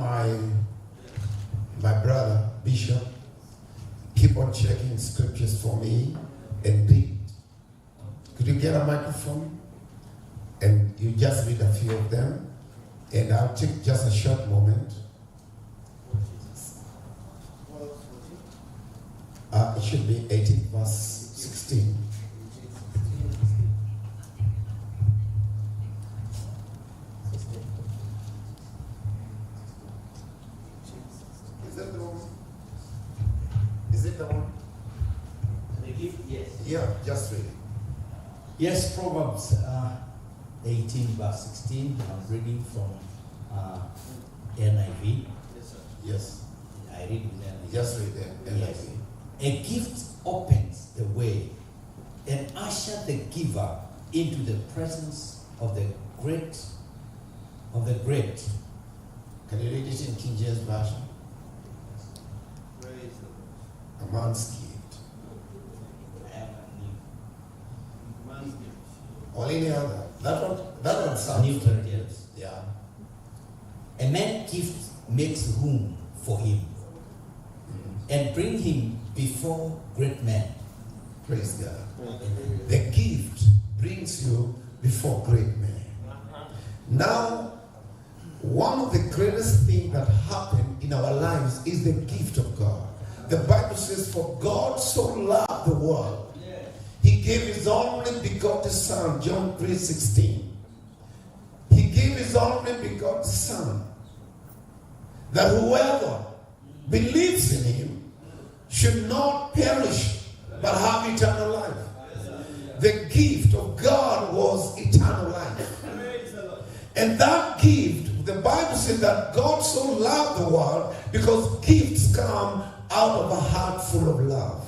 my brother, Bishop, keep on checking scriptures for me and read. Could you get a microphone? And you just read a few of them. And I'll take just a short moment. It should be 18 verse 16. Is that the one? Is it the one? The gift, yes. Yeah, just read it. Yes, Proverbs 18 verse 16. I'm reading from NIV. Yes. I read with NIV. Just read it. Yes. A gift opens the way and ushers the giver into the presence of the great. Can you read it in King James Version? A man's gift. Or any other. That one sounds New good. Yes. Yeah. A man's gift makes room for him and bring him before great men. Praise God. The gift brings you before great men. Now, one of the greatest things that happen in our lives is the gift of God. The Bible says, for God so loved the world, he gave his only begotten Son, John 3:16. He gave his only begotten Son, that whoever believes in him should not perish but have eternal life. The gift of God was eternal life. And that gift, the Bible says that God so loved the world because gifts come out of a heart full of love.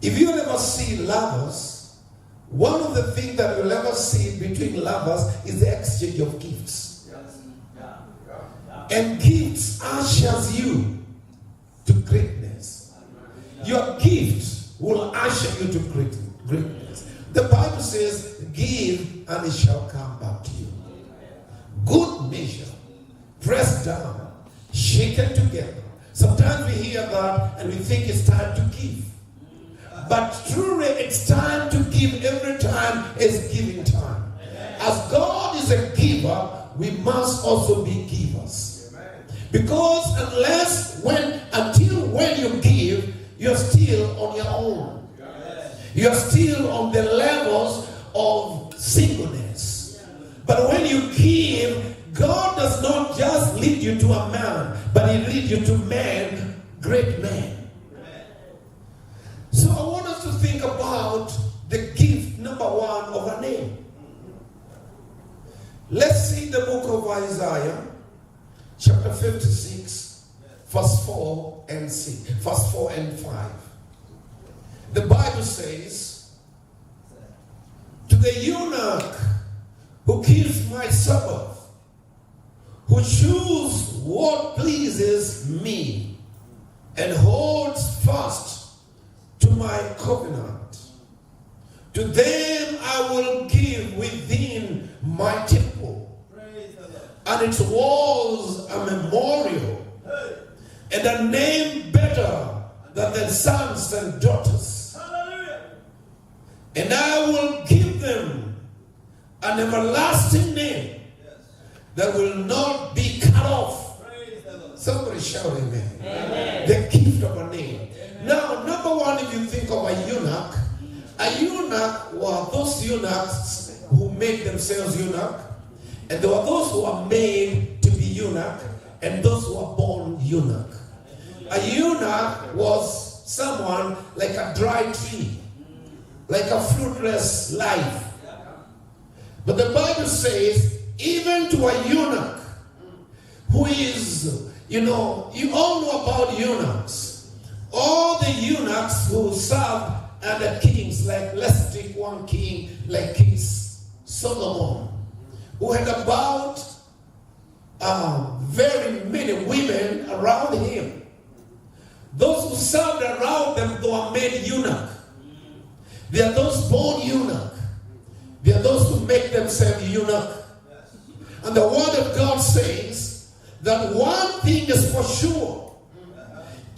If you ever see lovers, one of the things that you'll ever see between lovers is the exchange of gifts. And gifts ushers you to greatness. Your gift will usher you to greatness. The Bible says, give and it shall come back to you. Good measure, pressed down, shaken together. Sometimes we hear that and we think it's time to give. But truly it's time to give. Every time is giving time. As God is a giver, we must also be givers. Because until when you give, you're still on your own. You're still on the levels of singleness. But when you give, God does not just lead you to a man, but he leads you to men, great men. So I want us to think about the gift, number one, of a name. Let's see the book of Isaiah, chapter 56, verse 4 and 5. The Bible says, to the eunuch who keeps my Sabbath, who chooses what pleases me, and holds fast to my covenant, to them I will give within my temple, and its walls a memorial, and a name better than the sons and daughters. And I will give them an everlasting name that will not be cut off. Somebody shout amen. Amen. The gift of a name. Now, number one, if you think of a eunuch were those eunuchs who made themselves eunuch, and there were those who were made to be eunuch, and those who were born eunuch. A eunuch was someone like a dry tree, like a fruitless life. But the Bible says, even to a eunuch who is, you all know about eunuchs. All the eunuchs who served under kings, like let's take one king like King Solomon, who had about very many women around him. Those who served around them, they were made eunuch. They are those born eunuch. They are those who make themselves eunuch. And the word of God says that one thing is for sure.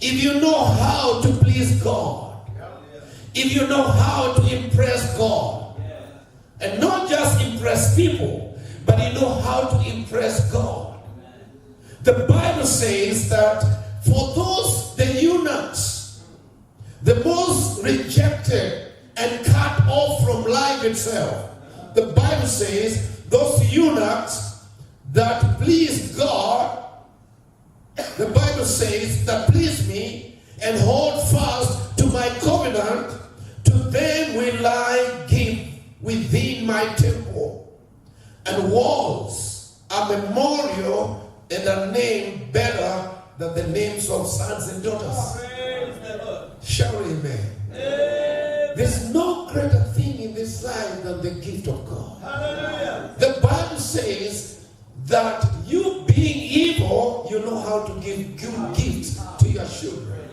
If you know how to please God, if you know how to impress God, and not just impress people, but you know how to impress God. The Bible says that for those, the eunuchs, the most rejected and cut off from life itself, the Bible says those eunuchs that pleased God, the Bible says that please me and hold fast to my covenant, to them will I give within my temple, and walls a memorial and a name better than the names of sons and daughters. Shout amen. There's no greater thing in this life than the gift of God. Hallelujah. The Bible says that you being evil, you know how to give good gifts to your children.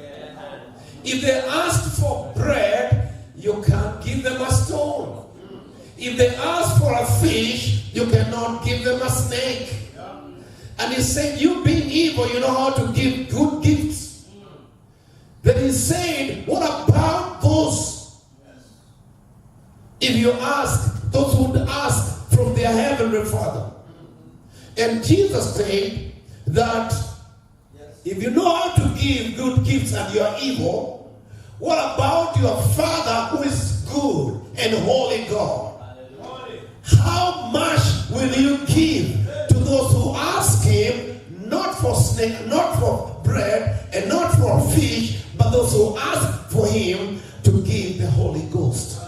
If they ask for bread, you can't give them a stone. If they ask for a fish, you cannot give them a snake. And he said, you being evil, you know how to give good gifts. Then he said, what about those? If you ask, those who would ask from their heavenly Father. And Jesus said that if you know how to give good gifts and you are evil, what about your Father who is good and holy God? How much will you give to those who ask him, not for snake, not for those who ask for him to give the Holy Ghost.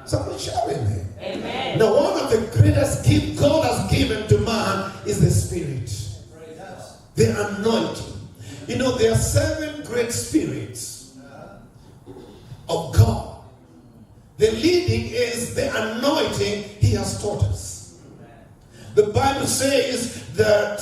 Somebody shout amen. Amen. Now, one of the greatest gifts God has given to man is the Spirit. The anointing. You know, there are 7 great spirits of God. The leading is the anointing he has taught us. The Bible says that,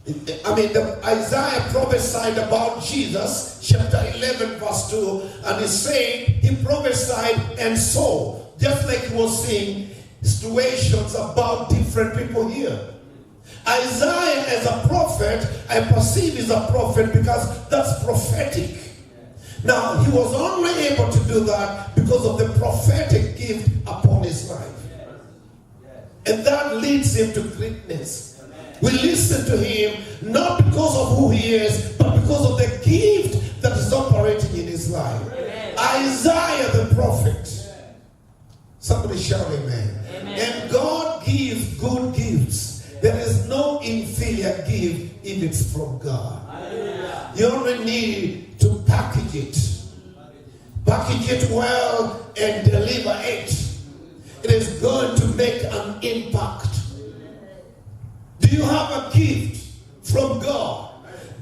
Isaiah prophesied about Jesus, chapter 11, verse 2, and he said he prophesied and saw, just like he was seeing situations about different people here. Isaiah as a prophet, I perceive he's a prophet because that's prophetic. Now, he was only able to do that because of the prophetic gift upon his life. And that leads him to greatness. We listen to him not because of who he is, but because of the gift that is operating in his life. Isaiah the prophet. Somebody shout amen. And God gives good gifts. There is no inferior gift if it's from God. You only need to package it. Package it well and deliver it. It is going to make an impact. Do you have a gift from God?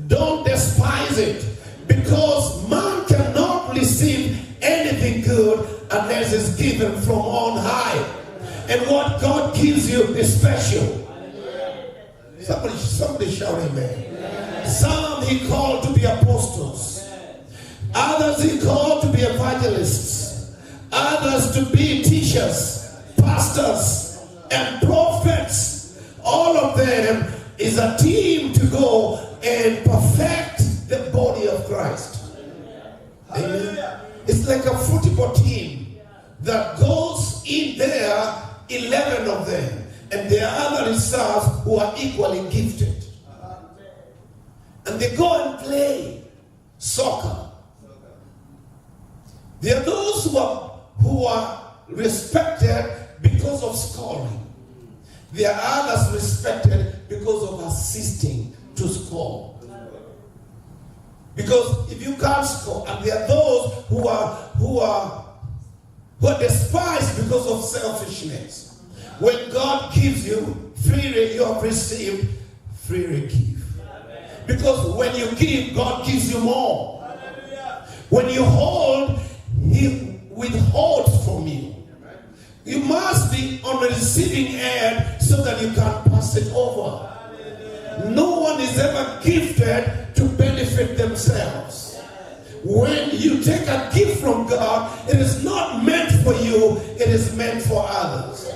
Don't despise it, because man cannot receive anything good unless it's given from on high. And what God gives you is special. Somebody shout amen. Some he called to be apostles. Others he called to be evangelists. Others to be teachers, pastors, and prophets. All of them is a team to go and perfect the body of Christ. Amen. It's like a football team that goes in there, 11 of them. And there are other reserves who are equally gifted. And they go and play soccer. There are those who are respected because of scoring. There are others respected because of assisting to score. Because if you can't score, and there are those who are despised because of selfishness. When God gives you freely, you have received freely give. Because when you give, God gives you more. When you hold, he withholds from you. You must be on the receiving end so that you can pass it over. No one is ever gifted to benefit themselves. When you take a gift from God, it is not meant for you, it is meant for others.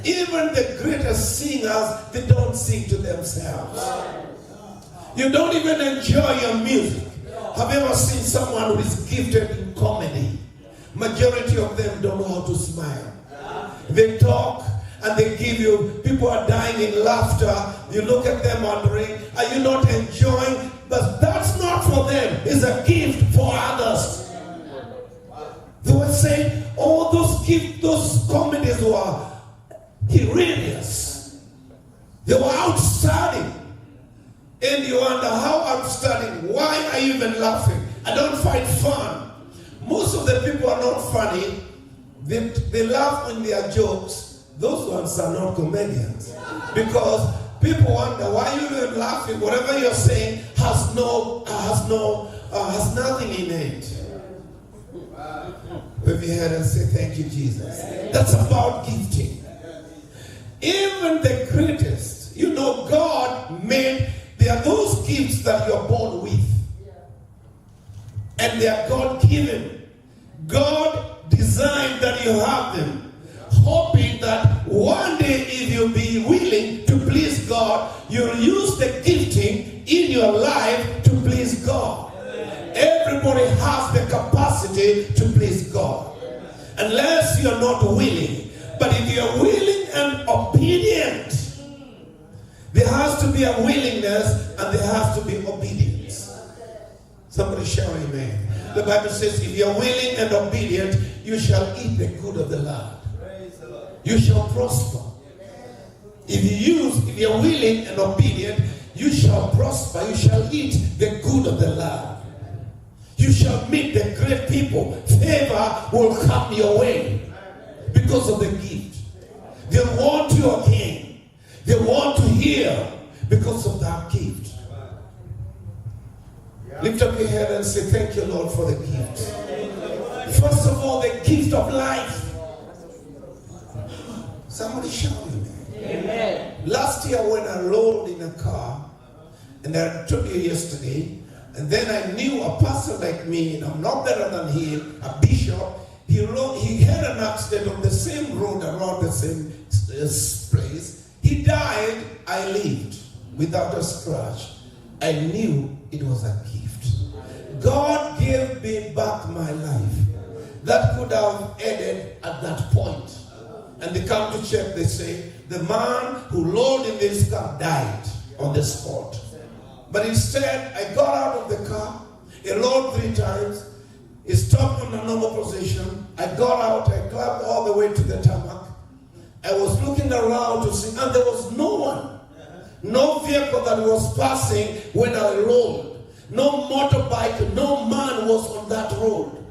Even the greatest singers, they don't sing to themselves. You don't even enjoy your music. Have you ever seen someone who is gifted in comedy? Majority of them don't know how to smile. They talk and they give you, people are dying in laughter. You look at them wondering, are you not enjoying? But that's not for them. It's a gift for others. They were saying, oh, those comedies were hilarious. They were outstanding. And you wonder, how outstanding? Why are you even laughing? I don't find fun. Most of the people are not funny. They laugh when they are jokes. Those ones are not comedians. Because people wonder, why are you even laughing? Whatever you're saying has nothing in it. Wave your head and say, thank you, Jesus. That's about gifting. Even the greatest, God made, there are those gifts that you're born with. And they are God-given. God designed that you have them, hoping that one day, if you be willing to please God, you'll use the gifting in your life to please God. Everybody has the capacity to please God, unless you're not willing. But if you're willing and obedient, there has to be a willingness and there has to be obedience. Somebody shout amen. The Bible says, if you're willing and obedient, you shall eat the good of the land. You shall prosper. If you're willing and obedient, you shall prosper. You shall eat the good of the land. You shall meet the great people. Favor will come your way because of the gift. They want you again. They want to hear because of that gift. Lift up your head and say, thank you, Lord, for the gift. First of all, the gift of life. Somebody shout amen. Last year when I rolled in a car, and I told you yesterday, and then I knew a pastor like me, and I'm not better than him, a bishop. He had an accident on the same road around the same place. He died, I lived without a scratch. I knew it was a gift. God gave me back my life. That could have ended at that point. And they come to check, they say, the man who rode in this car died on the spot. But instead, I got out of the car, he rode 3 times, he stopped on a normal position, I got out, I climbed all the way to the tarmac. I was looking around to see, and there was no one. No vehicle that was passing when I rolled. No motorbike, no man was on that road.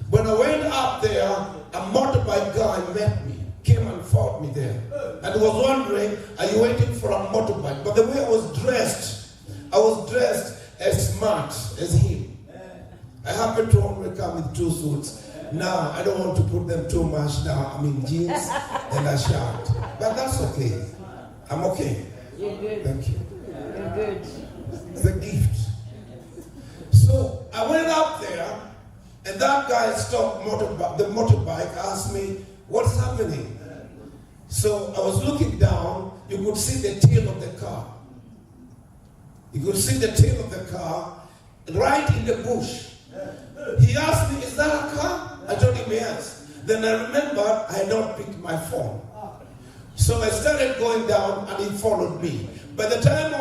When I went up there, a motorbike guy met me, came and fought me there. And he was wondering, are you waiting for a motorbike? But the way I was dressed as smart as him. I happen to only come with 2 suits. Now, I don't want to put them too much now. I'm in jeans and a shirt. But that's okay. I'm okay. You're good. Thank you. You're good. The gift. So I went up there, and that guy stopped the motorbike, asked me, what's happening? So I was looking down, you could see the tail of the car. You could see the tail of the car right in the bush. He asked me, is that a car? I told him yes. Then I remembered I had not picked my phone. So I started going down and he followed me. By the time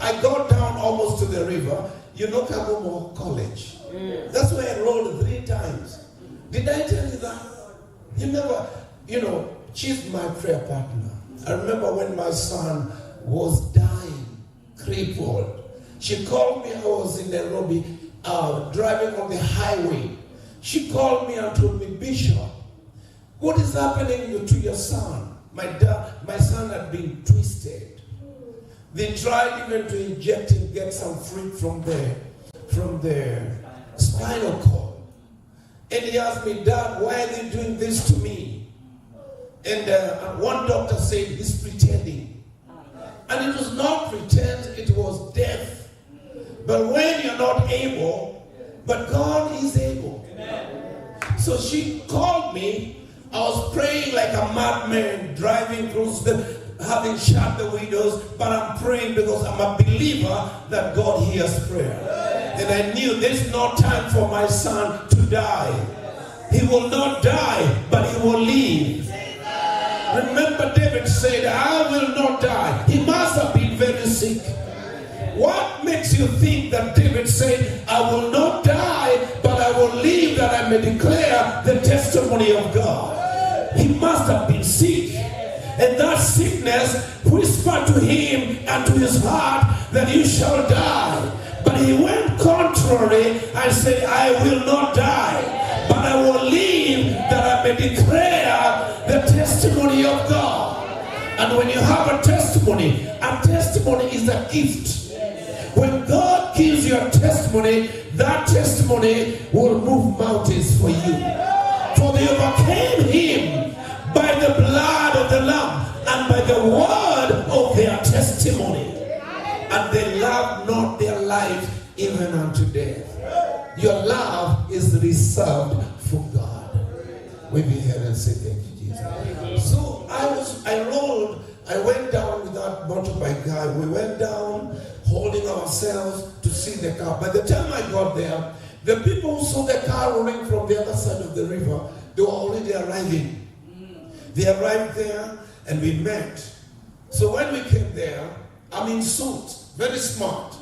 I got down almost to the river, you know Kagumo College. That's where I rolled 3 times. Did I tell you that? You never, she's my prayer partner. I remember when my son was dying, crippled. She called me, I was in Nairobi, driving on the highway. She called me and told me, Bishop, what is happening to your son? My son had been twisted. They tried even to inject him, get some fluid from the spinal cord. And he asked me, Dad, why are they doing this to me? And one doctor said, he's pretending. And it was not pretend, it was death. But when you're not able, but God is able. So she called me. I was praying like a madman, driving close to having shut the windows, but I'm praying because I'm a believer that God hears prayer. And I knew there's no time for my son to die. He will not die, but he will live. Remember David said, I will not die. He must have been very sick. What makes you think that David said, I will not die, but I will live that I may declare the testimony of God? He must have been sick. And that sickness whispered to him and to his heart that you shall die. But he went contrary and said, I will not die, but I will live that I may declare the testimony of God. And when you have a testimony is a gift. When God gives you a testimony, that testimony will move mountains for you. For they overcame him by the blood of the Lamb and by the word of their testimony. And they loved not their life even unto death. Your love is reserved for God. Wave your hand and say thank you, Jesus. So I went down with that motorbike guy. We went down holding ourselves to see the car. By the time I got there, the people who saw the car rolling from the other side of the river, they were already arriving. They arrived there and we met. So when we came there, I'm in suit, very smart.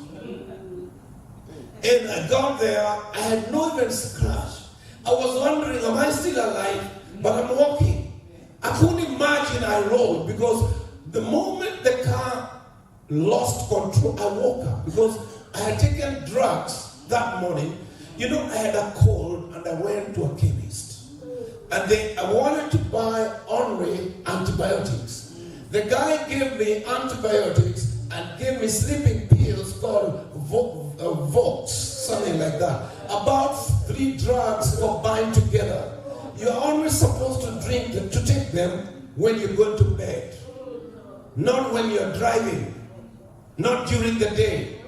And I got there, I had no even scratch. I was wondering, am I still alive? But I'm walking. I couldn't imagine I rolled because the moment the car lost control, I woke up because I had taken drugs that morning. You know, I had a cold and I went to a chemist. And I wanted to buy Henri antibiotics. The guy gave me antibiotics and gave me sleeping pills called Vox, something like that. About 3 drugs combined together. You're only supposed to take them when you go to bed. Not when you're driving. Not during the day.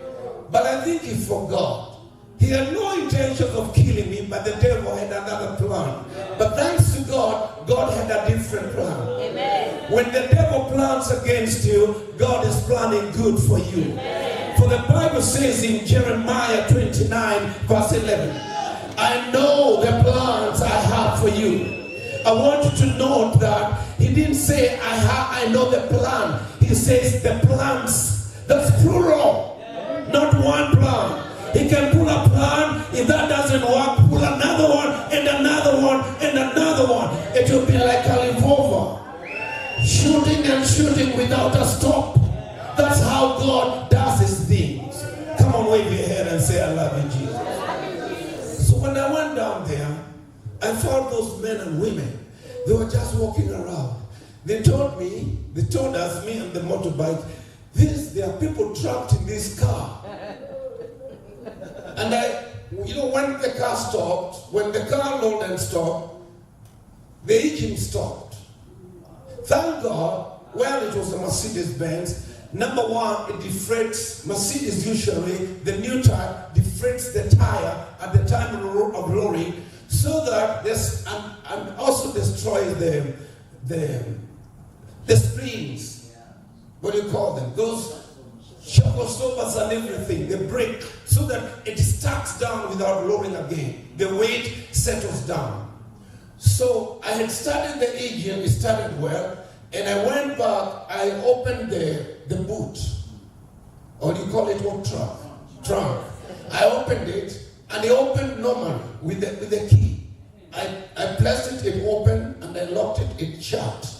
But I think he forgot. He had no intention of killing me, but the devil had another plan. But thanks to God, God had a different plan. Amen. When the devil plans against you, God is planning good for you. Amen. For the Bible says in Jeremiah 29, verse 11, I know the plans I have for you. I want you to note that he didn't say, I know the plan. He says the plans. That's plural, not one plan. He can pull a plan. If that doesn't work, pull another one, and another one, and another one. It will be like a revolver. Shooting and shooting without a stop. That's how God does his things. Come on, wave your hand and say, I love you, Jesus. So when I went down there, I found those men and women. They were just walking around. They told us, me and the motorbike, there are people trapped in this car. And when the car stopped, when the car loaded and stopped, the engine stopped. Thank God, well, it was a Mercedes-Benz. Number one, it deflates. Mercedes usually, the new type, deflates the tire at the time of lowering, so that this and also destroys the springs. What do you call them? Those shock absorbers and everything, they break so that it starts down without lowering again. The weight settles down. So I had started the engine, it started well, and I went back, I opened the boot, or you call it what, trunk. I opened it, and it opened normally with the key. I placed it open, and I locked it shut.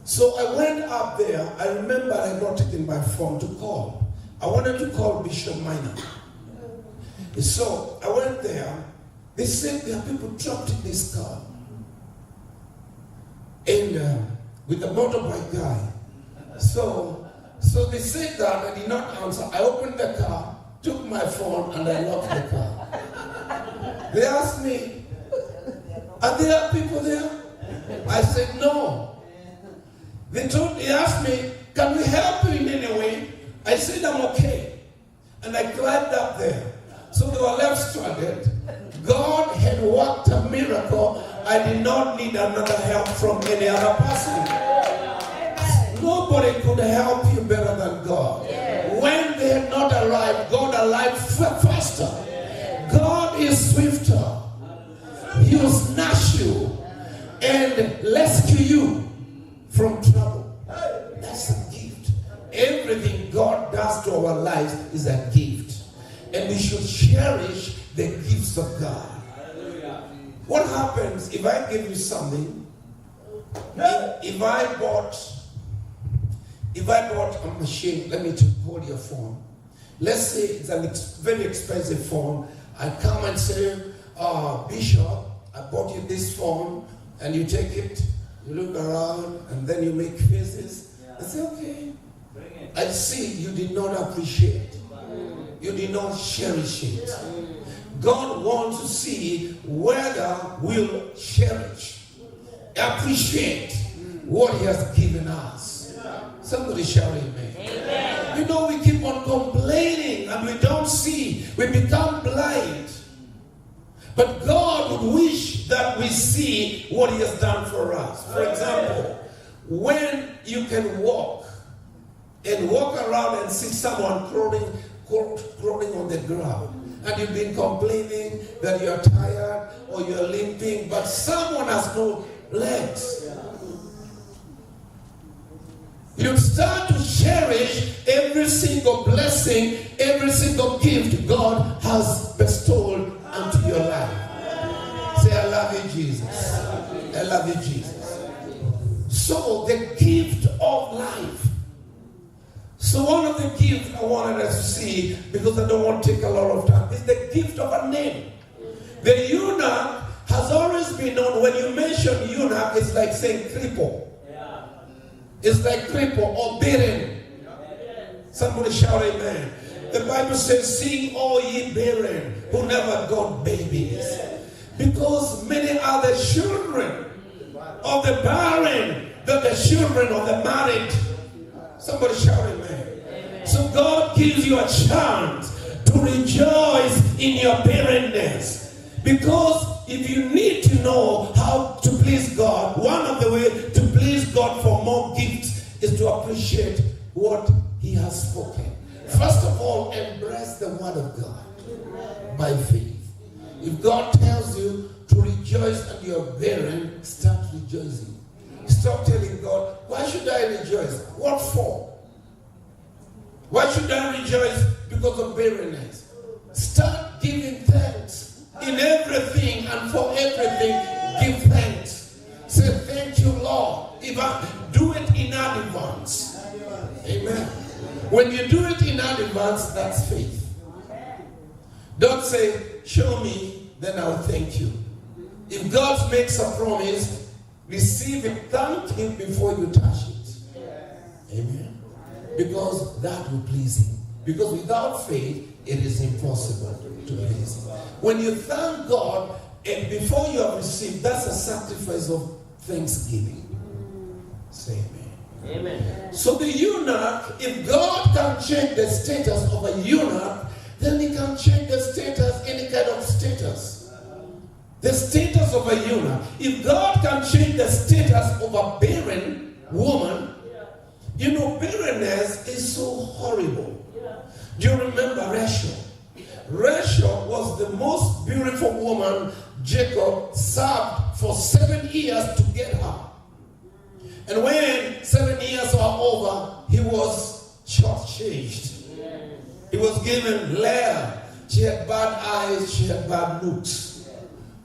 So I went up there. I remember I got it in my phone to call. I wanted to call Bishop Minor. So I went there. They said there are people trapped in this car. And with the motorbike guy. So they said that. I did not answer. I opened the car, took my phone, and I locked the car. They asked me, are there people there? I said, no. They asked me, can we help you in any way? I said, I'm okay. And I climbed up there. So they were left stranded. God had worked a miracle. I did not need another help from any other person. Nobody could help you better than God. When they had not arrived, God arrived faster. God is swifter. He will snatch you and rescue you from trouble. That's a gift. Everything God does to our lives is a gift. And we should cherish the gifts of God. What happens if I give you something? If I bought a machine, let me hold your phone. Let's say it's a very expensive phone. I come and say, Bishop, I bought you this phone, and you take it, you look around, and then you make faces. I say, okay. I see you did not appreciate. You did not cherish it. God wants to see whether we'll cherish, appreciate what He has given us. Somebody shout amen. Amen. You know, we keep on complaining and we don't see. We become blind. But God would wish that we see what He has done for us. For example, when you can walk around and see someone crawling on the ground, and you've been complaining that you're tired or you're limping, but someone has no legs. You start to cherish every single blessing, every single gift God has bestowed unto your life. Say, I love you, Jesus. I love you, Jesus. So the gift of life. So one of the gifts I wanted us to see, because I don't want to take a lot of time, is the gift of a name. The eunuch has always been known. When you mention eunuch, it's like saying cripple. It's like cripple or barren. Somebody shout amen. The Bible says, sing all ye barren who never got babies. Because many are the children of the barren than the children of the married. Somebody shout amen. So God gives you a chance to rejoice in your barrenness. Because if you need to know how to please God, one of the ways to please God for more gifts is to appreciate what He has spoken. First of all, embrace the word of God by faith. If God tells you to rejoice and you're barren, start rejoicing. Stop telling God, why should I rejoice? What for? Why should I rejoice because of barrenness? Start giving thanks in everything and for everything. Give thanks. Say, thank you, Lord. If I do it in advance. Amen. When you do it in advance, that's faith. Don't say, show me, then I'll thank you. If God makes a promise, receive it, thank Him before you touch it. Amen. Because that will please Him. Because without faith, it is impossible to please Him. When you thank God, and before you have received, that's a sacrifice of thanksgiving. Say amen. Amen. So the eunuch, if God can change the status of a eunuch, then He can change the status, any kind of status. The status of a eunuch. If God can change the status of a barren woman, you know, barrenness is so horrible. Do you remember Rachel? Rachel was the most beautiful woman Jacob served for 7 years to get her. And when 7 years were over, he was shortchanged. He was given Leah. She had bad eyes, she had bad looks.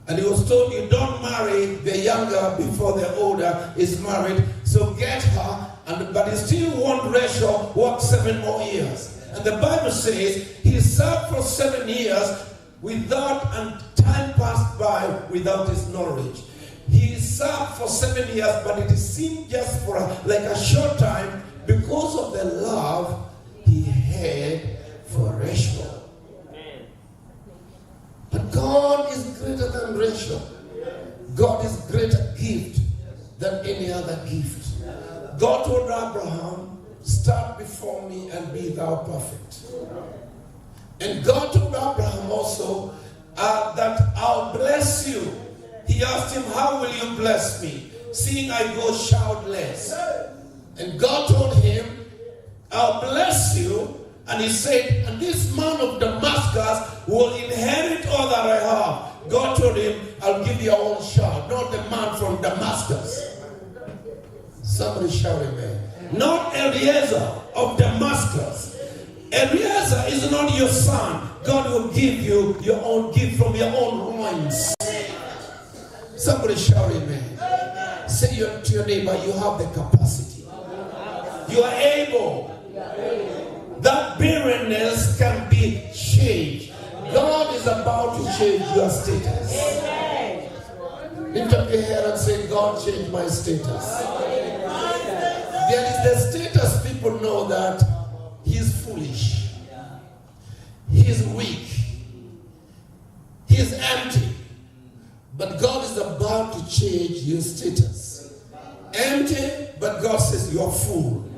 And he was told, you don't marry the younger before the older is married. So get her. But he still wanted Rachel work 7 more years. And the Bible says he served for 7 years without, and time passed by without his knowledge. He served for 7 years, but it seemed just for like a short time because of the love he had for Rachel. But God is greater than Rachel. God is greater gift than any other gift. God told Abraham, start before me and be thou perfect. And God told Abraham also that I'll bless you. He asked him, how will you bless me, seeing I go childless? And God told him, I'll bless you. And he said, and this man of Damascus will inherit all that I have. God told him, I'll give you your own child, not the man from Damascus. Somebody shout amen. Not Eliezer of Damascus. Eliezer is not your son. God will give you your own gift from your own loins. Somebody shout amen. Say to your neighbor, you have the capacity. You are able. That barrenness can be changed. God is about to change your status. Lift up your hand and say, God, change my status. There is the status people know that he is foolish. He is weak. He is empty. But God is about to change your status. Empty, but God says you're full.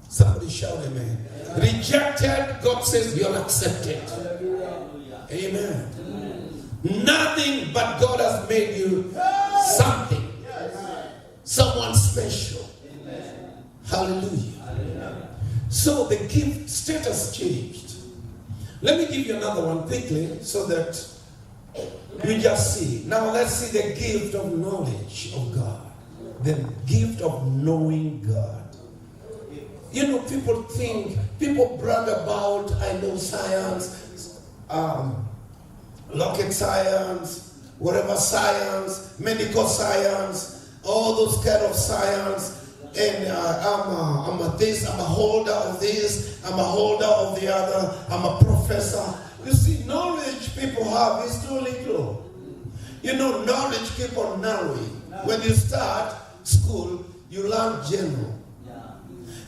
Somebody shout amen. Rejected, God says you're accepted. Amen. Nothing but God has made you something. Someone special. Hallelujah. So the gift status changed. Let me give you another one quickly so that you just see. Now let's see the gift of knowledge of God. The gift of knowing God. You know, people brag about, I know science, rocket science, whatever science, medical science, all those kind of science. and I'm a this, I'm a holder of this, I'm a holder of the other, I'm a professor. You see, knowledge people have is too little. You know, knowledge keep on narrowing. When you start school, you learn general.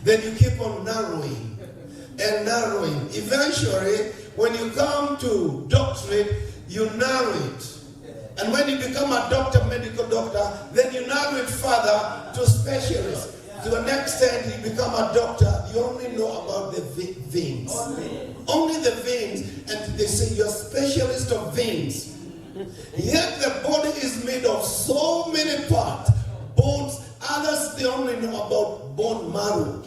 Then you keep on narrowing and narrowing. Eventually, when you come to doctorate, you narrow it. And when you become a doctor, medical doctor, then you narrow it further to specialist. To an extent, you become a doctor, you only know about the veins. Only the veins. And they say you're a specialist of veins. Yet the body is made of so many parts. Bones, others they only know about bone marrow.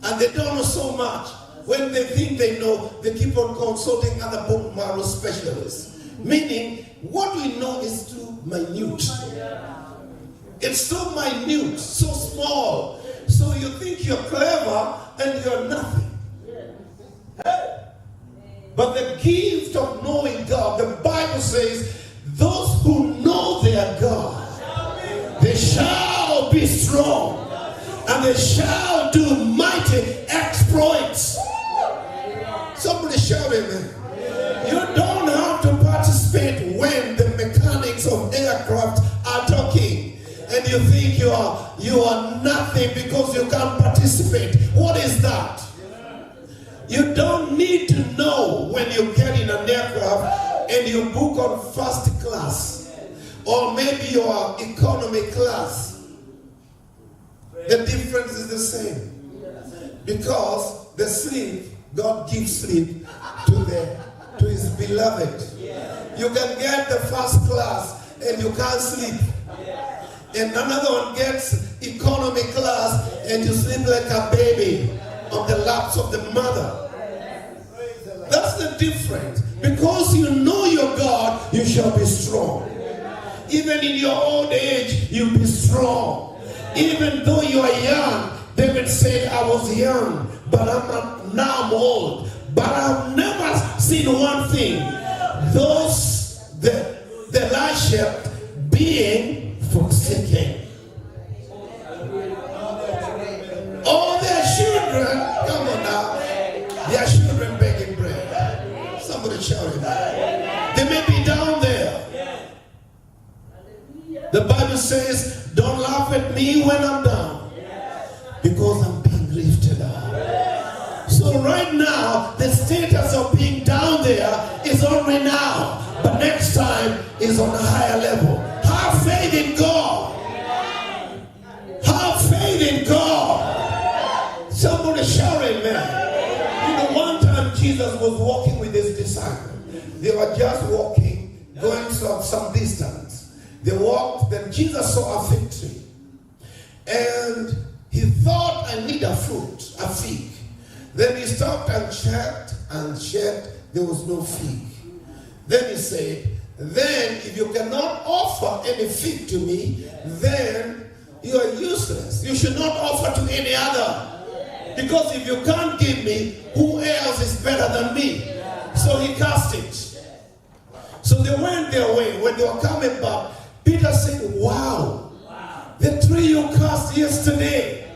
And they don't know so much. When they think they know, they keep on consulting other bone marrow specialists. Meaning, what we know is too minute. It's so minute, so small. So you think you're clever and you're nothing. But the gift of knowing God, the Bible says, those who know their God, they shall be strong, and they shall do mighty exploits. Somebody shout amen. You don't have to participate when the mechanics of aircraft are talking, and you think you are nothing because you can't participate. What is that? You don't need to know when you get in an aircraft and you book on first class, or maybe you are economy class. The difference is the same, because the sleep, God gives sleep to his beloved. You can get the first class and you can't sleep, and another one gets economy class and you sleep like a baby on the laps of the mother. That's the difference. Because you know your God, you shall be strong. Even in your old age, you'll be strong. Even though you are young, David said, I was young, but now I'm old. But I've never seen one thing. The righteous being forsaken. All their children, come on now, their children begging bread. Somebody shout it. They may be down there. The Bible says, don't laugh at me when I'm down, because I'm being lifted up. So right now, the status of being down there is only now, but next time is on a higher level. Have faith in God. Have faith in God. Somebody shout amen. You know, one time Jesus was walking with his disciples. They were just walking, going some distance. They walked, then Jesus saw a fig tree. And he thought, I need a fruit, a fig. Then he stopped and checked, there was no fig. Then he said, then if you cannot offer any fig to me, then you are useless. You should not offer to any other. Because if you can't give me, who else is better than me? So he cast it. So they went their way. When they were coming back, Peter said, wow, the tree you cast yesterday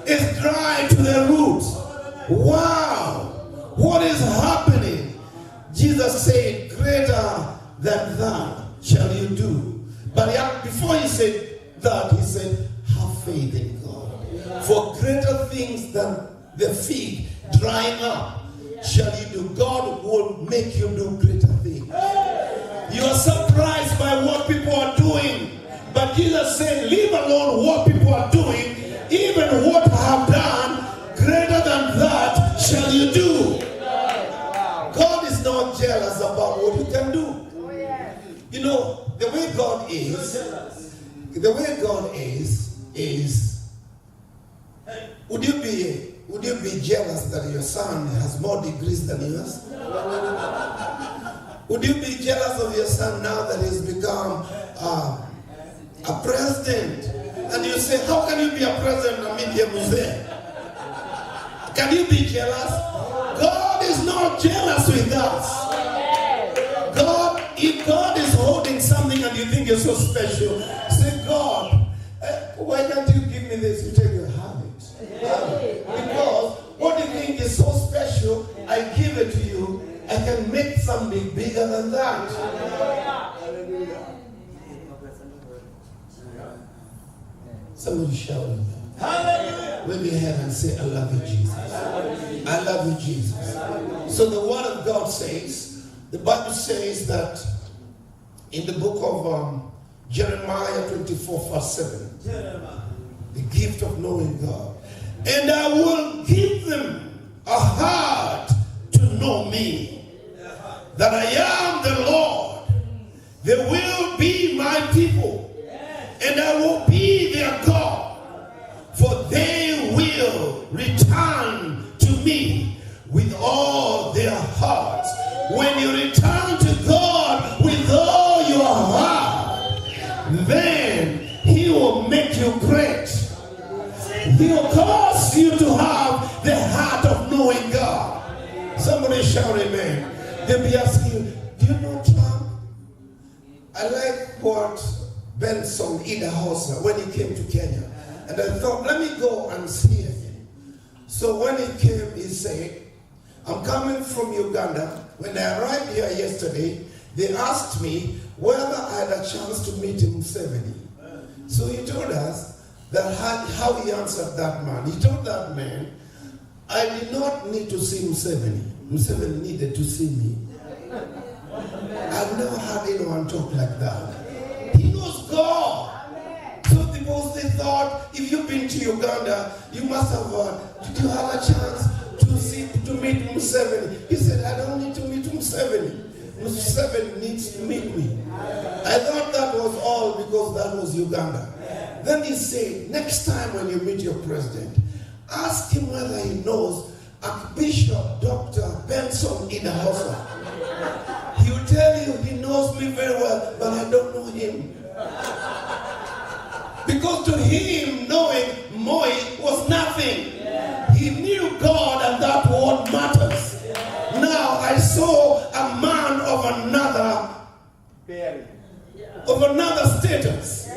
is dry to the roots. Wow, what is happening? Jesus said, greater than that shall you do. But before he said that, he said, have faith in God. For greater things than the fig drying up shall you do. God will make you do greater things. You are surprised by what people are doing, but Jesus said, leave alone what people are doing. Even what I have done, greater than that shall you do. God is not jealous about what you can do. You know, the way God is, would you be jealous that your son has more degrees than yours? Would you be jealous of your son now that he's become a president? And you say, how can you be a president and media museum? Can you be jealous? God is not jealous with us. If God is holding something and you think you're so special, say, God, why can't you give me this? You tell you, be bigger than that. Somebody shouting that. Wave your hand and say, I love you, Jesus. I love you, Jesus. So the word of God says, the Bible says that in the book of Jeremiah 24, verse 7, the gift of knowing God. And I will give them a heart to know me, that I am the Lord. They will be my people, and I will be their God, for they will return to me with all their hearts. When you return to God with all your heart, then He will make you great. He will cause you to have the heart of knowing God. Somebody shout amen. They'll be asking you, do you know Trump? I like what Benson Idahosa when he came to Kenya. And I thought, let me go and see him. So when he came, he said, I'm coming from Uganda. When I arrived here yesterday, they asked me whether I had a chance to meet Museveni. So he told us that how he answered that man. He told that man, I did not need to see Museveni. Museveni needed to see me. I've never heard anyone talk like that. He knows God. So because they thought, if you've been to Uganda, you must have, did you have a chance to meet Museveni? He said, I don't need to meet Museveni. Museveni needs to meet me. I thought that was all because that was Uganda. Then he said, next time when you meet your president, ask him whether he knows Archbishop Dr. Benson Idahosa. He will tell you he knows me very well, but I don't know him. Because to him, knowing Moi was nothing. He knew God, and that what matters. Now I saw a man of another status.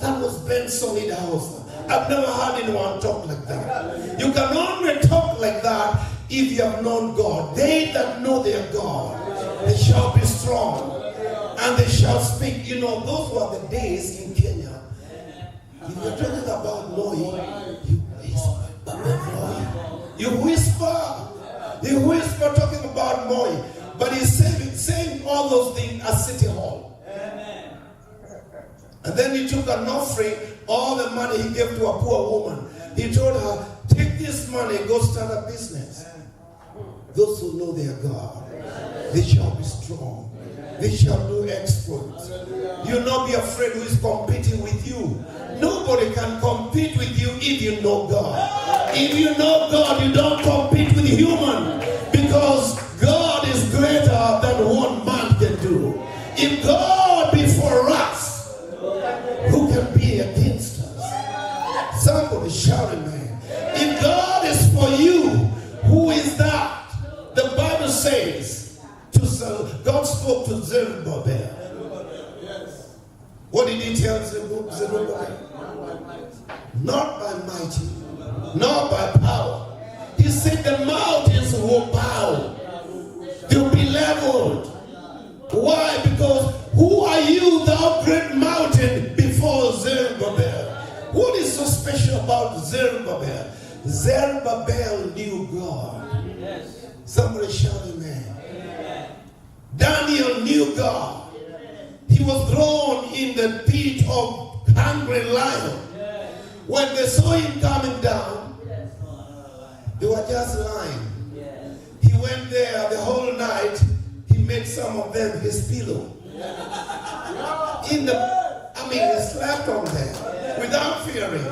That was Benson Idahosa. I've never heard anyone talk like that. You can only talk like that if you have known God. They that know their God, they shall be strong, and they shall speak. You know, those were the days in Kenya. If you're talking about Moi, you whisper talking about Moi, but he's saying all those things at City Hall. And then he took an offering, all the money he gave to a poor woman. He told her, take this money, go start a business. Those who know their God, they shall be strong. They shall do exploits. You'll not be afraid who is competing with you. Nobody can compete with you if you know God. If you know God, you don't compete with human, because God is greater than one man can do. If God be for us, who can be against us? Somebody shout amen. If God is for you, who is that? The Bible says, God spoke to Zerubbabel. What did he tell Zerubbabel? Not by mighty, not by power. He said the mountains will bow. They'll be leveled. Why? Because who are you, thou great mountain, before Zerubbabel? What is so special about Zerubbabel? Zerubbabel knew God. Somebody shout amen. Daniel knew God. He was thrown in the pit of hungry lion. When they saw him coming down, they were just lying. He went there the whole night. He made some of them his pillow. He slept on them without fearing.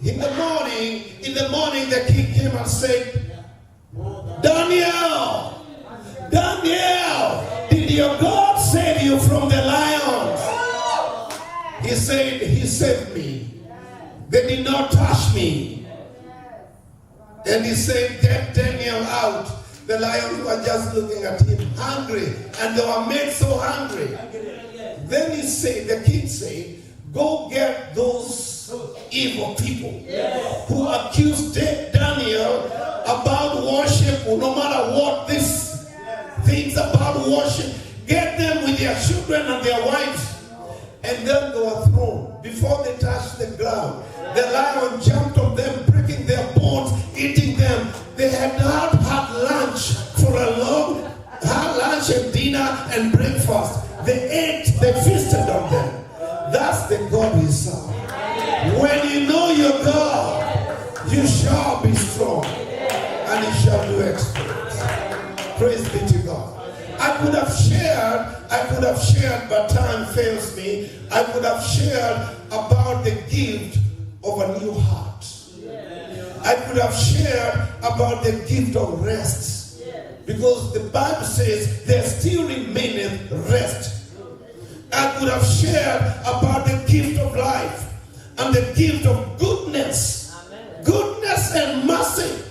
In the morning, the king came and said, Daniel, did your God save you from the lions? He said, he saved me. They did not touch me. And he said, get Daniel out. The lions were just looking at him, hungry, and they were made so hungry. Then he said, the king said, go get those evil people who accused Daniel about worship, no matter what these things about before they touched the ground, the lion jumped on them, breaking their bones, eating them. They had not had lunch for a long, had lunch and dinner and breakfast. They ate, they feasted on them. That's the God we serve. When you know your God, you shall be strong and you shall do exploits. Praise be to God. I could have shared, but time fails me. I could have shared about the gift of a new heart. I could have shared about the gift of rest. Because the Bible says there still remaineth rest. I could have shared about the gift of life and the gift of goodness. Goodness and mercy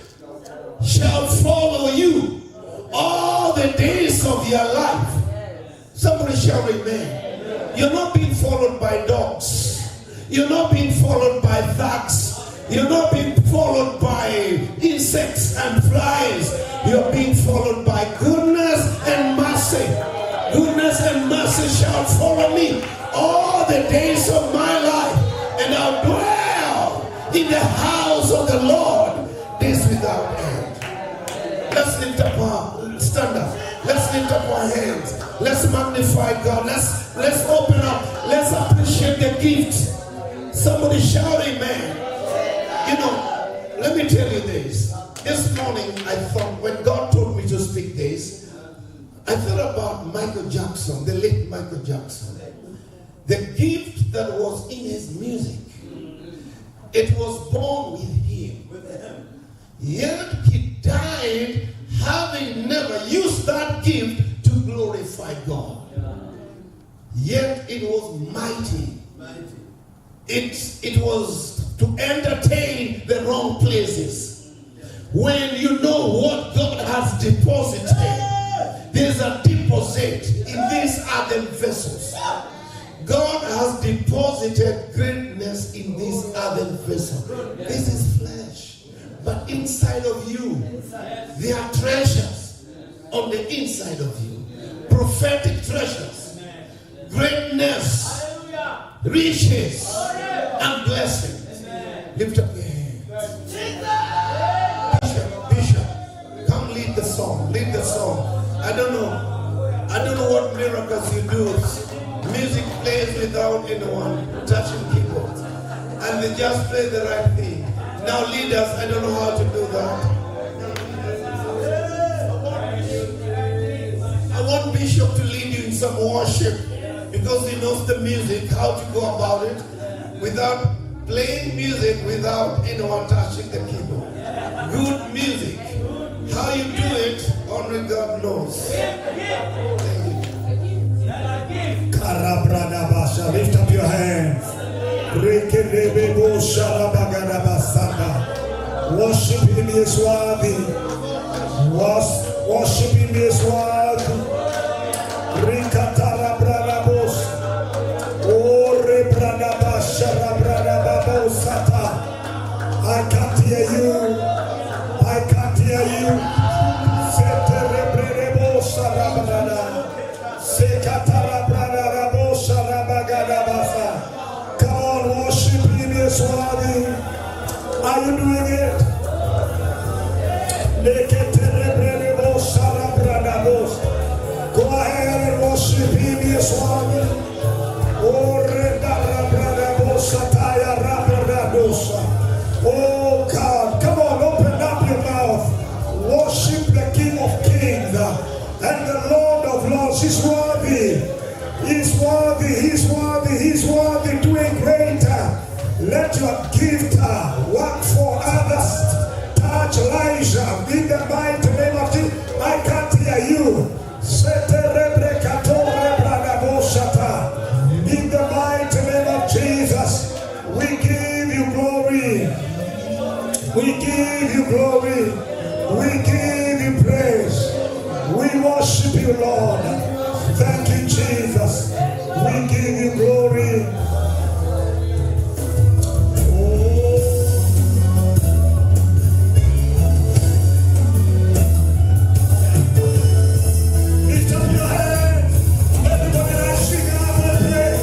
shall follow you all the days of your life. Somebody shall remain. You're not being followed by dogs. You're not being followed by thugs. You're not being followed by insects and flies. You're being followed by goodness and mercy. Goodness and mercy shall follow me all the days of my life, and I'll dwell in the house of the Lord days without end. Let's lift up our stand up. Let's lift up our hands. Let's magnify God. Let's open up. Let's appreciate the gift. Somebody shout amen. You know, let me tell you this. This morning I thought, when God told me to speak this, I thought about Michael Jackson, the late Michael Jackson. The gift that was in his music. It was born with him. Yet he died having never used that gift to glorify God. Yet it was mighty. It was to entertain the wrong places. When you know what God has deposited, there's a deposit in these earthen vessels. God has deposited greatness in this earthen vessel. This is flesh. But inside of you, there are treasures on the inside of you. Prophetic treasures. Greatness. Riches. And blessings. Lift up your hands. Bishop, come lead the song. Lead the song. I don't know what miracles you do. Music plays without anyone touching keyboards. And they just play the right thing. Now leaders, I don't know how to do that. I want Bishop to lead you in some worship because he knows the music, how to go about it without playing music without anyone touching the keyboard. Good music. How you do it, only God knows. Thank you. Lift up your hands. Worship him is worthy. Worship him is worthy. I can't hear you. I can't hear you. Come on, worship him is worthy. Are you doing it? Go ahead and worship him is worthy. Oh God, come on, open up your mouth. Worship the King of Kings and the Lord of Lords. He's worthy. He's worthy. He's worthy. He's worthy. Doing greater. Let your gift work for others. Touch Elijah in the mighty name of Jesus. I can't hear you. In the mighty name of Jesus, we give you glory. We give you glory. We give you praise. We worship you, Lord. Thank you, Jesus. We give you glory. Lift up your hands. Everybody, let's sing out and pray.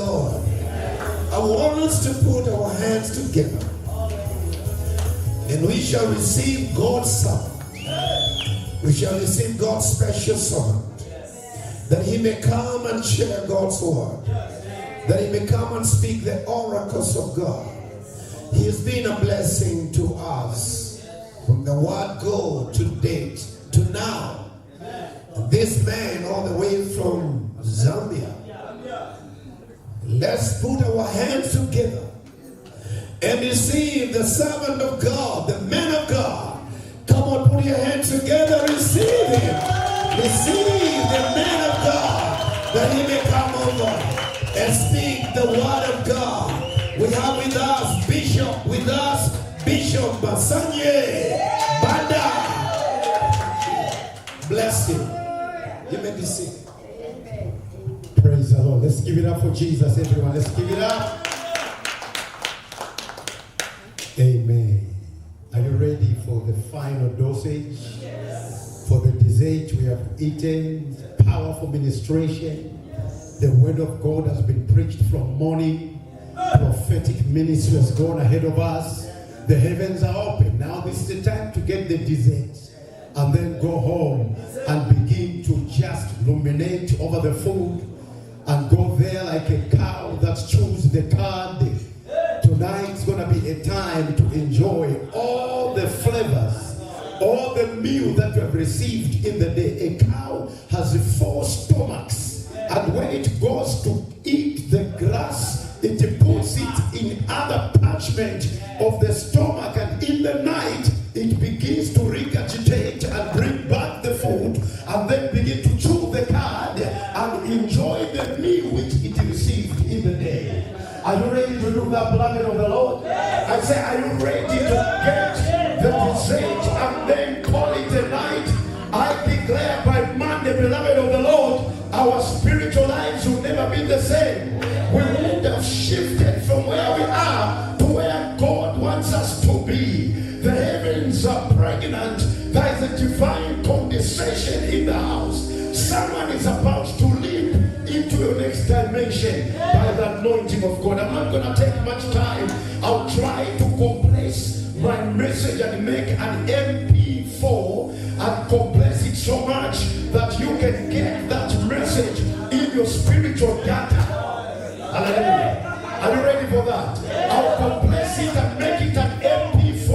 Lord. I want us to put our hands together and we shall receive God's servant. We shall receive God's special servant, that he may come and share God's word, that he may come and speak the oracles of God. He has been a blessing to us from the word go to date to now. This man all the way from Zambia. Let's put our hands together and receive the servant of God, the man of God. Come on, put your hands together, receive him. Receive the man of God, that he may come over and speak the word of God. We have with us Bishop Basanye Banda. Bless you. You may be seated. Praise the Lord. Let's give it up for Jesus, everyone. Let's give it up. Amen. Are you ready for the final dosage? Yes. For the dessert we have eaten, powerful ministration. The word of God has been preached from morning. Prophetic ministry has gone ahead of us. The heavens are open. Now this is the time to get the dessert and then go home and begin to just ruminate over the food and go there like a cow that chews the cud. Tonight's going to be a time to enjoy all the flavors, all the meal that you have received in the day. A cow has 4 stomachs, and when it goes to eat the grass, it puts it in other parchment of the stomach, and in the night it begins to regurgitate and bring back the food, and then begin to chew the cud and enjoy the meal which it received in the day. Are you ready to do that, beloved of the Lord? I say, are you ready to get the dessert and then call it a night? I declare by Monday, beloved of the Lord, our spiritual lives will never be the same. We would have shifted from where we are to where God wants us to be. The heavens are pregnant. There is a divine condensation in the house. Someone is about to leap into your next dimension by the anointing of God. I'm not going to take much time. I'll try to compress my message and make an MP4 and compress it so much that you can get that message in your spiritual data. Hallelujah. Are you ready for that? I'll compress it and make it an MP4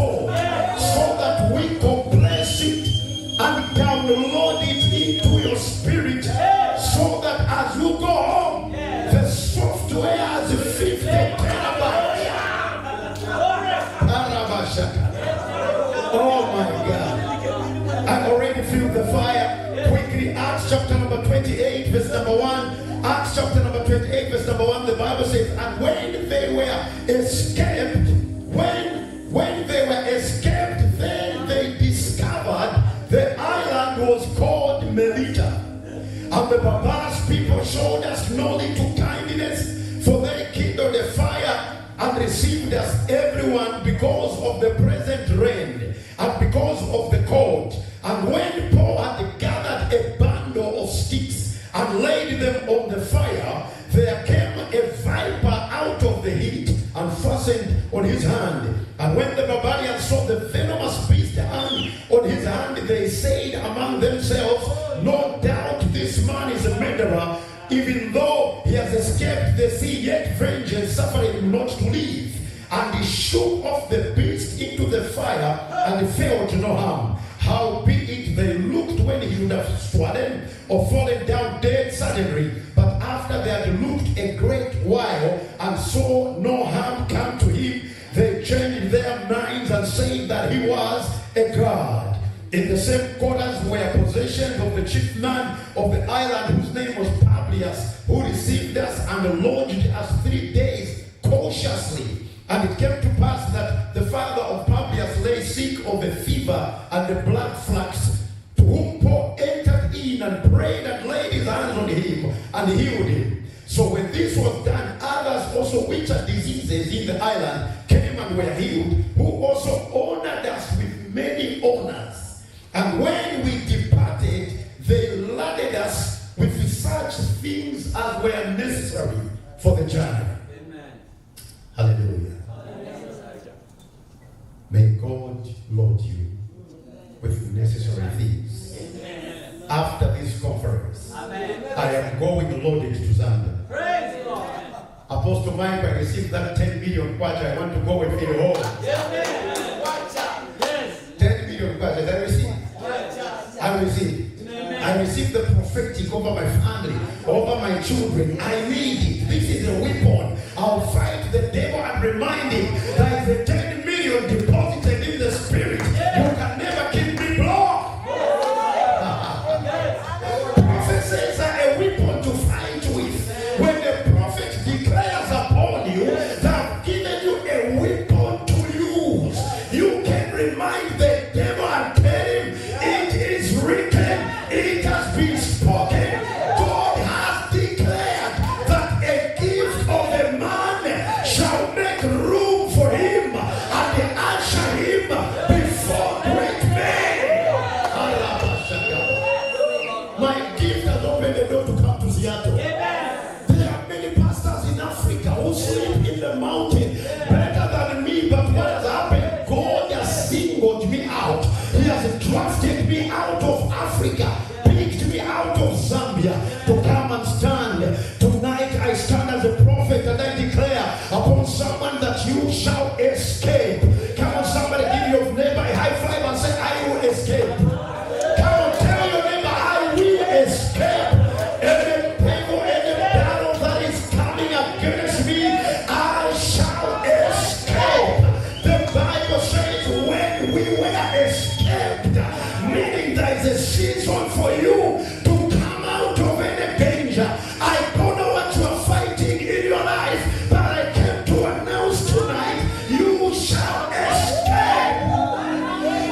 so that we compress it and download it into your spirit, so that as you go home, the software has 50 terabytes. Oh my God. I already feel the fire. Quickly, Acts chapter number 28, verse number 1. Acts chapter number 28, verse number 1, the Bible says, and when they were escaped, when they were escaped, then they discovered the island was called Melita. And the Babas people showed us no little kindness, for they kindled a fire and received us everyone because of the present rain and because of the cold. And when Paul had gathered a bundle of sticks and laid them on the fire, there came a viper out of the heat and fastened on his hand. And when the barbarians saw the venomous beast hang on his hand, they said among themselves, no doubt this man is a murderer. Even though he has escaped the sea, yet vengeance suffered him not to live. And he shook off the beast into the fire and fell to no harm. Howbeit they looked when he would have swollen or fallen down dead suddenly, but after they had looked a great while and saw no harm come to him, they changed their minds and said that he was a god. In the same quarters were possessions of the chief man of the island, whose name was Publius, who received us and lodged us 3 days cautiously. And it came to pass that the father of Publius lay sick of a fever and the blood flux, to whom Paul entered in and prayed and laid his hands on him and healed him. So when this was done, others also which had diseases in the island came and were healed, who also honored us with many honors. And when we departed, they loaded us with such things as were necessary for the journey. Sunday. Hallelujah. May God load you with necessary things. After this conference, I am going loaded to Zambia. Apostle Mike, I received that 10 million kwacha. I want to go and feel home. 10 million kwacha. I received. I received. I received the prophetic over my family, over my children. I need it. This is a weapon. I'll fight the devil and remind him there is a 10 million deposited in the spirit. You can never keep me blocked. Prophecies are a weapon to fight with. When the prophet declares upon you, they have given you a weapon to use. You can remind the devil and tell him it is written, it has been spoken. God has declared that a gift of a man shall make room for him and usher him before great men. My gift has opened the door to come to Seattle. There are many pastors in Africa who sleep in the mountain better than me, but what has happened? God has singled me out. He has drafted me out of Africa, picked me out of Zambia to come and stand. Tonight I stand as a prophet and I declare upon someone that you shall escape. Come on, somebody give your neighbor a high five and say, I will escape. Come on, tell your neighbor, I will escape. Every devil, every battle that is coming against me, I shall escape. The Bible says when we were escaped, meaning there is a season for you to come out of any danger. I don't know what you are fighting in your life, but I came to announce tonight, you shall escape.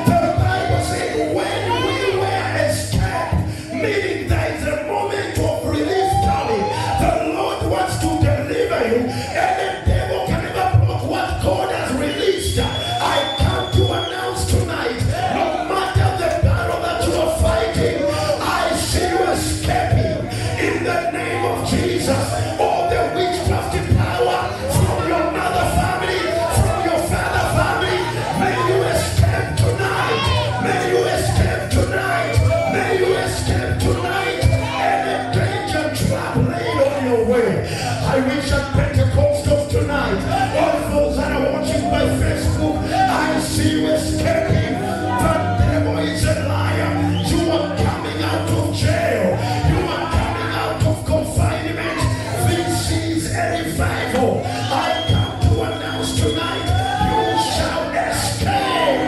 The Bible says when we were escaped, meaning there is a moment of release coming. The Lord wants to deliver you, and the devil can never block what God has released. I come to announce tonight, no matter the battle that you are fighting, I see you escaping in the name of Jesus. All the witchcraft power from your mother family, from your father family, may you escape tonight. May you escape tonight. May you escape tonight. Any danger trap laid on your way, I wish at Pentecostals tonight, all those that are watching by Facebook, I see you escaping. The devil is a liar. You are coming out of jail. You are coming out of confinement. This is a revival. I come to announce tonight, you shall escape.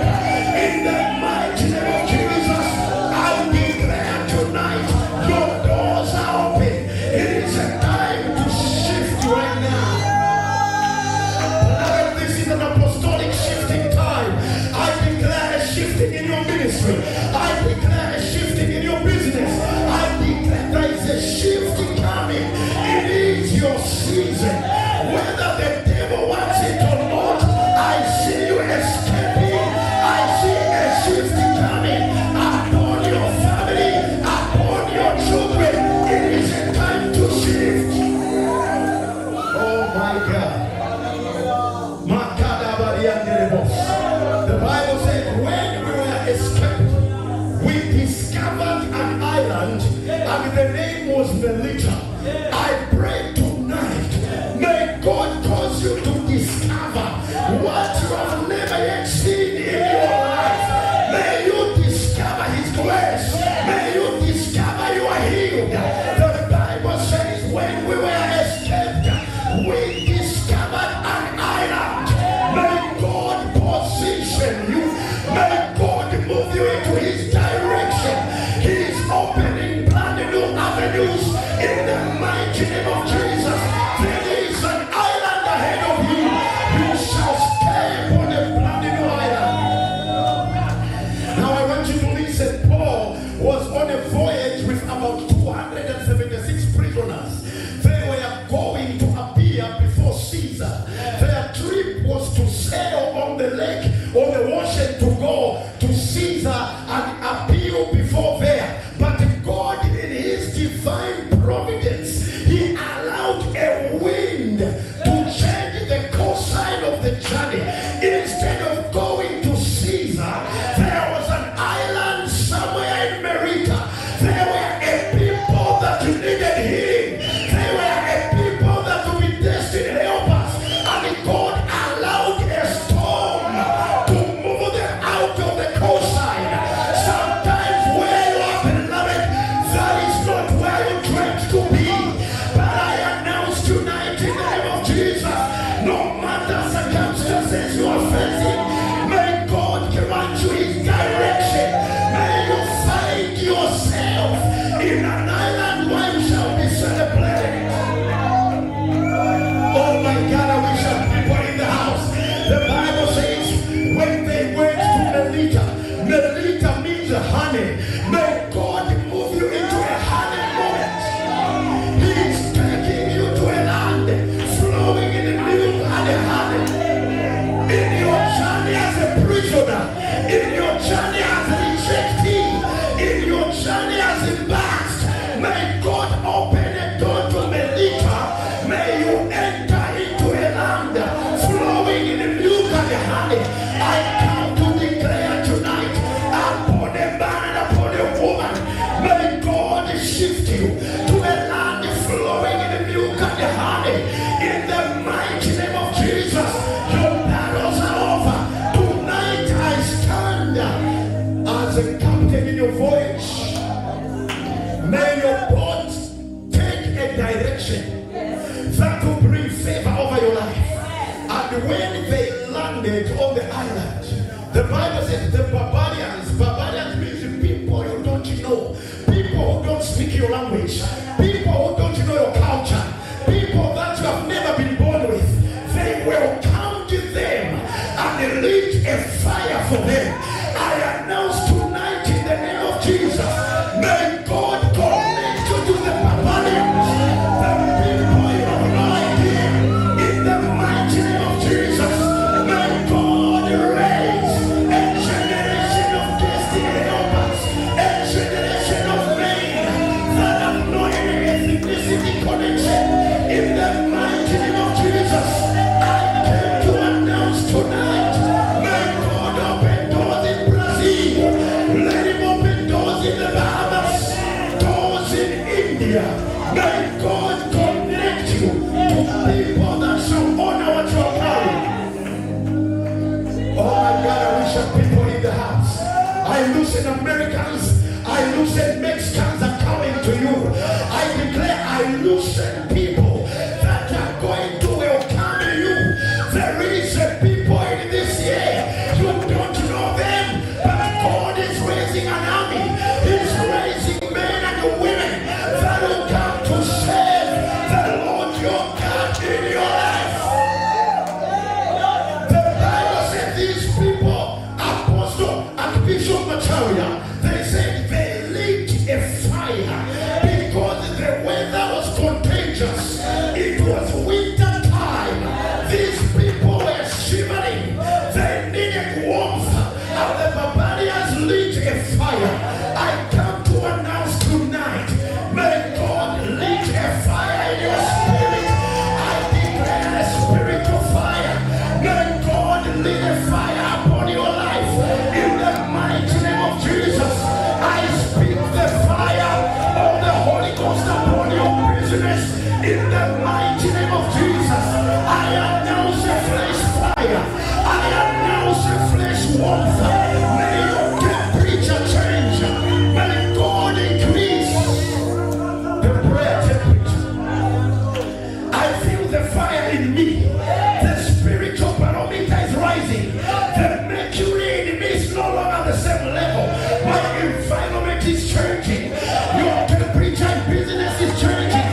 In the mighty name of Jesus, I declare tonight, your doors are open. It is a time to shift right now. Beloved, this is an apostolic shifting time. I declare a shifting in your ministry. I declare a shifting in your business. I declare there is a shifting coming. It is your season. Whether the devil wants it or not, I see you escaping. I see a shifting coming upon your family, upon your children. It is a time to shift. Oh my God. The Bible said when we were escaped, we discovered an island and the name was Melita. I pray tonight, may God cause you to discover what you have never yet seen in your life. May you discover His grace. May you discover you are healed. The Bible says when we were escaped, we discovered an island. May God position you. May God move you into His direction. He is opening brand new avenues in the mighty name of Jesus. There is an island ahead of you. The Bible says when they went to Melita means honey. May God move you into a honey moment. He's taking you to a land flowing in the milk and honey. In your journey as a prisoner, in your journey as a rejectee, in your journey as a bast, may God open a door to Melita. May you enter into a land flowing in the milk and the honey. I come to declare tonight upon a man and upon a woman, may God shift you to a land flowing in the milk and the honey. In the mighty name of Jesus, your battles are over. Tonight I stand as a captain in your voyage. May your boat take a direction that will bring favor over your life. And when they landed on the island, the Bible says the barbarians means people you don't know, people who don't speak your language, people who don't know your culture, people that you have never been born with. They will come to them and lit a fire for them. I announce tonight in the name of Jesus, may God connect you to the barbarians, the people you have no idea. In the mighty name of Jesus, may God raise a generation of destiny helpers, a generation of men that have no any ethnicity connection. In the mighty name of Jesus, I came to announce tonight, may God open doors in Brazil, let him open doors in the Bahamas, doors in India. May God connect you to people that shall honor what you are carrying. Oh my God, I wish I people in the house. I loosen Americans, I loosen Mexicans are coming to you. I declare I loosen people that are going to welcome you. There is a people in this year, you don't know them, but God is raising an army. He's raising men and women that will come to serve the Lord your God in your life. The Bible said these people, Apostle and Bishop Material, they said they lit a fire because the weather was contagious. It was winter time. These people were shivering. They needed warmth. And the barbarians lit a fire. I come to announce tonight, may God lit a fire in your spirit. I declare a spiritual fire. May God lit a fire upon your life. In the mighty name of Jesus, I speak the fire of the Holy Ghost upon your business. In the mighty name of Jesus, I announce a fresh fire. I announce a fresh warmth. May your temperature change. May God increase the prayer temperature. I feel the fire in me. The spiritual barometer is rising. The mercury in me is no longer the same level. My environment is changing. Your temperature in business is changing.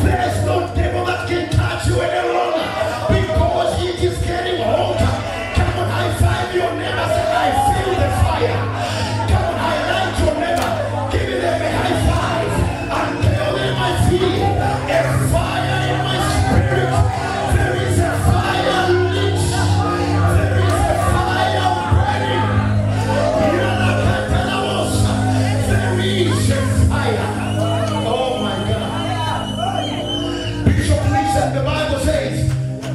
There is no devil that can touch you any longer because it is getting hotter. Come on, high five your neighbor. Say, I feel the fire. Come on, highlight your neighbor. Give them a high five and tell them I feel a fire in my spirit. There is a fire lit. There is a fire burning. There is a fire. Oh my God. Bishop listen, the Bible says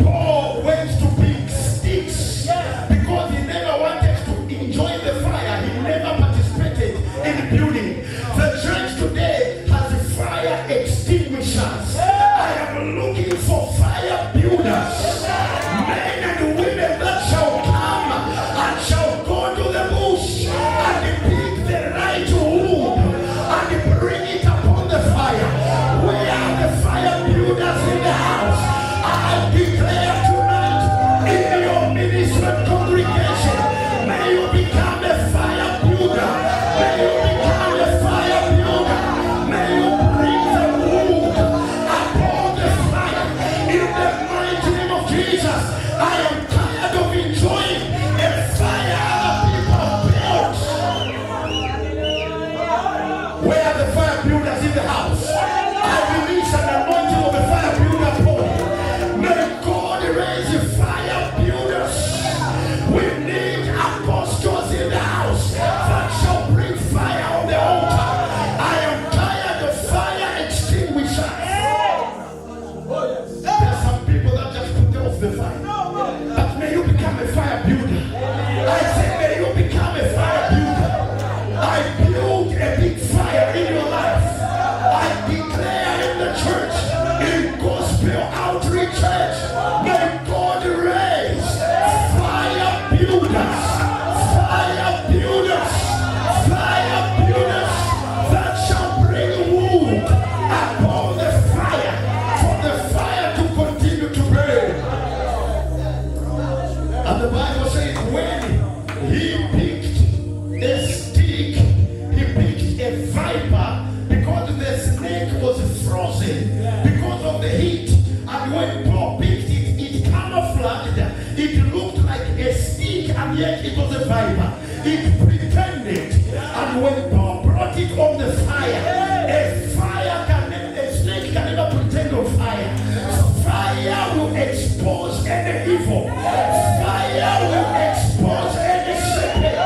Paul went to pick sticks because he never wanted to enjoy the fire. He never participated in building. The church today has fire extinguishers. I am looking for fire builders, men and women that shall come and shall go to the bush and pick the right wood and bring it upon the fire. Where are the fire builders in the house? I declare tonight in your ministry congregation, may you become a fire builder. May you become a fire builder. May you bring the wood upon the fire. In the mighty name of Jesus, I am tired of yet it was a viper. It pretended. And when Paul brought it on the fire, a snake can never pretend on fire. Fire will expose any evil. Fire will expose any serpent.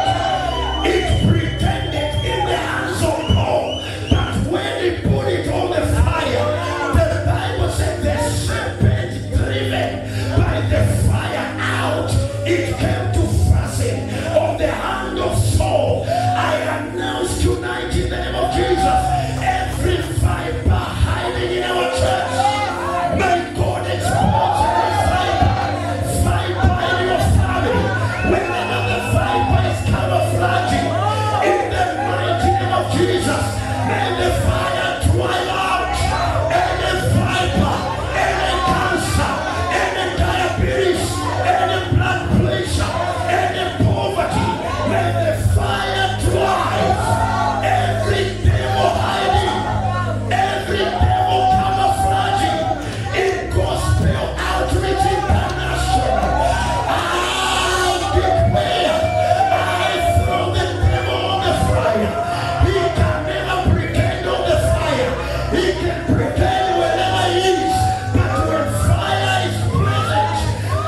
It pretended in the hands of Paul, but when he put it on the fire, the Bible said the serpent driven by the fire out, it came to fasten on the hand of Saul. I announce tonight in the name of Jesus, every viper hiding in our church, may God expose every viper in your family. Whenever the viper is camouflaging, in the mighty name of Jesus, may the fire dry out any viper, any cancer, any diabetes, any blood pressure, any poverty. May the fire drive every devil hiding, every devil camouflaging in gospel outreach international. I declare, I throw the devil on the fire. He can never pretend on the fire. He can pretend wherever he is. But when fire is present,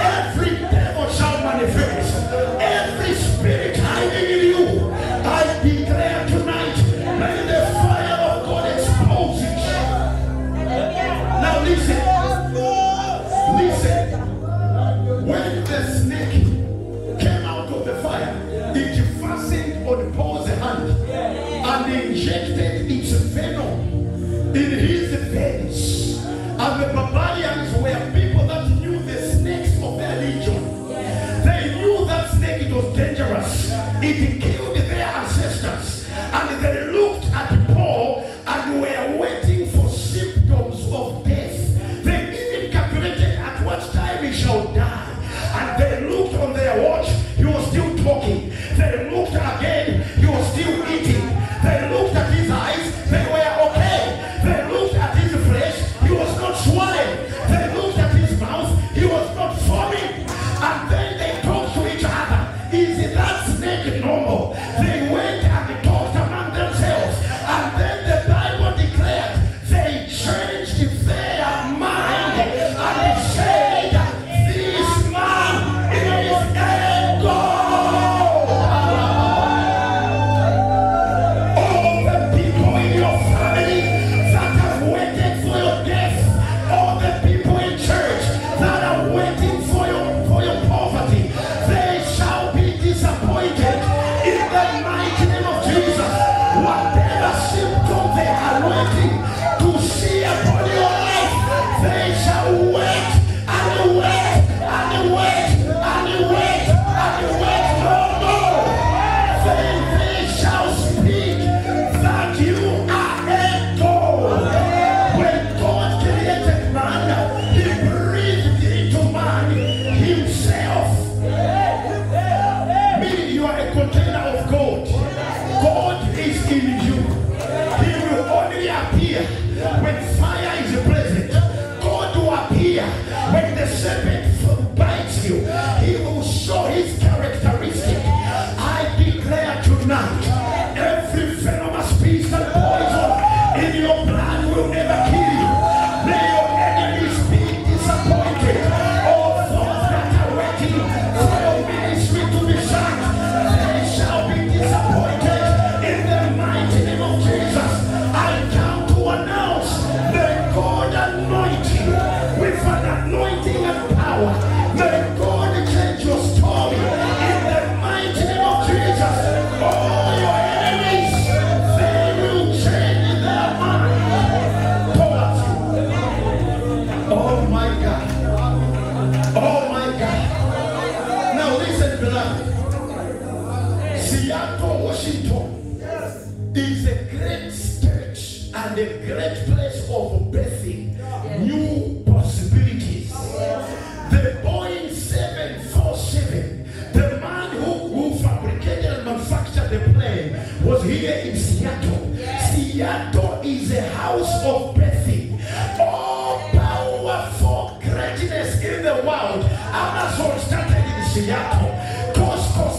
every devil shall manifest. Every spirit hiding in you, I declare tonight, may the fire of God expose it. Now listen. When the snake came out of the fire, it fastened on Paul's hand and injected its venom in his veins. And the barbarians were people that knew the snakes of their legion. They knew that snake, it was dangerous. It killed their ancestors. And they looked at Paul and were waiting for symptoms of death. They even calculated at what time he shall die. And they looked on their watch, he was still talking. They looked again, he was still eating. They looked at his eyes, they were okay. They looked at his flesh, he was not swollen. They looked at his mouth, he was not foaming. And then they talked to each other. Is that snake normal? They went and talked among themselves. And then the Bible declared they changed their mind and said, this man is a God. All the people in your family that have waited for your death, all the people in church that are waiting for your poverty, they shall be disappointed in the mighty name of Jesus. Whatever symptom they are waiting to see upon your life, they shall wait and wait and wait and wait and wait no more. Then they shall speak that you are a God. When God created man, he breathed into man himself. Meaning you are a container of God. God is in you. He will only appear when fire is present. God will appear when the serpent bites you. He will show his characteristic. I declare tonight, every venomous beast and poison in your blood will never kill you. May your enemies be disappointed. All those that are waiting for your ministry to be shut, they shall be disappointed in the mighty name of Jesus. I come to announce the God anointing with an anointing and power. May God change your story in the mighty name of Jesus. All your enemies, they will change their mind towards you. Oh my God. Oh my God. Now listen, beloved. Seattle, Washington is a great stage and a great place of birthing new possibilities. The Boeing 747, the man who fabricated and manufactured the plane, was here in Seattle. Seattle is a house of birthing. All power for greatness in the world. Amazon started in Seattle. Costco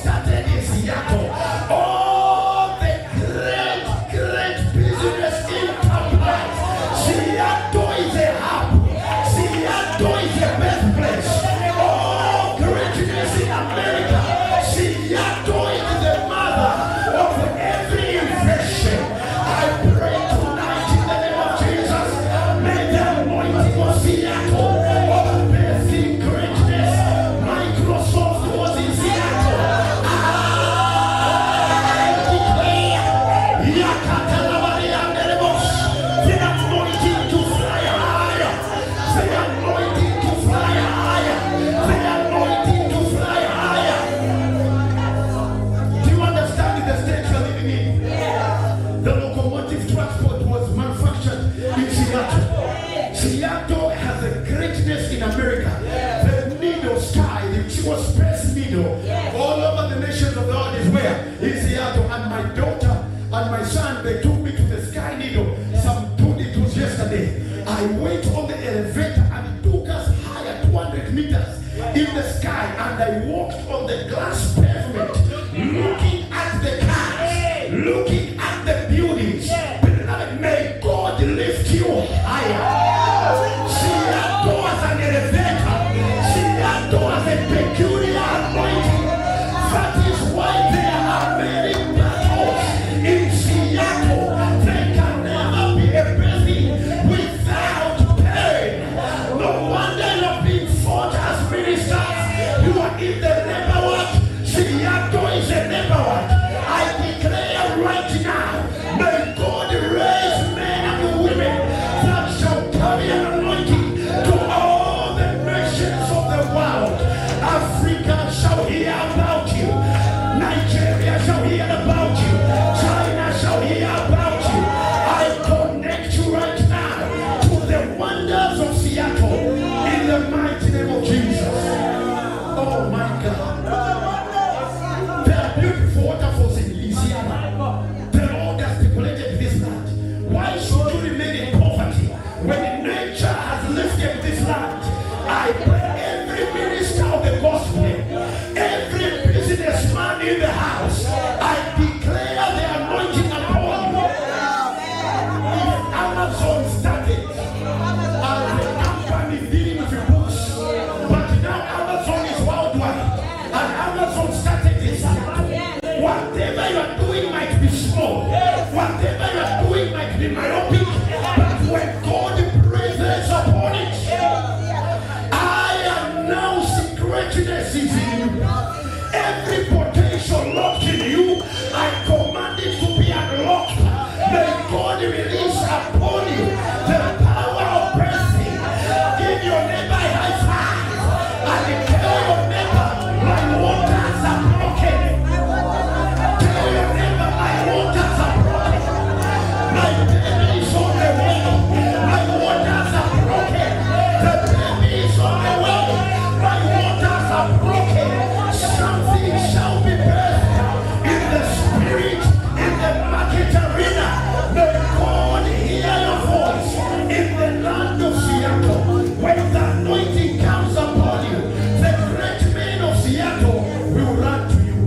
in the sky, and I walked on the glass pavement, looking at the cars, looking at the buildings. Beloved, may God lift you higher. Seattle as an elevator. Seattle as a peculiar anointing. That is why there are many battles in Seattle. There can never be a blessing without pain. No wonder you're being fought as ministers. You are in the labor ward. Seattle is a labor ward. I declare right now, may God raise men and women that shall carry an anointing to all the nations of the world. Africa shall hear about you. Nigeria shall hear about you. China shall hear about you. I connect you right now to the wonders of Seattle in the mighty name of Jesus. Oh my God. There are beautiful waterfalls in Louisiana. The Lord has stipulated this land. Why should you remain in poverty when nature has lifted this land? I pray every minister of the gospel, every businessman in the house, I declare the anointing upon you. If Amazon started as a company dealing with books, but now Amazon is worldwide, and Amazon started this year. Whatever you are doing might be small, whatever you are doing might be myopic, but when God breathes upon it, I announce greatness is in you. Every potential locked in you, I command it to be unlocked. May God release upon you the power of blessing. Give your neighbor a high five and tell your neighbor, my waters are broken. Tell your neighbor, my waters are broken. My baby is on the way. My waters are broken. The baby is on the way. My waters are broken. Something shall be birthed in the spirit, in the market arena. May God hear your voice in the land of Seattle. When the anointing comes upon you, the great men of Seattle will run to you.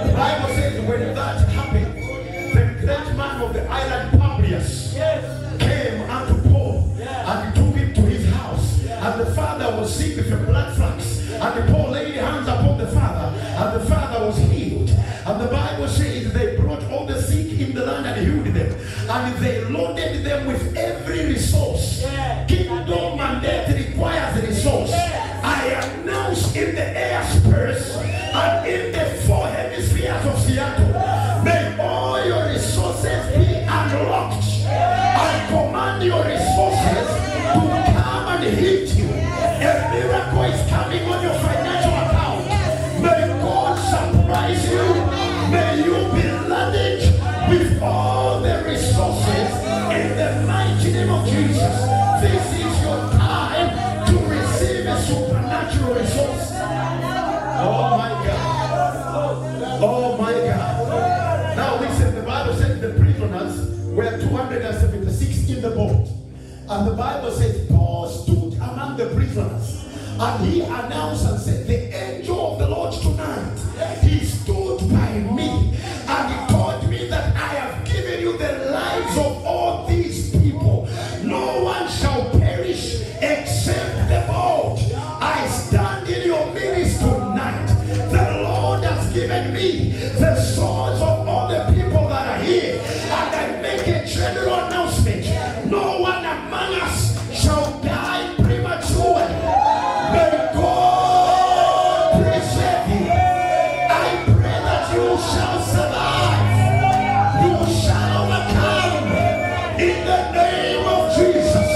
The Bible says when that happened, the great man of the island Publius came unto Paul and took him to his house. And the father was sick with a blood flux. And Paul laid hands upon the father, and the father was healed. And the Bible says they brought all the sick in the land and healed them. And they loaded them with every resource. Kingdom mandate requires resource. I announce in the air space and in the four hemispheres of Seattle, may all your resources be unlocked. I command your resources to come and hit you. A miracle is coming on your financial account. May God surprise you. May you be laden with all the resources in the mighty name of Jesus. This is your time to receive a supernatural resource. Oh my God. Oh my God. Now listen, the Bible said the prisoners were 276 in the boat. And the Bible says Paul stood among the prisoners and he announced and said, the angel of the Lord tonight, he stood by me and he told me that I have given you the lives of all these people. No one shall perish except the boat. I stand in your midst tonight. The Lord has given me the souls of all the people that are here, and I make a general announcement. No one among us shall die prematurely. May God preserve you. I pray that you shall survive. You shall overcome in the name of Jesus.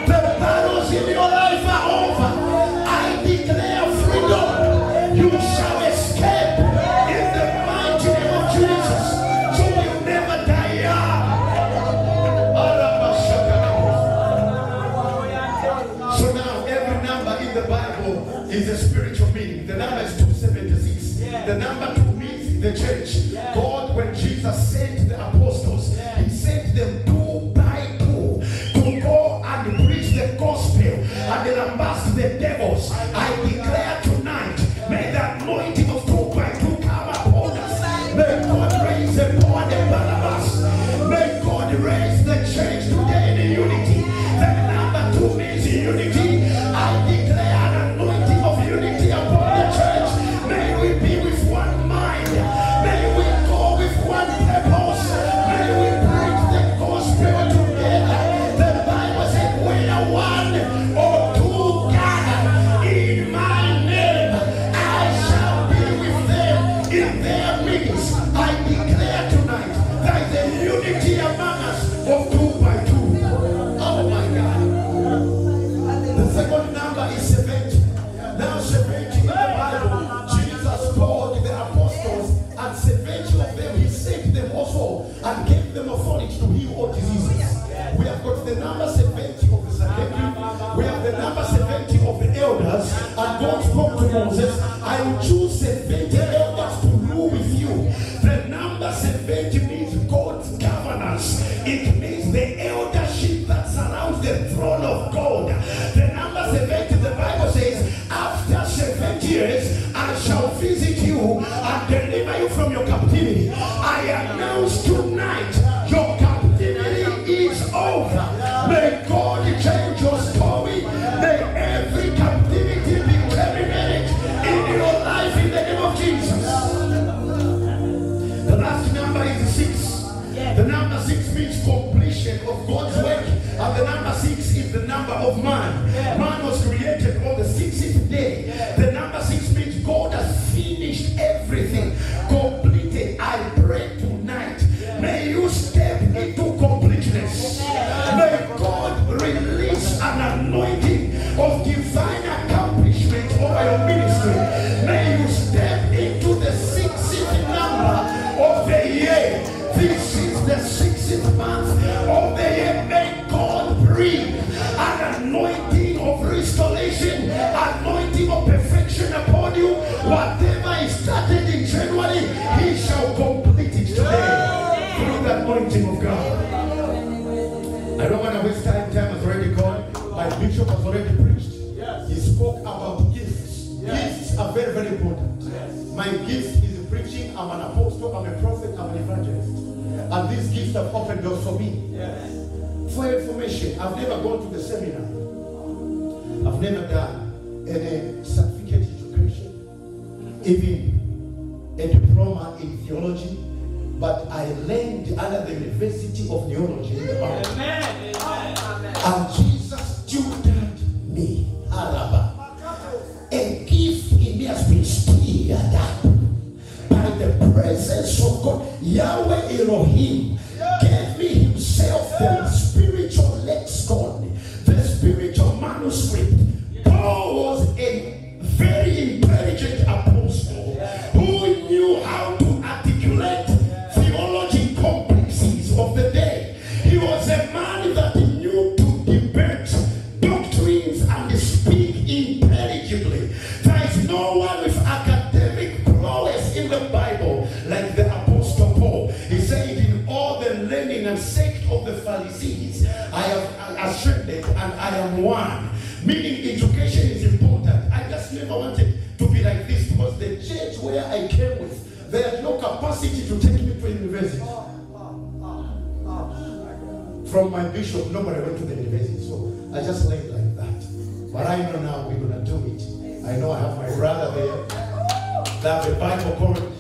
The battles in your life are over. I declare freedom. You shall escape in the mighty name of Jesus. So you never die young. So now every number in the Bible is a spiritual meaning. The number is 276. The number 2 means the church. God, when Jesus sent the apostles, he sent them 2 by 2 to go and preach the gospel and lambast the devil. levels. I declare tonight, may the anointing of 2 by 2 come upon us. May God raise the Paul and Barnabas. May God raise the church today in unity. The number 2 means unity. I declare an anointing of unity upon the church. May we be with one mind. May we go with one purpose. May we preach the gospel together. The Bible said, we are one or two gathered in my name, I shall be with them in their midst. I declare tonight that the unity among us of 2 by 2. Oh my God. The second number is 70. Now 70 in the Bible, Jesus called the apostles, and 70 of them he sent them also and gave them authority to heal all diseases. We have got the number 70 of the Sanhedrin. We have the number 70 of the elders. And God spoke to Moses, I will choose 70 elders to rule with you. The number 70 means God's governance. It means the eldership that surrounds the throne of God. The number 70, the Bible says, after 70 years, I shall visit you and deliver you from your captivity. I announce tonight, your captivity is over. May God change your story. May every captivity be terminated in your life in the name of Jesus. The last number is 6. The number 6 means completion of God's work. And the number 6 is the number of man. Man was created on the 6th day. The number 6 means God has finished everything. Completed. I pray tonight, may you step into completeness. May God release an anointing of divine accomplishment over your ministry. May you step into the 6th number of the year. This is the 6th month of the year. May God breathe an anointing of restoration, anointing of perfection upon you. Whatever is started in January, he shall complete it today through the anointing of God. I don't want to waste time. Time has already gone. My bishop has already preached. He spoke about gifts. Gifts are very, very important. My gift is preaching. I'm an apostle, I'm a prophet, I'm an evangelist. And these gifts have opened doors for me. For information, I've never gone to the seminar. I've never done any certificate education, even a diploma in theology, but I learned under the University of Theology in the Bible. And Jesus tutored me. A gift in me has been stirred up by the presence of God. Yahweh Elohim gave me himself the spiritual lexicon, the spiritual manuscript. Paul was a very intelligent apostle who knew how to articulate theology complexities of the day. He was a man that knew to debate doctrines and speak intelligibly. There is no one with academic prowess in the Bible like the Apostle Paul. He said, in all the learning and sect of the Pharisees, I have ascended and I am one. Meaning education is important. I just never wanted to be like this because the church where I came with, they had no capacity to take me to university. From my bishop, nobody went to the university, so I just left like that. But I know now we're going to do it. I know I have my brother there. That the Bible college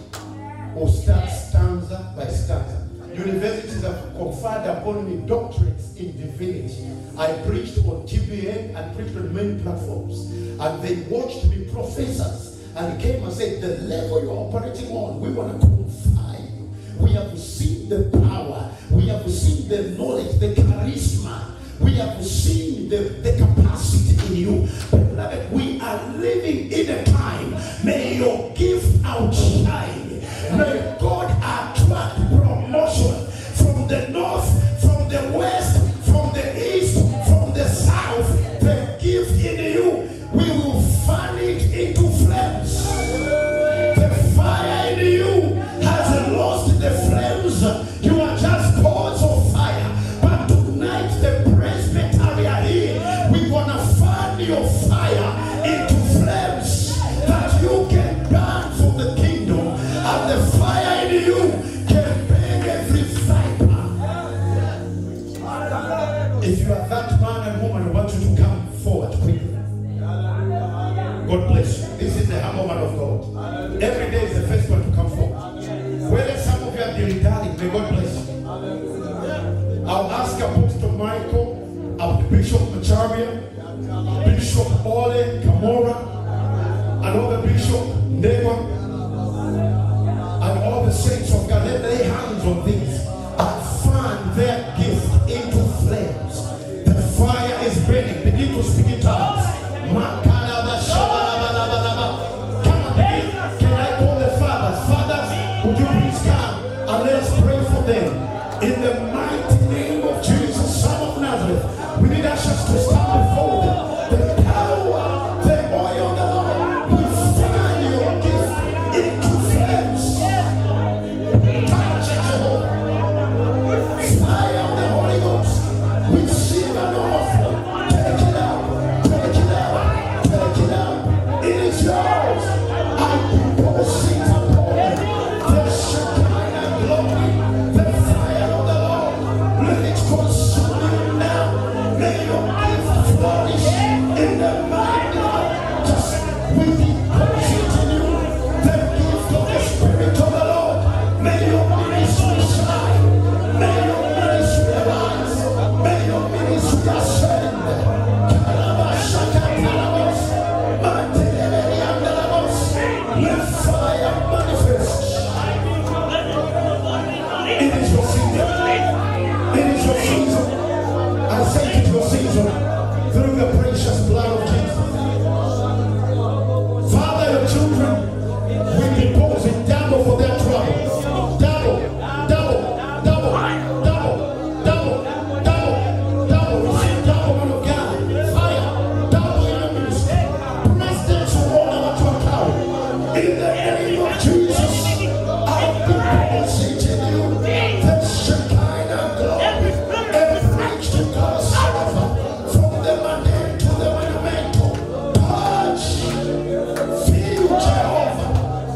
will start stanza by stanza. Universities have conferred upon me doctorates in divinity. I preached on TBN and preached on many platforms. And they watched me, professors, and came and said, the level you're operating on, we want to confer you. We have seen the power. We have seen the knowledge, the charisma. We have seen the capacity in you. Beloved, we are living in a time. May your gift outshine. May God attract promotion from the north, from the west, from the east, from the south. The gift in you, we will fan it into flames. The fire in you has lost the flames. You are just cords of fire. But tonight, the presbytery are here. We want to fan your fire God bless you. This is the humble man of God. Every day is the first one to come forward. Whether some of you have been retiring, may God bless you. I'll ask Apostle Michael, Bishop Macharia, Bishop Ole Kamora, and all the Bishop Neva, and all the saints of God. Let lay hands on these and fan their gift into flames. The fire is burning. Begin to speak in tongues. Come on, begin. Can I call the fathers? Fathers, would you please come and let us pray for them? In the mighty name of Jesus, Son of Nazareth, we need ushers to stand before them. The power, the oil of the Lord will fan your gift into flames. Touch Jehovah. Fire of the Holy Ghost. Receive an overflow. Take it out. Take it out. Take it out. It is yours. I propose it upon you. The Shekinah glory. The fire of the Lord. Let it consume you now. May your gift flourish in the mighty God. Just we deposit in you the gift of the Spirit of the Lord. May your ministry shine. May your ministry arise. May your ministry ascend. Let fire manifest. It is your season. It is your season. I say it is your season through the precious blood of Jesus. Father, your children, we deposit double for their trouble. Double, double, double, double, double, double, double. Receive double, man of God. Fire, double in your ministry. Bless them to all of your account. In the name of Jesus, I deposit in you the Shekinah glory. Every reach to God's servant, from the mundane to the monumental. Touch, feel Jehovah,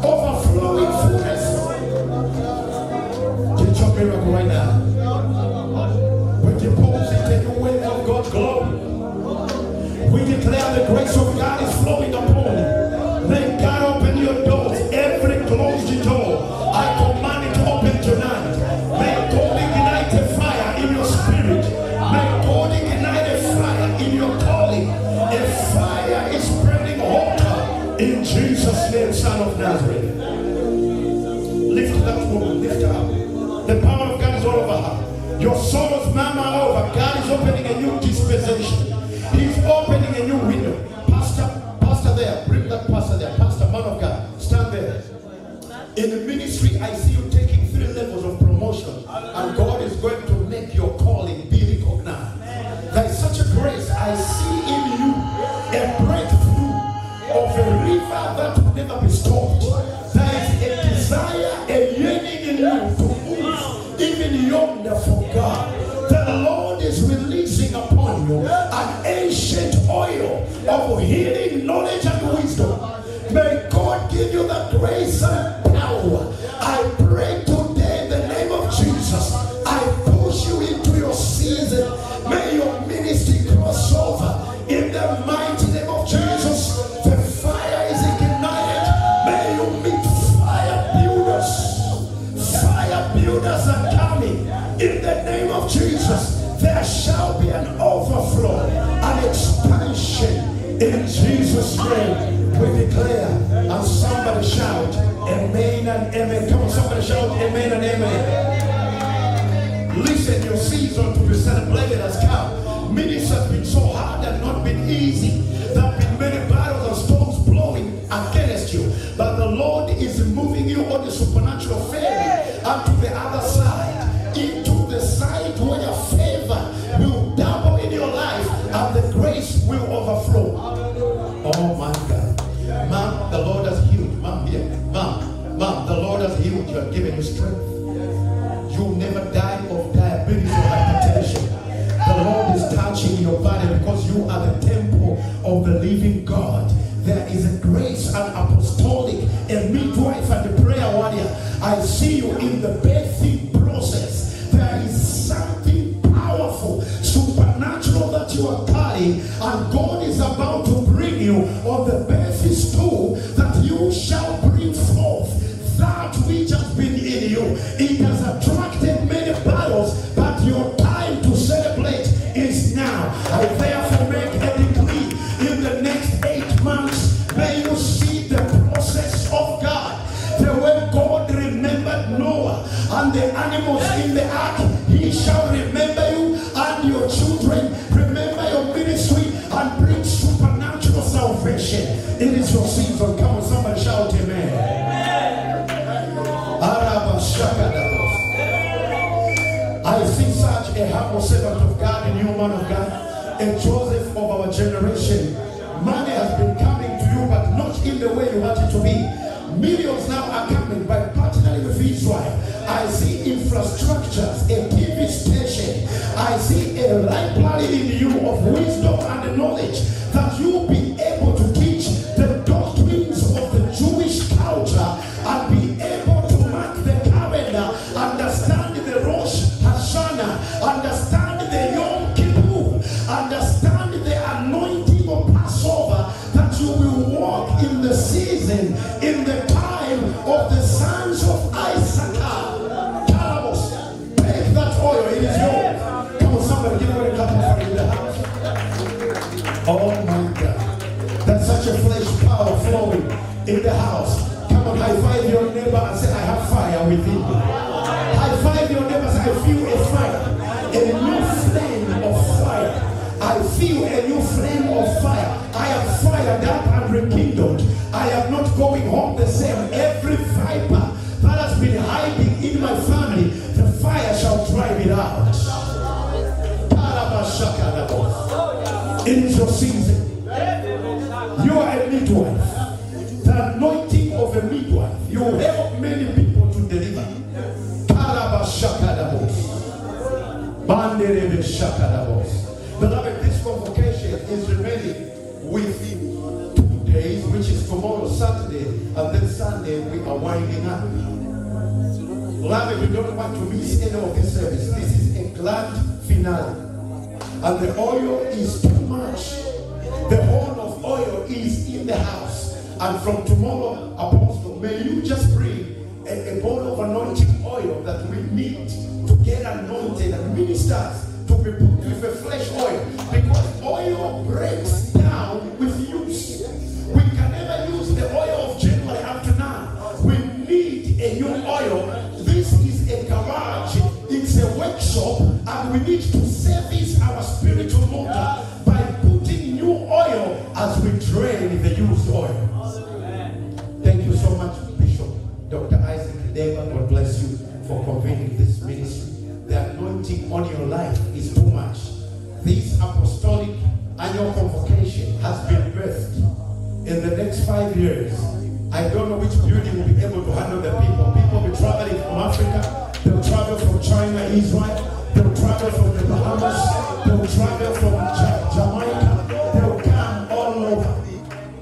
overflowing fullness. Get your miracle right now. We deposit in the wave of God's glory. We declare the grace of God is flowing upon you. May God open your doors. Every closed door, I command it to open tonight. May God ignite a fire in your spirit. May God ignite a fire in your calling. A fire is burning hotter in Jesus' name, Son of Nazareth. Lift that woman, lift her up. The power of God is all over her. Your sorrows, mama, are over. God is opening a new dispensation. He's opening a new window. Pastor there, bring that pastor there. Pastor, man of God, stand there. In the ministry, I see you taking 3 levels of promotion, and God is going to make your calling be recognized. There is such a grace I see in you, a breakthrough of a river that will never be stopped. There is a desire, a yearning in you to move, even yonder for God. The Lord is releasing upon you an ancient oil of healing, knowledge, and wisdom. May God give you the grace and power. I pray today in the name of Jesus. I push you into your season. May your ministry cross over in the mighty name of Jesus. The fire is ignited. May you meet fire builders. Fire builders are coming in the name of Jesus. There shall be an overflow, an expansion in Jesus' name. We declare, and somebody shout, amen and amen. Come on, somebody shout, amen and amen. Listen, your season to be celebrated has come. Ministry has been so hard and not been easy. There have been many battles and storms blowing against you. But the Lord is moving you on the supernatural ferry unto the other side, into the side where your favor will double in your life and the grace will overflow. Oh my God. Mom, the Lord has healed. Mom, here. Mom, the Lord has healed you and given you strength. You'll never die of diabetes or hypertension. The Lord is touching your body because you are the temple of the living God. There is a grace, an apostolic, a midwife, and a prayer warrior. I see you in the birthing process. There is something powerful, supernatural that you are carrying, and God is about to bring you on the birthing generation. It is your season. Come on, somebody shout amen. I see such a humble servant of God and you, man of God, a Joseph of our generation. Money has been coming to you, but not in the way you want it to be. Millions now are coming by partnering with Israel. I see infrastructures, a TV station. I see a library in you of wisdom and knowledge that you'll be able to teach the doctrines of the Jewish culture and be able to mark the calendar, understand the Rosh Hashanah, understand the Yom Kippur, understand the anointing of Passover, that you will walk in the season, in the time of the sons of Issachar. Carabos, take that oil, it is yours. Come on, somebody, give me a cup of fire in the house. Oh my God, that's such a fresh power flowing in the house. Come on, high five your neighbor and say, I have fire within me. High five your neighbor and say, I feel a fire, a new flame of fire. I feel a new flame of fire. I am fired up and rekindled. I am not going home the same. Every viper that has been hiding in my family, the fire shall drive it out. It is your season. You are a midwife. The anointing of a midwife. You help many people to deliver. Beloved, this convocation is remaining with 2 days, which is tomorrow, Saturday, and then Sunday we are winding up. Beloved, we don't want to miss any of this service. This is a grand finale. And the oil is too much. The horn of oil is in the house. And from tomorrow, Apostle, may you just bring a bowl of anointing oil that we need to get anointed and ministers to be put with a fresh oil, because oil breaks down with use. We can never use the oil of January up to now. We need a new oil. This is a garage, it's a workshop, and we need to service our spiritual motor by putting new oil as we drain the used oil. Thank you so much, Bishop Dr. Isaac Deva. God bless you for convening this ministry. The anointing on your life is too much. This apostolic annual convocation has been birthed. In the next 5 years, I don't know which building will be able to handle the people. People will be traveling from Africa, they'll travel from China, Israel, they'll travel from the Bahamas, they'll travel from Jamaica, they'll come all over.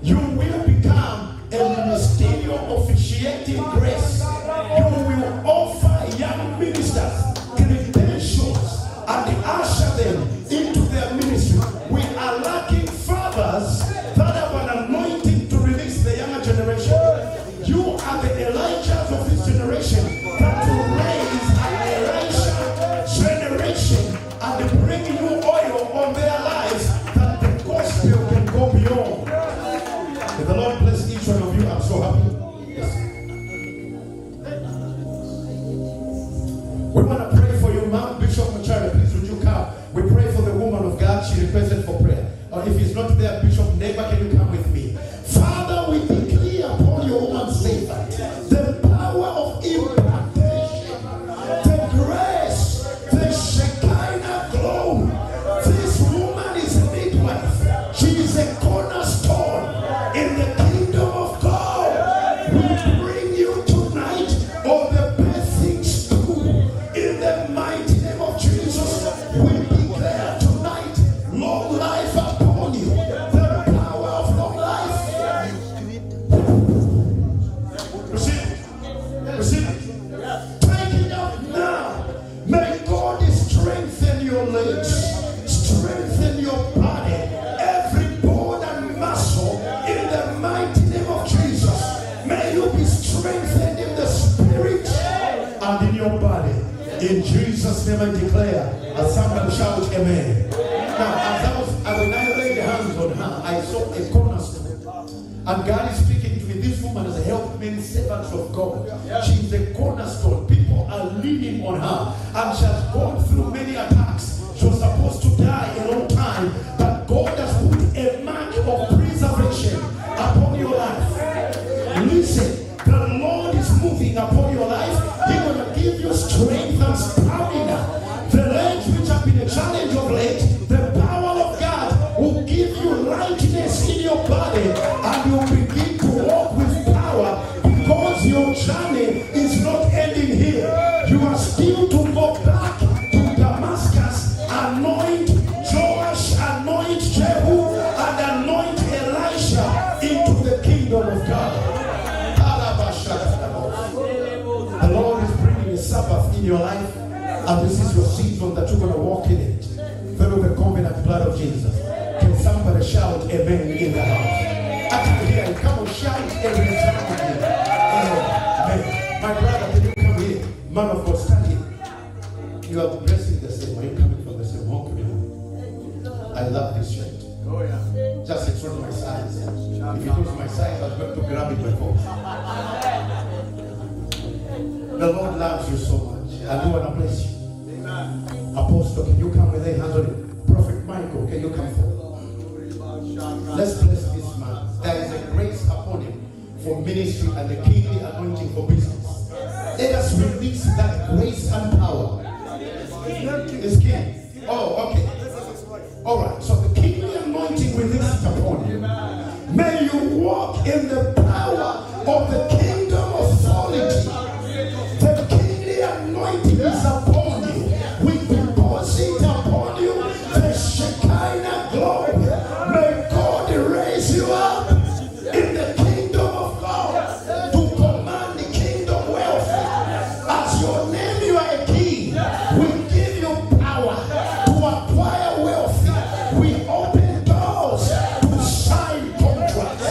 You will become a ministerial officiating grace. You will offer young ministers credentials and usher them into their ministry. We are lacking fathers that have an anointing to release the younger generation. You are the Elijahs of this generation that will raise an Elisha generation and bring new oil on their lives that the gospel can go beyond. May the Lord bless each one of you. I'm so happy. Yes. We want to pray for you, Ma'am. Bishop Machari, please would you come? We pray for the woman of God. She requested for prayer. Or if he's not there, Bishop Neighbor, can you come with me? Father, we declare upon your woman servant the power of impartation, the grace, the Shekinah glory. This woman is a midwife. She is a cornerstone in the kingdom of God. We bring you tonight on the birthing stool in the mighty name of Jesus. We declare tonight long life upon you. The power of long life. Receive it. Receive it. Take it up now. May God strengthen your legs, strengthen your body, every bone and muscle in the mighty name of Jesus. May you be strengthened in the spirit and in your body. In Jesus' name I declare. As somebody shout amen. Now, when I laid hands on her, I saw a cornerstone. And God is speaking to me. This woman has helped many servants of God. She is a cornerstone. People are leaning on her. And she has gone through many attacks. She was supposed to die a long time. But God has put a mark of preservation Listen, the Lord is moving upon your life. He's going to give you strength and stamina. The legs which have been a challenge of late, the power of God will give you lightness in your body, and you'll begin to walk with power, because your journey is not ending here. You are still to go back to Damascus, anoint Joash, anoint Jehu, and anoint Elisha into the kingdom of God. The Lord is bringing a Sabbath in your life, and this is your season that you're going to walk in it. Through the covenant blood of Jesus. Can somebody shout amen in the house? I can hear you. Come on, shout every time again. Amen. My brother, can you come here? Man of God, stand here. You are dressing the same way. You're coming from the same home community. I love this shirt. Oh, yeah. Just it's not my size. If it was my size, I was going to grab it by force. The Lord loves you so much. I do want to bless you. Apostle, can you come and lay hands on him? Prophet Michael, can you come forward? Let's bless this man. There is a grace upon him for ministry and the kingly anointing for business. Let us release that grace and power. Is king? Oh, okay. All right. So the kingly anointing released upon you. May you walk in the power of the kingdom authority. The kingly anointing is upon you. We deposit upon you the Shekinah glory. May God raise you up in the kingdom of God to command the kingdom wealth. As your name, you are a king. We give you power to acquire wealth. We open doors to sign contracts.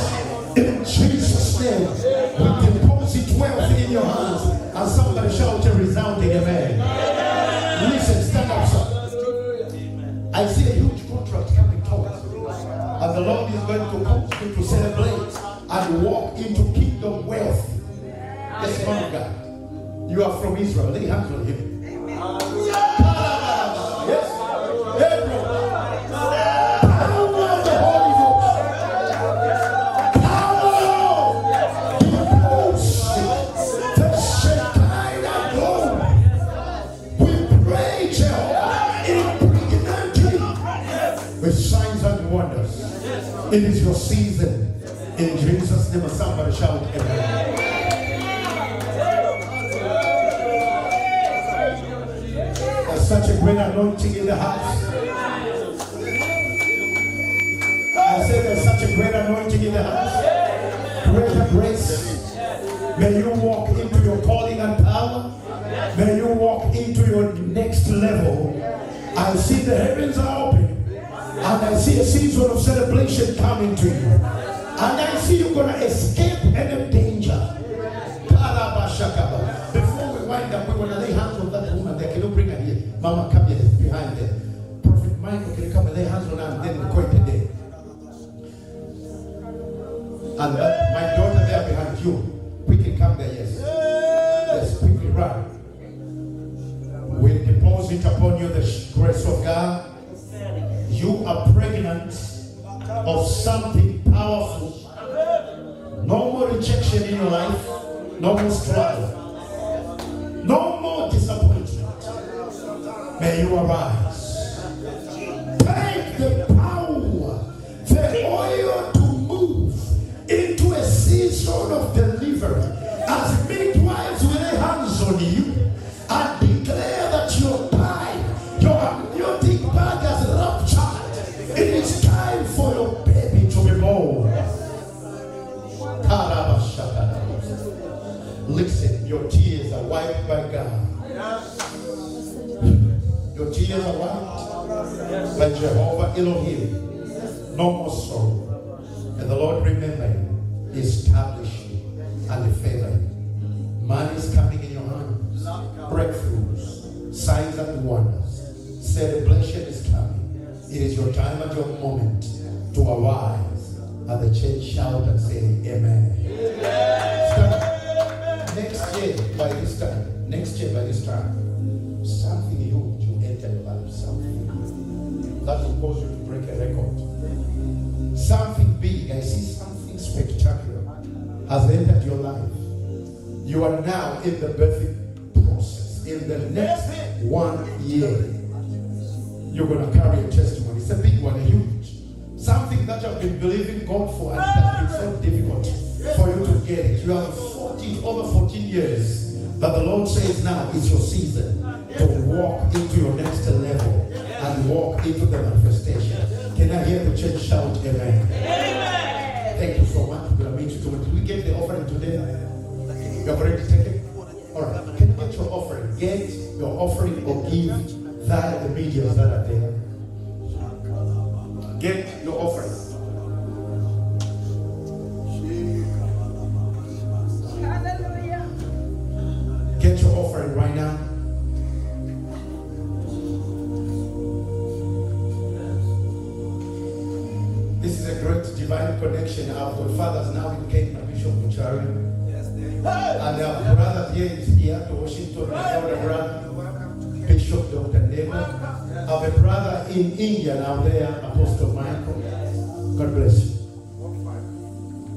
In Jesus' name, we deposit wealth in your hands. And somebody shout a resounding amen. Listen, stand up, sir. I see a huge contract coming towards you. And the Lord is going to cause you to celebrate and walk into kingdom wealth. Yes, man of God. You are from Israel. Lay hands on him. Yes. April. Power of the Holy Ghost. Power. The Shekinah glory. We pray, Jehovah, with signs and wonders. It is your season. In Jesus' name, somebody shout amen. There's such a great anointing in the house. I said there's such a great anointing in the house. Greater grace. May you walk into your calling and power. May you walk into your next level. I see the heavens are open. And I see a season of celebration coming to you. And I see you're going to escape any danger. Before we wind up, we're going to lay hands on that woman there. Can you bring her here? Mama, come here behind there. Prophet Michael, can you come and lay hands on her and then go into there? And my daughter there behind you. We can come there, yes. Let's quickly run. We deposit upon you the grace of God. You are pregnant of something powerful. No more rejection in your life. No more struggle. No more disappointment. May you arise. Take the power, the oil to move into a season of delivery. As midwives will lay hands on you and declare that your time, your amniotic bag has ruptured. It is time for your baby to be born. Listen, your tears are wiped by God. Your tears are wiped by Jehovah Elohim. No more sorrow. And the Lord remember you, establish you, and favor you. Money is coming in your hands. Breakthroughs, signs and wonders. Celebration is coming. It is your time and your moment to arise. And the church shout and say, amen. Next year by this time, something huge will enter your life. Something that will cause you to break a record. Something big. I see something spectacular has entered your life. You are now in the birthing process. In the next 1 year, you're going to carry a testimony. It's a big one, a huge. Something that you've been believing God for, and it has been so difficult for you to get it. You have over 14 years. But the Lord says now it's your season to walk into your next level and walk into the manifestation. Can I hear the church shout amen? Amen. Thank you so much. We're going to meet you tomorrow. Did we get the offering today? You have already taken? All right. Can you get your offering? Get your offering or give via the medias that are there. Get your offering. Hallelujah. Get your offering right now. This is a great divine connection. Our fathers now became Bishop Muchari. And our brothers here in Seattle, Washington, my elder brother, Bishop Dr. Nebo. I have a brother in India now there, Apostle Michael. God bless you.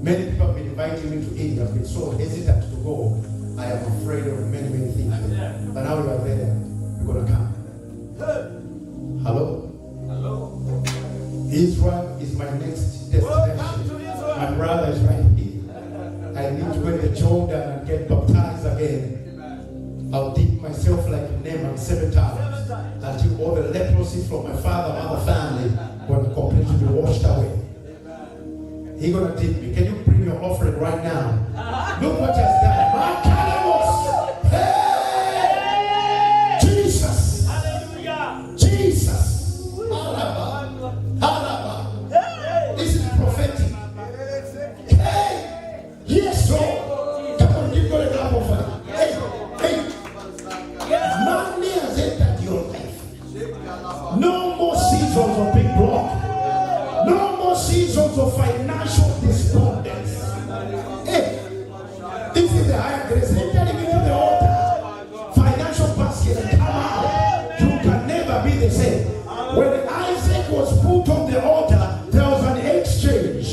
Many people have been inviting me to India. I've been so hesitant to go. I am afraid of many things. But now we are there. We're going to come. Hello? Hello. Israel is my next destination. My brother is right here. I need to go to Jordan and get baptized again. I'll dip myself like Naaman 7 times until all the leprosy from my father and other family will completely be washed away. He's going to dip me. Can you bring your offering right now? Look what he has done. My cannibals. Hey! Jesus. Hallelujah. Jesus. Halaba. Halaba. This is prophetic. Hey! Yes, Lord. Come on, give God a clap offering. Hey! Money has entered your life. No more seasons of big block. No more seasons of financial despondence. Hey, this is the higher grace. Entering into the altar, financial basket, come out. You can never be the same. When Isaac was put on the altar, there was an exchange.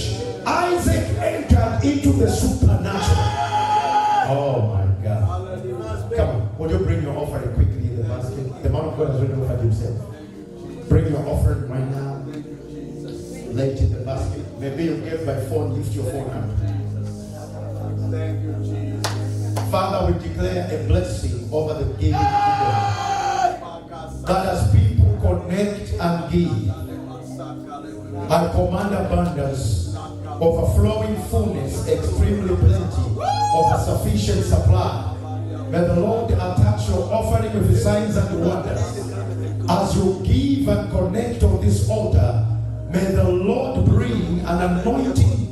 Isaac entered into the supernatural. Oh my God. Come on, would you bring your offering quickly in the basket? The man of God has already offered himself. Bring your offering right now. Lay it in the basket. Maybe you gave by phone, lift your phone up. Thank you, Jesus. Father, we declare a blessing over the giving people. That as people connect and give, I command abundance, overflowing fullness, extremely plenty, of a sufficient supply. May the Lord attach your offering with signs and wonders. As you give and connect on this altar, may the Lord bring an anointing.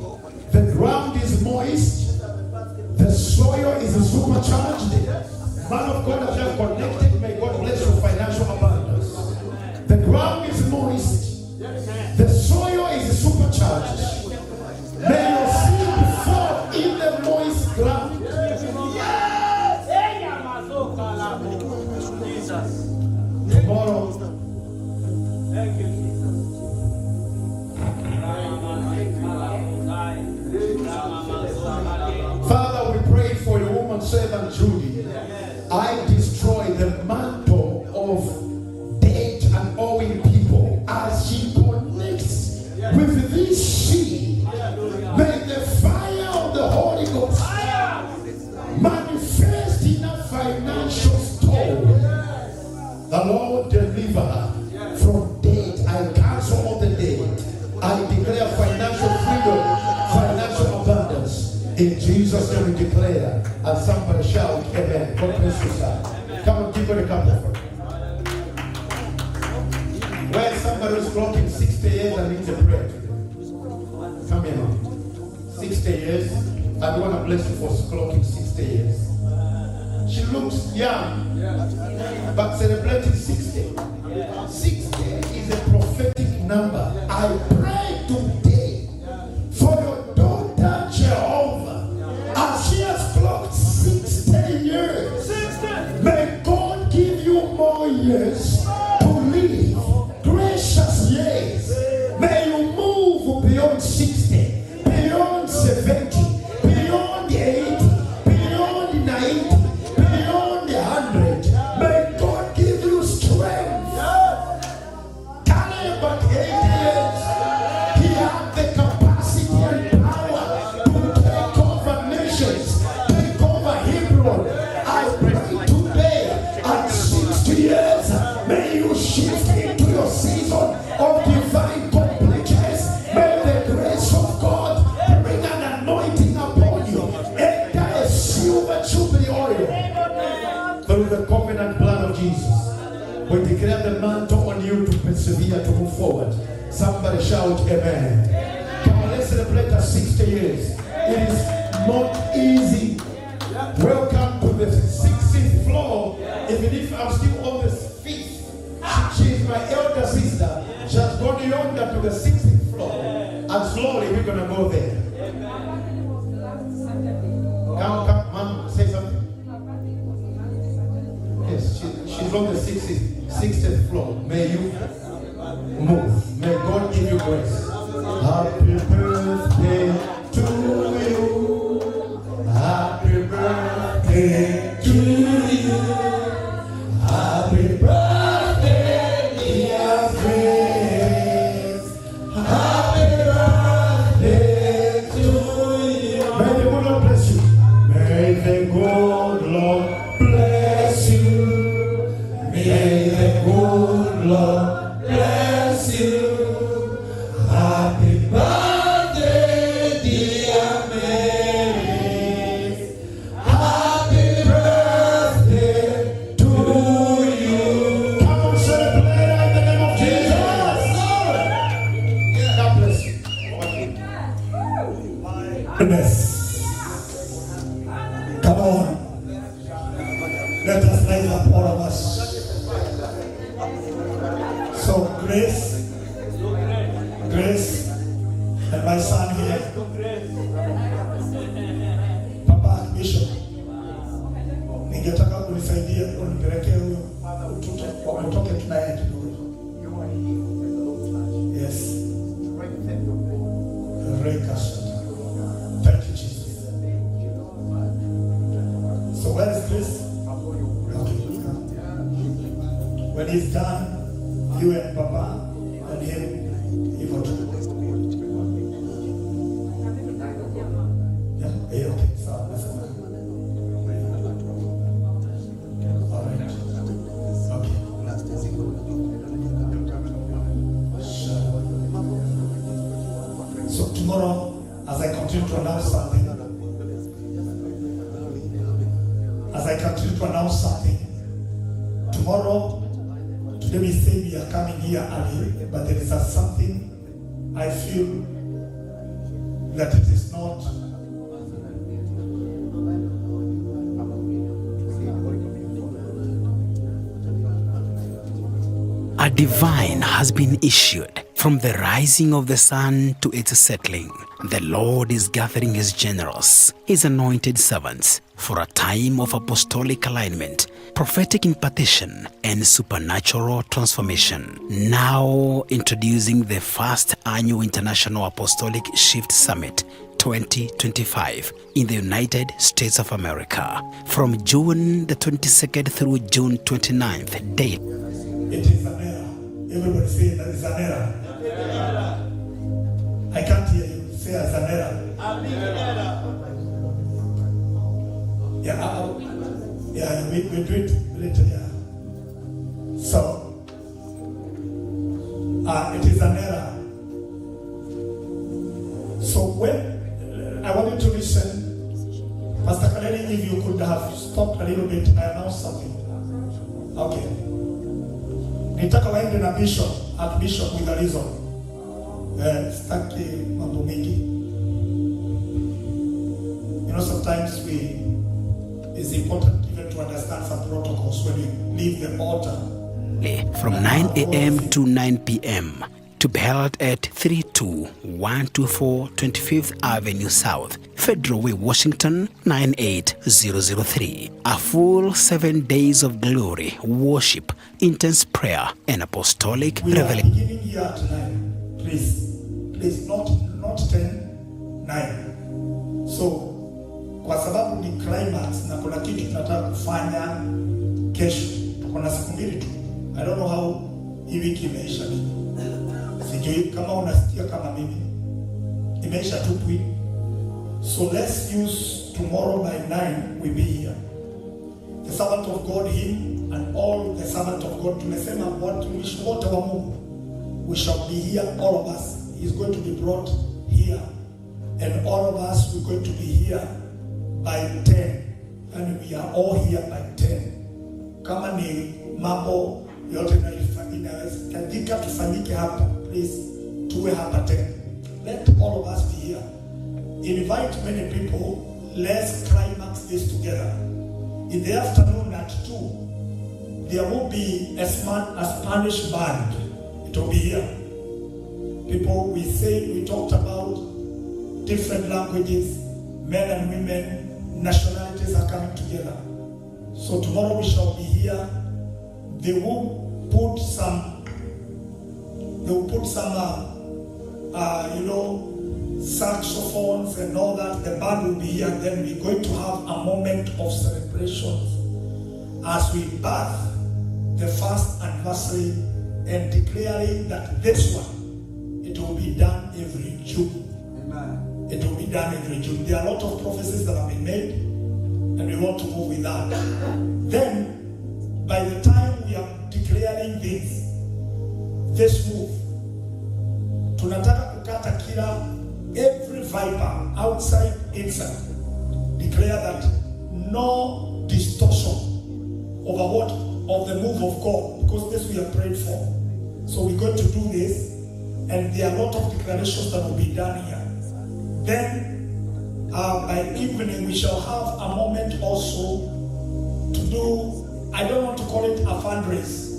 The ground is moist. The soil is supercharged. Man of God, as you have connected, may God bless your financial abundance. The ground is moist. The soil is supercharged. May your seed fall in the moist ground. Tomorrow, thank you, Jesus. Father, we pray for your woman servant Judy. I destroy the mantle of debt and owing people as she connects with this seed. May the fire of the Holy Ghost manifest in a financial store. The Lord deliver her from debt. I cancel all the debt. I declare financial freedom, financial abundance. In Jesus' name we declare. And somebody shout, amen. God bless you, sir. Come on, give God a clap for it. Where somebody is clocking 60 years and needs a prayer today. Come here now. 60 years. I want to bless you for clocking 60 years. She looks young, but celebrating 60. 60 is a prophetic number. I pray today for your daughter Jehovah as she has clocked 60 years. May God give you more years to live, gracious years. May you move beyond 60, beyond 70, beyond We declare the mantle on you to persevere, to move forward. Somebody shout amen. Come on, let's celebrate our 60 years. It is not easy. Welcome to the 60th floor. Even if I'm still on the 5th, she is my elder sister. She has gone yonder to the 60th floor. And slowly we're going to go there. Come, Mom, say something. Yes, she's on the 60th floor. May you move. May God give you grace. Happy birthday to you. Happy birthday to you. Happy birthday, dear Grace. Happy birthday to you. May the good Lord bless you. May the good Lord bless you. May the good Lord bless you. Happy birthday, dear Mary. Happy birthday to you. Come on, celebrate in the name of Jesus. God bless you. Goodness. Come on. Let us rise up, all of us. So, Grace, and my son here, Papa Bishop, ningetaka kunisaidia kunipelekea huyo mtoto wametoke tunaye kidogo. Yes. Thank you, Jesus. So where is Chris? Okay. When he's done, you and Papa and him, you go to. Yeah, okay. So that's fine. All right. Okay. So tomorrow, as I continue to announce something, tomorrow, today we say we are coming here early, but there is something I feel that it is not. A divine has been issued. From the rising of the sun to its settling, the Lord is gathering his generals, his anointed servants, for a time of apostolic alignment, prophetic impartation, and supernatural transformation. Now introducing the first annual International Apostolic Shift Summit 2025 in the United States of America. From June the 22nd through June 29th, date. It is an error. Everybody say that is an error. I can't hear you. Say as an error. Yeah, we do it later. Yeah. So, it is an error. So when I want you to listen, Pastor Kaleni, if you could have stopped a little bit, I announced something. Okay. Nitaka waende na Archbishop with a reason. Staki mambo mingi. You know, sometimes it's important even to understand some protocols when you leave the altar. From 9 a.m. to 9 p.m. to be held at 32124 25th Avenue South, Federal Way, Washington, 98003. A full 7 days of glory, worship, intense prayer, and apostolic revelation. We are beginning here at 9. Please, not 10, 9. So, kwa sababu ni climax na kuna kitu tunataka kufanya kesho. Kuna siku mbili tu. I don't know how hii wiki imeisha nini. Sijui kama unasikia kama mimi. Imeisha tu tu. So let's use tomorrow by 9 we'll be here. The servant of God, him and all the servant of God, tumesema watumishi wote wa Mungu, we shall be here, all of us. He's going to be brought here. And all of us, we're going to be here by 10. And we are all here by 10. Kama ni mambo yote inahitajika tufanyike hapa, please tuwe hapa tena. Let all of us be here. Invite many people. Let's climax this together. In the afternoon at 2, there will be a Spanish band. It will be here. People, we talked about different languages, men and women, nationalities are coming together. So tomorrow we shall be here. They will put some saxophones and all that. The band will be here. Then we're going to have a moment of celebrations as we birth the first anniversary and declaring that this one, it will be done every June. Amen. It will be done every June. There are a lot of prophecies that have been made, and we want to move with that. Then, by the time we are declaring this move, tunataka kukata kila every viper outside, inside. Declare that no distortion of the move of God, because this we have prayed for. So we're going to do this, and there are a lot of declarations that will be done here. Then by evening we shall have a moment also to do, I don't want to call it a fundraise,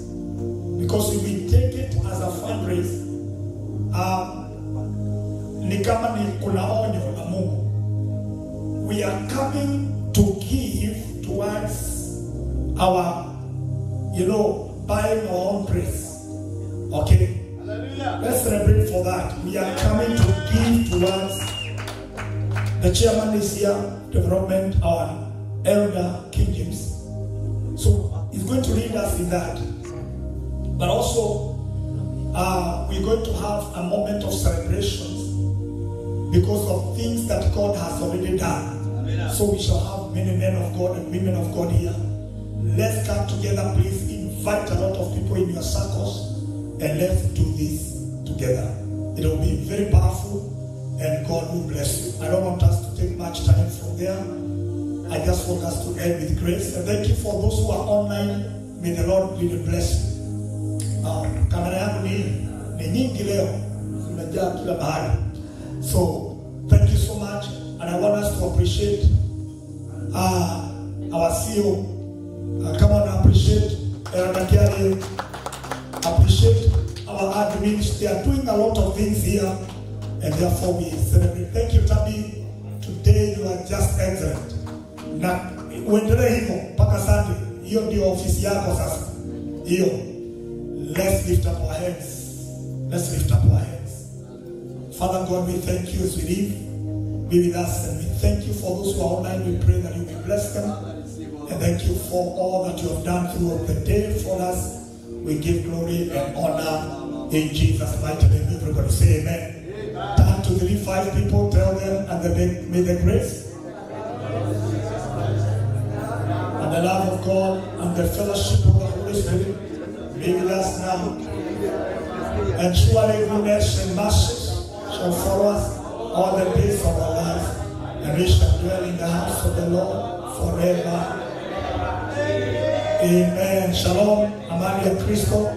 because if we take it as a fundraise, ni kama ni kuna onyo na Mungu. We are coming to give towards our, buying our own praise. Okay? Hallelujah. Let's celebrate for that. We are coming to give towards, the chairman is here, development, our elder King James. So he's going to lead us in that. But also, we're going to have a moment of celebrations because of things that God has already done. Amen. So we shall have many men of God and women of God here. Let's come together, please. Invite a lot of people in your circles, and let's do this together. It will be very powerful, and God will bless you. I don't want us to take much time from there. I just want us to end with grace. And thank you for those who are online. May the Lord really bless you. Kamera yangu ni nyingi leo, imejaa kila mahali. So thank you so much, and I want us to appreciate our CEO. Come on, appreciate appreciate our admins. They are doing a lot of things here, and therefore we celebrate. Thank you, Tabi. Today you are just excellent. Na uendelee hivyo mpaka Sunday. Hiyo ndio ofisi yako sasa. Hiyo. Let's lift up our hands. Let's lift up our hands. Father God, we thank you as we leave. Be with us, and we thank you for those who are online. We pray that you will bless them. And thank you for all that you have done throughout the day for us. We give glory and honor in Jesus' mighty name. Everybody say amen. Turn to the 5 people, tell them, and may the grace and the love of God and the fellowship of the Holy Spirit be with us now. And surely goodness and mercy shall follow us all the days of our life, and we shall dwell in the house of the Lord forever. Amen. Shalom. Amani ya Kristo.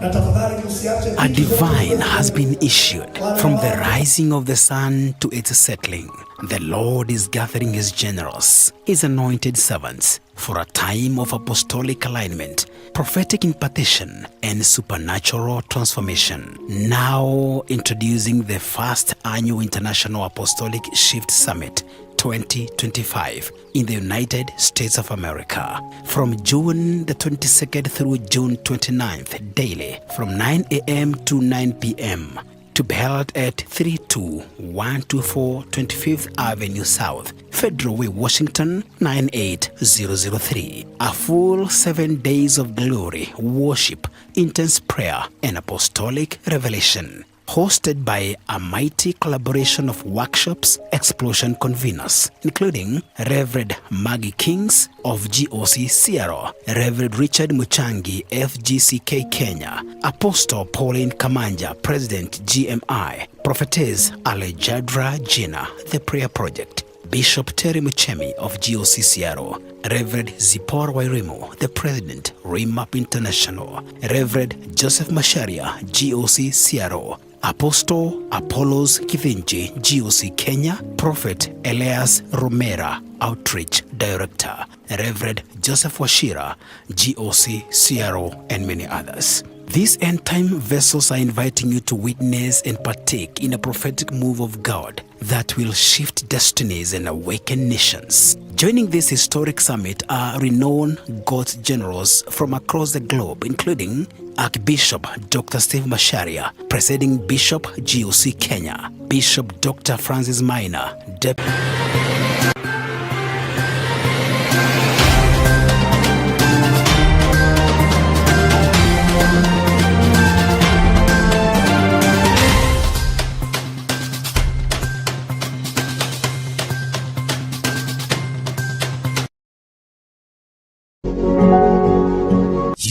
A divine has been issued from the rising of the sun to its settling. The Lord is gathering his generals, his anointed servants, for a time of apostolic alignment, prophetic impartation, and supernatural transformation. Now introducing the first annual International Apostolic Shift Summit 2025 in the United States of America, from June the 22nd through June 29th daily from 9 a.m. to 9 p.m. to be held at 32124 25th Avenue South, Federal Way, Washington 98003. A full 7 days of glory, worship, intense prayer, and apostolic revelation. Hosted by a mighty collaboration of workshops, explosion conveners, including Reverend Maggie Kings of GOC Seattle, Reverend Richard Muchangi, FGCK Kenya, Apostle Pauline Kamanja, President GMI, Prophetess Alejandra Gina, The Prayer Project, Bishop Terry Muchemi of GOC Seattle, Reverend Zipporah Wairimu, the President, Remap International, Reverend Joseph Masharia, GOC Seattle, Apostle Apollos Kivinji, GOC Kenya, Prophet Elias Romera, Outreach Director, Reverend Joseph Washira, GOC Seattle, and many others. These end-time vessels are inviting you to witness and partake in a prophetic move of God that will shift destinies and awaken nations. Joining this historic summit are renowned God's generals from across the globe, including Archbishop Dr. Steve Masharia, Presiding Bishop GOC Kenya, Bishop Dr. Francis Minor,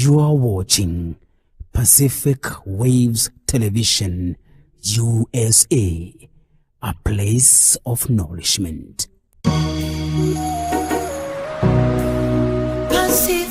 You are watching Pacific Waves Television, USA, a place of nourishment. Pacific